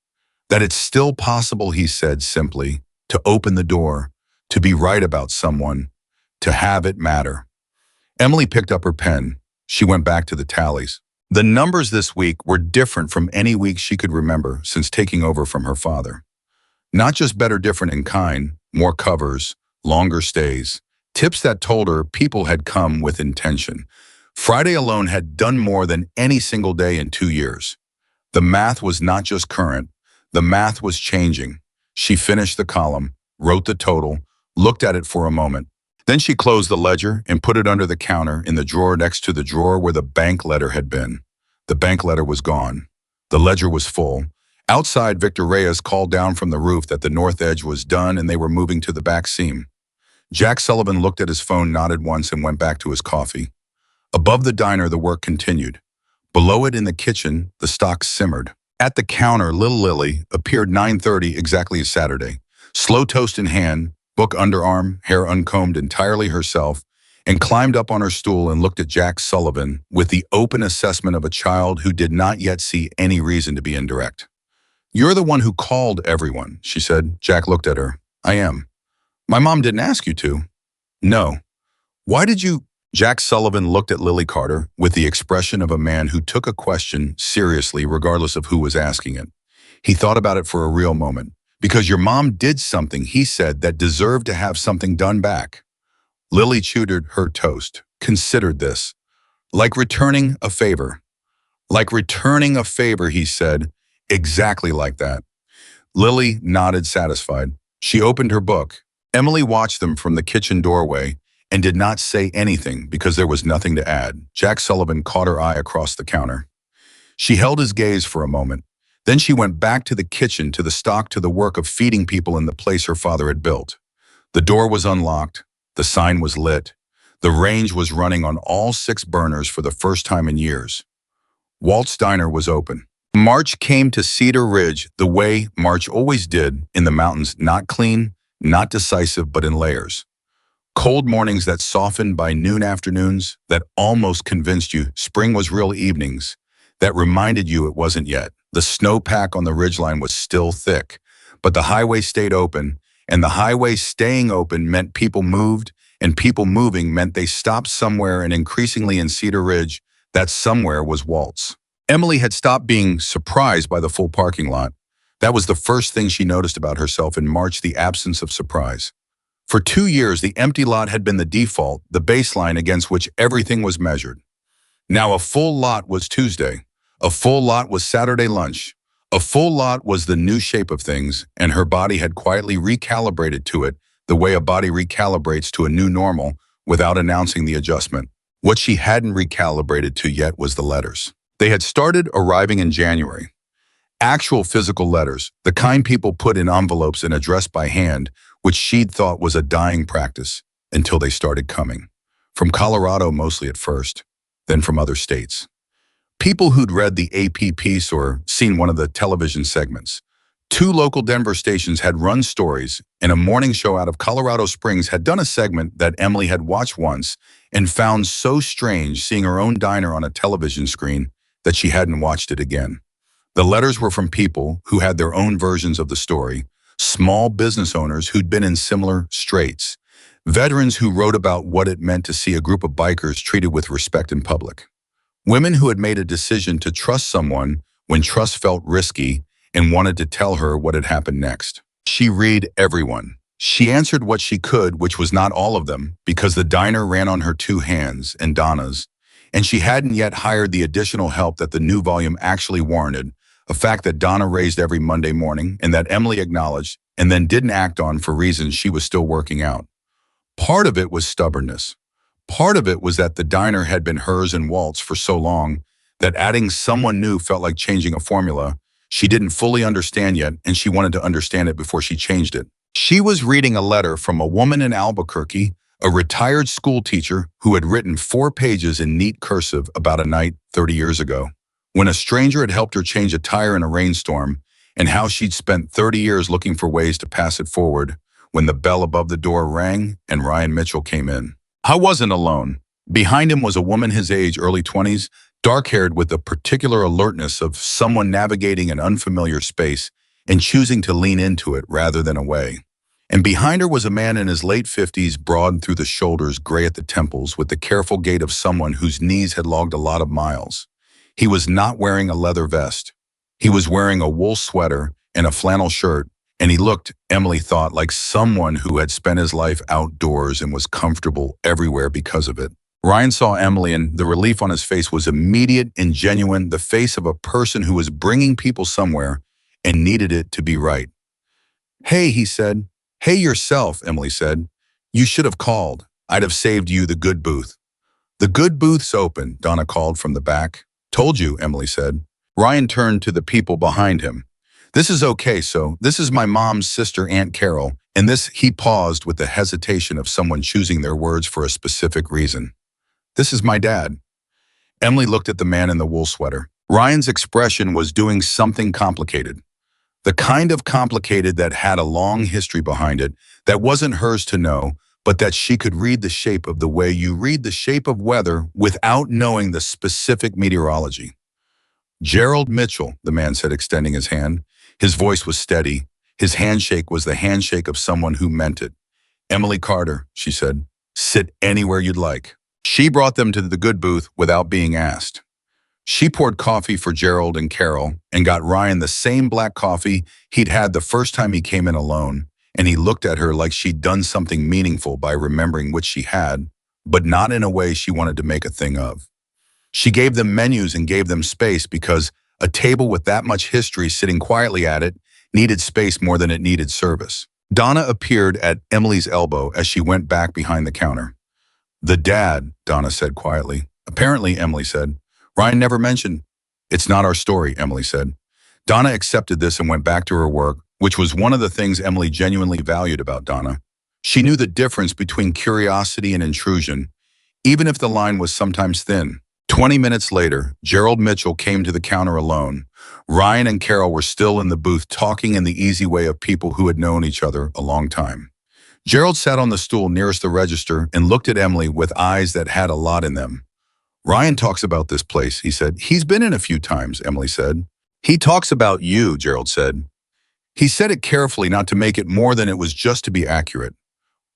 "That it's still possible," he said simply, "to open the door, to be right about someone, to have it matter." Emily picked up her pen. She went back to the tallies. The numbers this week were different from any week she could remember since taking over from her father. Not just better, different in kind, more covers, longer stays, tips that told her people had come with intention. Friday alone had done more than any single day in 2 years. The math was not just current, the math was changing. She finished the column, wrote the total, looked at it for a moment. Then she closed the ledger and put it under the counter in the drawer next to the drawer where the bank letter had been. The bank letter was gone. The ledger was full. Outside, Victor Reyes called down from the roof that the north edge was done and they were moving to the back seam. Jack Sullivan looked at his phone, nodded once, and went back to his coffee. Above the diner, the work continued. Below it in the kitchen, the stock simmered. At the counter, little Lily appeared 9:30 exactly as Saturday. Slow toast in hand, book underarm, hair uncombed entirely herself, and climbed up on her stool and looked at Jack Sullivan with the open assessment of a child who did not yet see any reason to be indirect. "You're the one who called everyone," she said. Jack looked at her. "I am." "My mom didn't ask you to." "No." "Why did you—" Jack Sullivan looked at Lily Carter with the expression of a man who took a question seriously regardless of who was asking it. He thought about it for a real moment. "Because your mom did something," he said, "that deserved to have something done back." Lily chewed her toast, considered this. "Like returning a favor." "Like returning a favor," he said. "Exactly like that." Lily nodded, satisfied. She opened her book. Emily watched them from the kitchen doorway and did not say anything because there was nothing to add. Jack Sullivan caught her eye across the counter. She held his gaze for a moment. Then she went back to the kitchen, to the stock, to the work of feeding people in the place her father had built. The door was unlocked. The sign was lit. The range was running on all 6 burners for the first time in years. Walt's Diner was open. March came to Cedar Ridge the way March always did, in the mountains, not clean, not decisive but in layers. Cold mornings that softened by noon afternoons that almost convinced you spring was real evenings, that reminded you it wasn't yet. The snowpack on the ridgeline was still thick, but the highway stayed open, and the highway staying open meant people moved, and people moving meant they stopped somewhere, and increasingly in Cedar Ridge, that somewhere was Walt's. Emily had stopped being surprised by the full parking lot. That was the first thing she noticed about herself in March, the absence of surprise. For 2 years, the empty lot had been the default, the baseline against which everything was measured. Now a full lot was Tuesday. A full lot was Saturday lunch. A full lot was the new shape of things, and her body had quietly recalibrated to it the way a body recalibrates to a new normal without announcing the adjustment. What she hadn't recalibrated to yet was the letters. They had started arriving in January. Actual physical letters, the kind people put in envelopes and addressed by hand, which she'd thought was a dying practice, until they started coming. From Colorado mostly at first, then from other states. People who'd read the AP piece or seen one of the television segments. 2 local Denver stations had run stories, and a morning show out of Colorado Springs had done a segment that Emily had watched once and found so strange seeing her own diner on a television screen that she hadn't watched it again. The letters were from people who had their own versions of the story, small business owners who'd been in similar straits, veterans who wrote about what it meant to see a group of bikers treated with respect in public, women who had made a decision to trust someone when trust felt risky and wanted to tell her what had happened next. She read everyone. She answered what she could, which was not all of them, because the diner ran on her 2 hands and Donna's, and she hadn't yet hired the additional help that the new volume actually warranted, a fact that Donna raised every Monday morning and that Emily acknowledged and then didn't act on for reasons she was still working out. Part of it was stubbornness. Part of it was that the diner had been hers and Walt's for so long that adding someone new felt like changing a formula she didn't fully understand yet, and she wanted to understand it before she changed it. She was reading a letter from a woman in Albuquerque, a retired school teacher who had written 4 pages in neat cursive about a night 30 years ago, when a stranger had helped her change a tire in a rainstorm, and how she'd spent 30 years looking for ways to pass it forward when the bell above the door rang and Ryan Mitchell came in. I wasn't alone. Behind him was a woman his age, early 20s, dark-haired with the particular alertness of someone navigating an unfamiliar space and choosing to lean into it rather than away. And behind her was a man in his late 50s, broad through the shoulders, gray at the temples, with the careful gait of someone whose knees had logged a lot of miles. He was not wearing a leather vest. He was wearing a wool sweater and a flannel shirt, and he looked, Emily thought, like someone who had spent his life outdoors and was comfortable everywhere because of it. Ryan saw Emily, and the relief on his face was immediate and genuine, the face of a person who was bringing people somewhere and needed it to be right. "Hey," he said. "Hey yourself," Emily said. "You should have called. I'd have saved you the good booth." "The good booth's open," Donna called from the back. "Told you," Emily said. Ryan turned to the people behind him. "This is okay, so this is my mom's sister, Aunt Carol, and this," he paused with the hesitation of someone choosing their words for a specific reason. "This is my dad." Emily looked at the man in the wool sweater. Ryan's expression was doing something complicated. The kind of complicated that had a long history behind it, that wasn't hers to know, but that she could read the shape of the way you read the shape of weather without knowing the specific meteorology. "Gerald Mitchell," the man said, extending his hand. His voice was steady. His handshake was the handshake of someone who meant it. "Emily Carter," she said. "Sit anywhere you'd like." She brought them to the good booth without being asked. She poured coffee for Gerald and Carol and got Ryan the same black coffee he'd had the first time he came in alone, and he looked at her like she'd done something meaningful by remembering what she had, but not in a way she wanted to make a thing of. She gave them menus and gave them space because a table with that much history sitting quietly at it needed space more than it needed service. Donna appeared at Emily's elbow as she went back behind the counter. "The dad," Donna said quietly. "Apparently," Emily said. "Ryan never mentioned." "It's not our story," Emily said. Donna accepted this and went back to her work, which was one of the things Emily genuinely valued about Donna. She knew the difference between curiosity and intrusion, even if the line was sometimes thin. 20 minutes later, Gerald Mitchell came to the counter alone. Ryan and Carol were still in the booth talking in the easy way of people who had known each other a long time. Gerald sat on the stool nearest the register and looked at Emily with eyes that had a lot in them. Ryan talks about this place, he said. He's been in a few times, Emily said. He talks about you, Gerald said. He said it carefully, not to make it more than it was, just to be accurate.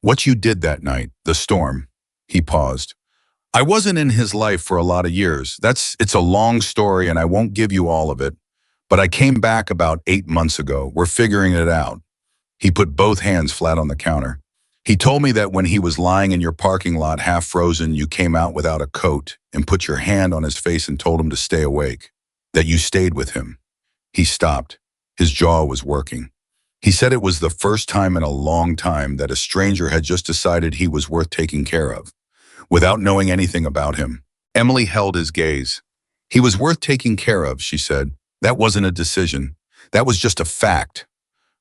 What you did that night, the storm. He paused. I wasn't in his life for a lot of years. It's a long story and I won't give you all of it. But I came back about 8 months ago. We're figuring it out. He put both hands flat on the counter. He told me that when he was lying in your parking lot half frozen, you came out without a coat and put your hand on his face and told him to stay awake. That you stayed with him. He stopped. His jaw was working. He said it was the first time in a long time that a stranger had just decided he was worth taking care of, without knowing anything about him. Emily held his gaze. He was worth taking care of, she said. That wasn't a decision. That was just a fact.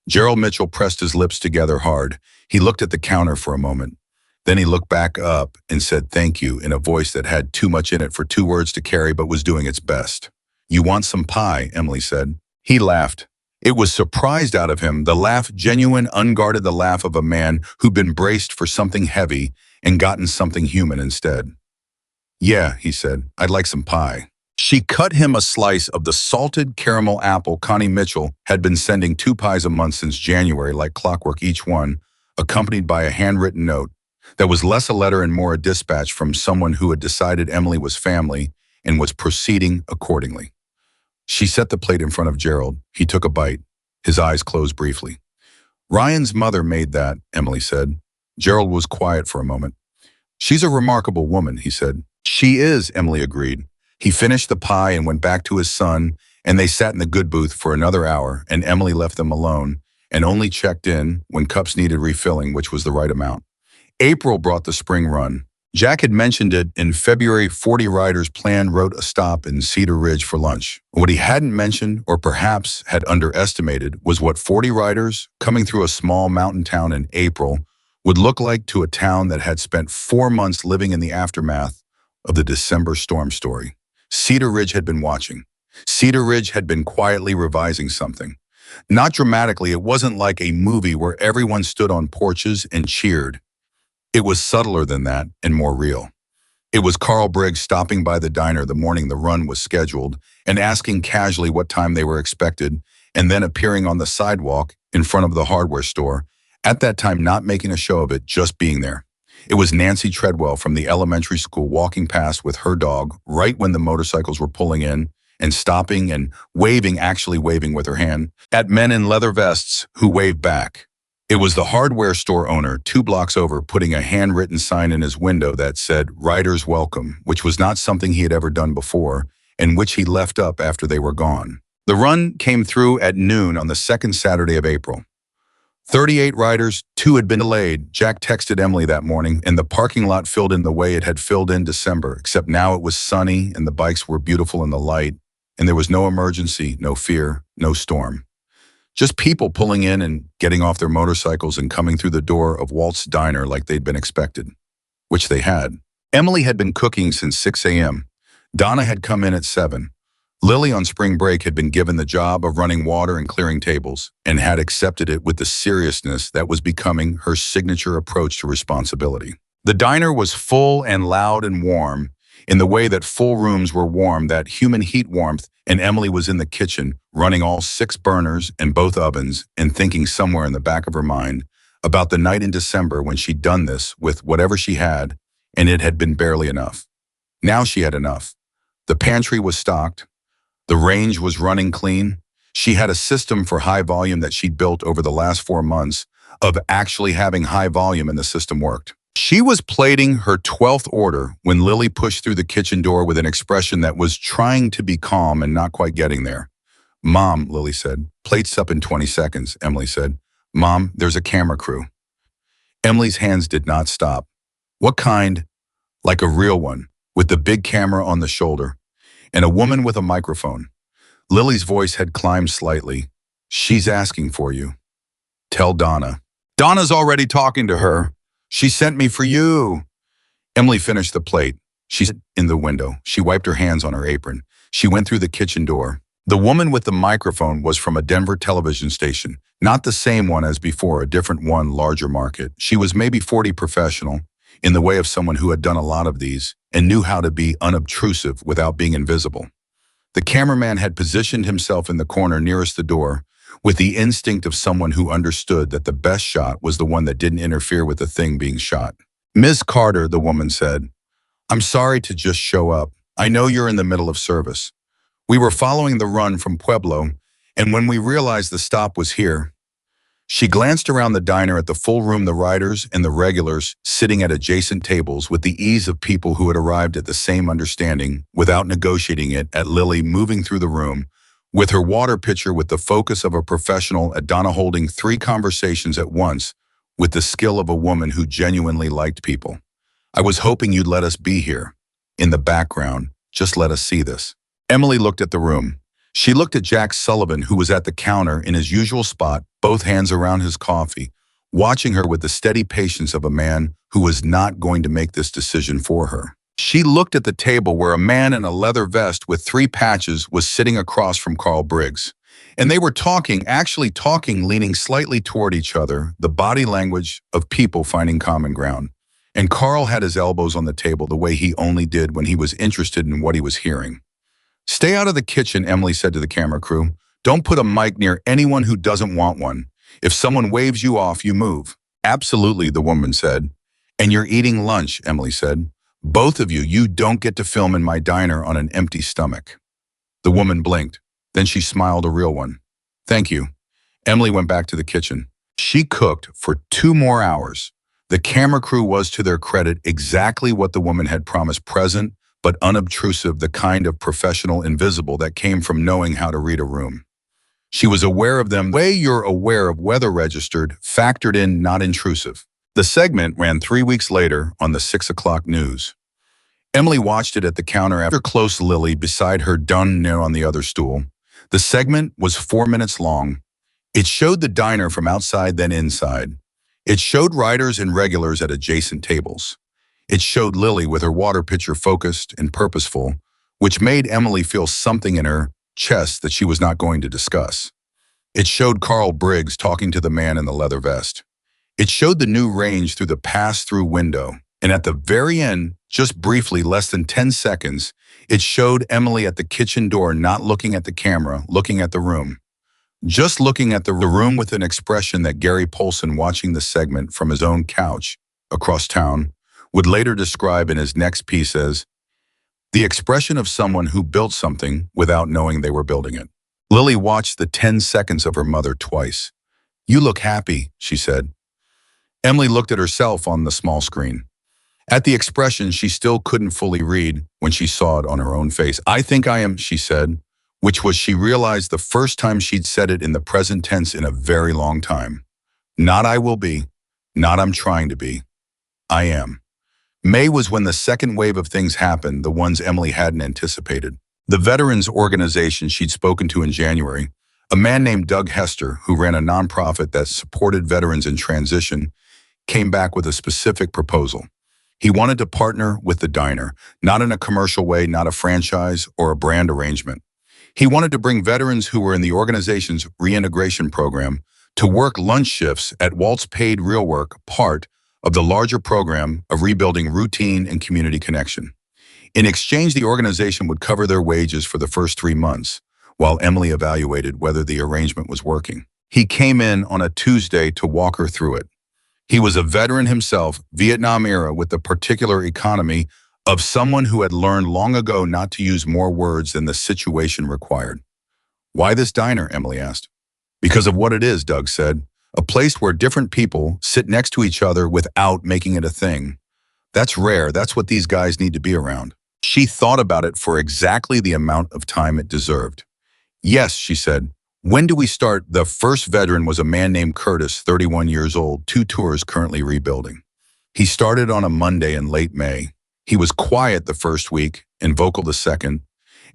Gerald Mitchell pressed his lips together hard. He looked at the counter for a moment. Then he looked back up and said thank you in a voice that had too much in it for 2 words to carry but was doing its best. You want some pie, Emily said. He laughed. It was surprised out of him, the laugh genuine, unguarded, the laugh of a man who'd been braced for something heavy and gotten something human instead. Yeah, he said, I'd like some pie. She cut him a slice of the salted caramel apple. Connie Mitchell had been sending 2 pies a month since January, like clockwork, each one accompanied by a handwritten note that was less a letter and more a dispatch from someone who had decided Emily was family and was proceeding accordingly. She set the plate in front of Gerald. He took a bite. His eyes closed briefly. Ryan's mother made that, Emily said. Gerald was quiet for a moment. She's a remarkable woman, he said. She is, Emily agreed. He finished the pie and went back to his son, and they sat in the good booth for another hour, and Emily left them alone and only checked in when cups needed refilling, which was the right amount. April brought the spring run. Jack had mentioned it in February. 40 riders planned wrote a stop in Cedar Ridge for lunch. What he hadn't mentioned, or perhaps had underestimated, was what 40 riders coming through a small mountain town in April would look like to a town that had spent 4 months living in the aftermath of the December storm story. Cedar Ridge had been watching. Cedar Ridge had been quietly revising something. Not dramatically, it wasn't like a movie where everyone stood on porches and cheered. It was subtler than that and more real. It was Carl Briggs stopping by the diner the morning the run was scheduled and asking casually what time they were expected, and then appearing on the sidewalk in front of the hardware store, at that time not making a show of it, just being there. It was Nancy Treadwell from the elementary school walking past with her dog right when the motorcycles were pulling in and stopping and waving, actually waving with her hand, at men in leather vests who waved back. It was the hardware store owner 2 blocks over putting a handwritten sign in his window that said, "Riders Welcome," which was not something he had ever done before, and which he left up after they were gone. The run came through at noon on the 2nd Saturday of April. 38 riders, 2 had been delayed. Jack texted Emily that morning, and the parking lot filled in the way it had filled in December, except now it was sunny and the bikes were beautiful in the light, and there was no emergency, no fear, no storm. Just people pulling in and getting off their motorcycles and coming through the door of Walt's Diner like they'd been expected, which they had. Emily had been cooking since 6 a.m. Donna had come in at 7. Lily on spring break had been given the job of running water and clearing tables and had accepted it with the seriousness that was becoming her signature approach to responsibility. The diner was full and loud and warm in the way that full rooms were warm, that human heat warmth, and Emily was in the kitchen, running all 6 burners and both ovens and thinking somewhere in the back of her mind about the night in December when she'd done this with whatever she had, and it had been barely enough. Now she had enough. The pantry was stocked. The range was running clean. She had a system for high volume that she'd built over the last 4 months of actually having high volume, and the system worked. She was plating her 12th order when Lily pushed through the kitchen door with an expression that was trying to be calm and not quite getting there. "Mom," Lily said. "Plates up in 20 seconds, Emily said. "Mom, there's a camera crew." Emily's hands did not stop. "What kind?" "Like a real one, with the big camera on the shoulder, and a woman with a microphone." Lily's voice had climbed slightly. "She's asking for you. Tell Donna." "Donna's already talking to her. She sent me for you." Emily finished the plate. She sat in the window. She wiped her hands on her apron. She went through the kitchen door. The woman with the microphone was from a Denver television station, not the same one as before, a different one, larger market. She was maybe 40, professional, in the way of someone who had done a lot of these and knew how to be unobtrusive without being invisible. The cameraman had positioned himself in the corner nearest the door, with the instinct of someone who understood that the best shot was the one that didn't interfere with the thing being shot. "Ms. Carter," the woman said, "I'm sorry to just show up. I know you're in the middle of service. We were following the run from Pueblo, and when we realized the stop was here." She glanced around the diner at the full room, the writers and the regulars sitting at adjacent tables with the ease of people who had arrived at the same understanding without negotiating it, at Lily moving through the room with her water pitcher with the focus of a professional, at Donna holding 3 conversations at once with the skill of a woman who genuinely liked people. "I was hoping you'd let us be here. In the background, just let us see this." Emily looked at the room. She looked at Jack Sullivan, who was at the counter in his usual spot, both hands around his coffee, watching her with the steady patience of a man who was not going to make this decision for her. She looked at the table where a man in a leather vest with 3 patches was sitting across from Carl Briggs. And they were talking, actually talking, leaning slightly toward each other, the body language of people finding common ground. And Carl had his elbows on the table the way he only did when he was interested in what he was hearing. "Stay out of the kitchen," Emily said to the camera crew. "Don't put a mic near anyone who doesn't want one. If someone waves you off, you move." "Absolutely," the woman said. "And you're eating lunch," Emily said. "Both of you, you don't get to film in my diner on an empty stomach." The woman blinked. Then she smiled, a real one. "Thank you." Emily went back to the kitchen. She cooked for 2 more hours. The camera crew was, to their credit, exactly what the woman had promised: present, but unobtrusive, the kind of professional invisible that came from knowing how to read a room. She was aware of them the way you're aware of weather, registered, factored in, not intrusive. The segment ran 3 weeks later on the 6 o'clock news. Emily watched it at the counter after close, Lily beside her, done near on the other stool. The segment was 4 minutes long. It showed the diner from outside, then inside. It showed writers and regulars at adjacent tables. It showed Lily with her water pitcher focused and purposeful, which made Emily feel something in her chest that she was not going to discuss. It showed Carl Briggs talking to the man in the leather vest. It showed the new range through the pass-through window. And at the very end, just briefly, less than 10 seconds, it showed Emily at the kitchen door, not looking at the camera, looking at the room. Just looking at the room with an expression that Gary Polson, watching the segment from his own couch across town, would later describe in his next piece as the expression of someone who built something without knowing they were building it. Lily watched the 10 seconds of her mother twice. "You look happy," she said. Emily looked at herself on the small screen. At the expression she still couldn't fully read when she saw it on her own face. "I think I am," she said, which was, she realized, the first time she'd said it in the present tense in a very long time. Not "I will be," not "I'm trying to be." I am. May was when the second wave of things happened, the ones Emily hadn't anticipated. The veterans organization she'd spoken to in January, a man named Doug Hester, who ran a nonprofit that supported veterans in transition, came back with a specific proposal. He wanted to partner with the diner, not in a commercial way, not a franchise or a brand arrangement. He wanted to bring veterans who were in the organization's reintegration program to work lunch shifts at Walt's Paid Real Work, part of the larger program of rebuilding routine and community connection. In exchange, the organization would cover their wages for the first 3 months, while Emily evaluated whether the arrangement was working. He came in on a Tuesday to walk her through it. He was a veteran himself, Vietnam era, with the particular economy of someone who had learned long ago not to use more words than the situation required. "Why this diner?" Emily asked. "Because of what it is," Doug said. "A place where different people sit next to each other without making it a thing. That's rare. That's what these guys need to be around." She thought about it for exactly the amount of time it deserved. "Yes," she said. "When do we start?" The first veteran was a man named Curtis, 31 years old, 2 tours, currently rebuilding. He started on a Monday in late May. He was quiet the first week and vocal the second,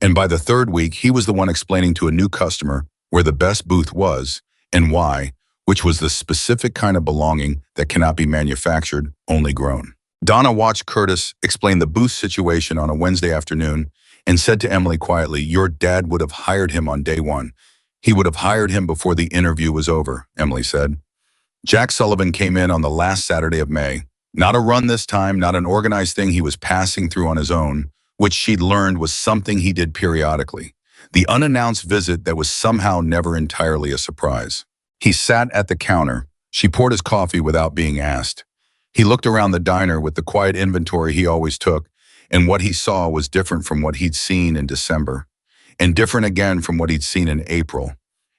and by the third week, he was the one explaining to a new customer where the best booth was and why, which was the specific kind of belonging that cannot be manufactured, only grown. Donna watched Curtis explain the booth situation on a Wednesday afternoon, and said to Emily quietly, "Your dad would have hired him on day one. He would have hired him before the interview was over," Emily said. Jack Sullivan came in on the last Saturday of May. Not a run this time, not an organized thing he was passing through on his own, which she'd learned was something he did periodically. The unannounced visit that was somehow never entirely a surprise. He sat at the counter. She poured his coffee without being asked. He looked around the diner with the quiet inventory he always took, and what he saw was different from what he'd seen in December, and different again from what he'd seen in April.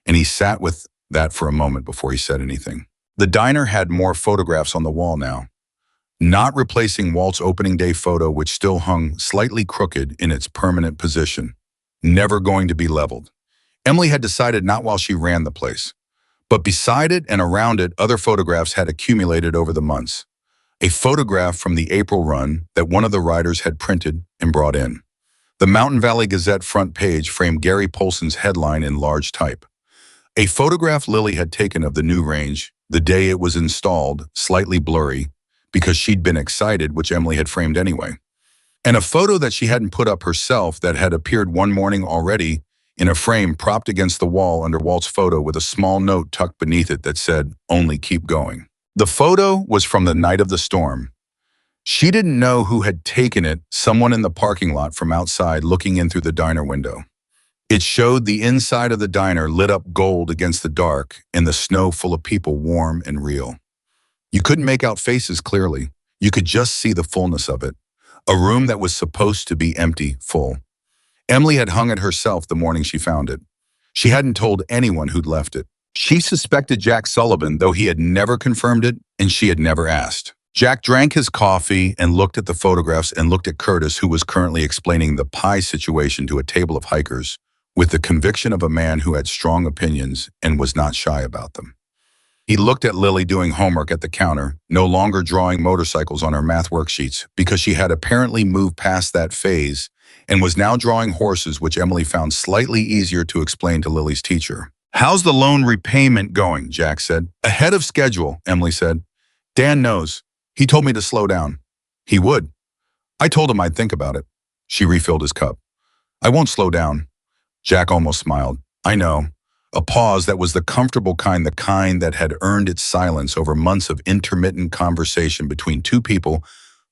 And he sat with that for a moment before he said anything. The diner had more photographs on the wall now, not replacing Walt's opening day photo, which still hung slightly crooked in its permanent position, never going to be leveled. Emily had decided not while she ran the place, but beside it and around it, other photographs had accumulated over the months. A photograph from the April run that one of the writers had printed and brought in. The Mountain Valley Gazette front page framed Gary Polson's headline in large type. A photograph Lily had taken of the new range, the day it was installed, slightly blurry, because she'd been excited, which Emily had framed anyway. And a photo that she hadn't put up herself that had appeared one morning already in a frame propped against the wall under Walt's photo with a small note tucked beneath it that said, "Only keep going." The photo was from the night of the storm. She didn't know who had taken it, someone in the parking lot from outside looking in through the diner window. It showed the inside of the diner lit up gold against the dark and the snow full of people, warm and real. You couldn't make out faces clearly. You could just see the fullness of it. A room that was supposed to be empty, full. Emily had hung it herself the morning she found it. She hadn't told anyone who'd left it. She suspected Jack Sullivan, though he had never confirmed it, and she had never asked. Jack drank his coffee and looked at the photographs and looked at Curtis, who was currently explaining the pie situation to a table of hikers, with the conviction of a man who had strong opinions and was not shy about them. He looked at Lily doing homework at the counter, no longer drawing motorcycles on her math worksheets because she had apparently moved past that phase and was now drawing horses, which Emily found slightly easier to explain to Lily's teacher. "How's the loan repayment going?" Jack said. "Ahead of schedule," Emily said. "Dan knows. He told me to slow down." "He would. I told him I'd think about it." She refilled his cup. "I won't slow down." Jack almost smiled. "I know." A pause that was the comfortable kind, the kind that had earned its silence over months of intermittent conversation between two people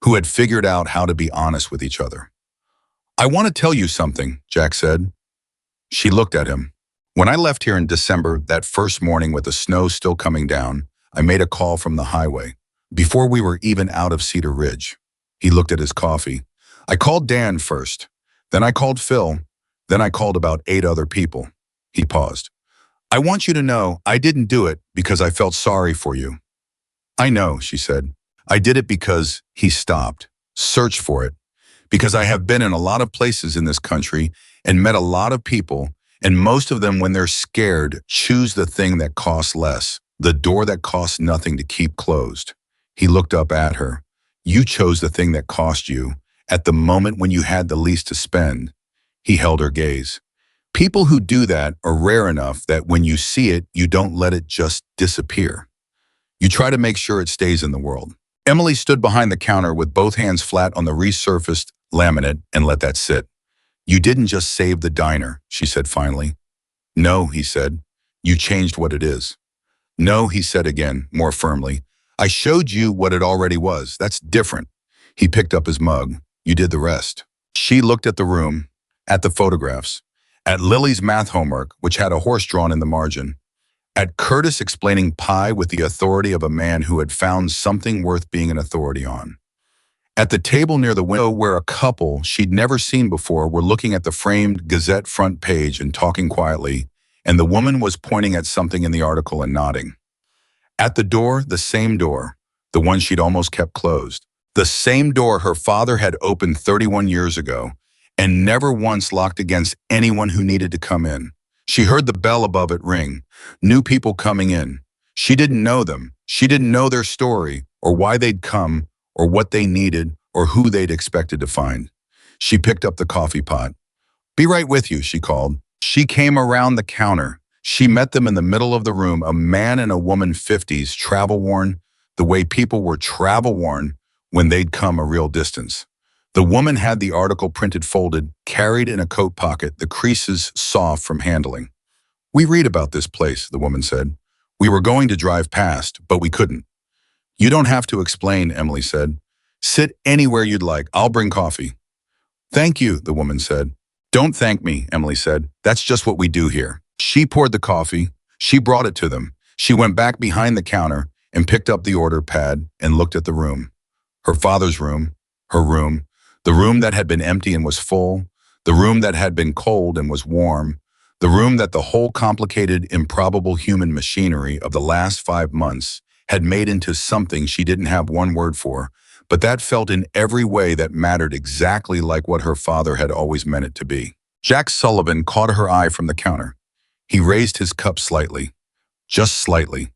who had figured out how to be honest with each other. "I want to tell you something," Jack said. She looked at him. "When I left here in December, that first morning with the snow still coming down, I made a call from the highway, before we were even out of Cedar Ridge." He looked at his coffee. "I called Dan first. Then I called Phil. Then I called about 8 other people." He paused. "I want you to know I didn't do it because I felt sorry for you." "I know," she said. "I did it because," he stopped, "search for it. Because I have been in a lot of places in this country and met a lot of people, and most of them, when they're scared, choose the thing that costs less, the door that costs nothing to keep closed." He looked up at her. "You chose the thing that cost you, at the moment when you had the least to spend." He held her gaze. "People who do that are rare enough that when you see it, you don't let it just disappear. You try to make sure it stays in the world." Emily stood behind the counter with both hands flat on the resurfaced laminate and let that sit. "You didn't just save the diner," she said finally. "No," he said. "You changed what it is." "No," he said again, more firmly. "I showed you what it already was. That's different." He picked up his mug. "You did the rest." She looked at the room, at the photographs, at Lily's math homework, which had a horse drawn in the margin, at Curtis explaining pie with the authority of a man who had found something worth being an authority on, at the table near the window where a couple she'd never seen before were looking at the framed Gazette front page and talking quietly, and the woman was pointing at something in the article and nodding. At the door, the same door, the one she'd almost kept closed, the same door her father had opened 31 years ago, and never once locked against anyone who needed to come in. She heard the bell above it ring, new people coming in. She didn't know them. She didn't know their story, or why they'd come, or what they needed, or who they'd expected to find. She picked up the coffee pot. "Be right with you," she called. She came around the counter. She met them in the middle of the room, a man and a woman 50s, travel-worn, the way people were travel-worn when they'd come a real distance. The woman had the article printed folded, carried in a coat pocket, the creases soft from handling. "We read about this place," the woman said. "We were going to drive past, but we couldn't." "You don't have to explain," Emily said. "Sit anywhere you'd like. I'll bring coffee." "Thank you," the woman said. "Don't thank me," Emily said. "That's just what we do here." She poured the coffee. She brought it to them. She went back behind the counter and picked up the order pad and looked at the room. Her father's room, her room, the room that had been empty and was full, the room that had been cold and was warm, the room that the whole complicated, improbable human machinery of the last 5 months had made into something she didn't have one word for, but that felt in every way that mattered exactly like what her father had always meant it to be. Jack Sullivan caught her eye from the counter. He raised his cup slightly, just slightly,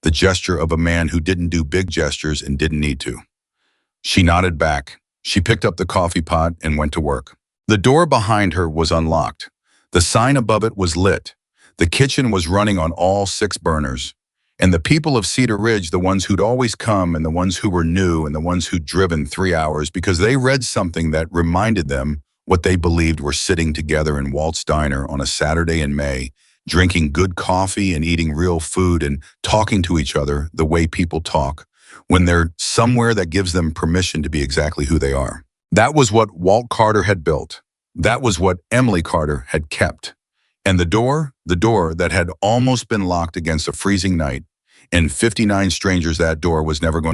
the gesture of a man who didn't do big gestures and didn't need to. She nodded back. She picked up the coffee pot and went to work. The door behind her was unlocked. The sign above it was lit. The kitchen was running on all 6 burners. And the people of Cedar Ridge, the ones who'd always come and the ones who were new and the ones who'd driven 3 hours because they read something that reminded them what they believed were sitting together in Walt's Diner on a Saturday in May, drinking good coffee and eating real food and talking to each other the way people talk when they're somewhere that gives them permission to be exactly who they are. That was what Walt Carter had built. That was what Emily Carter had kept. And the door that had almost been locked against a freezing night, and 59 strangers, that door was never going to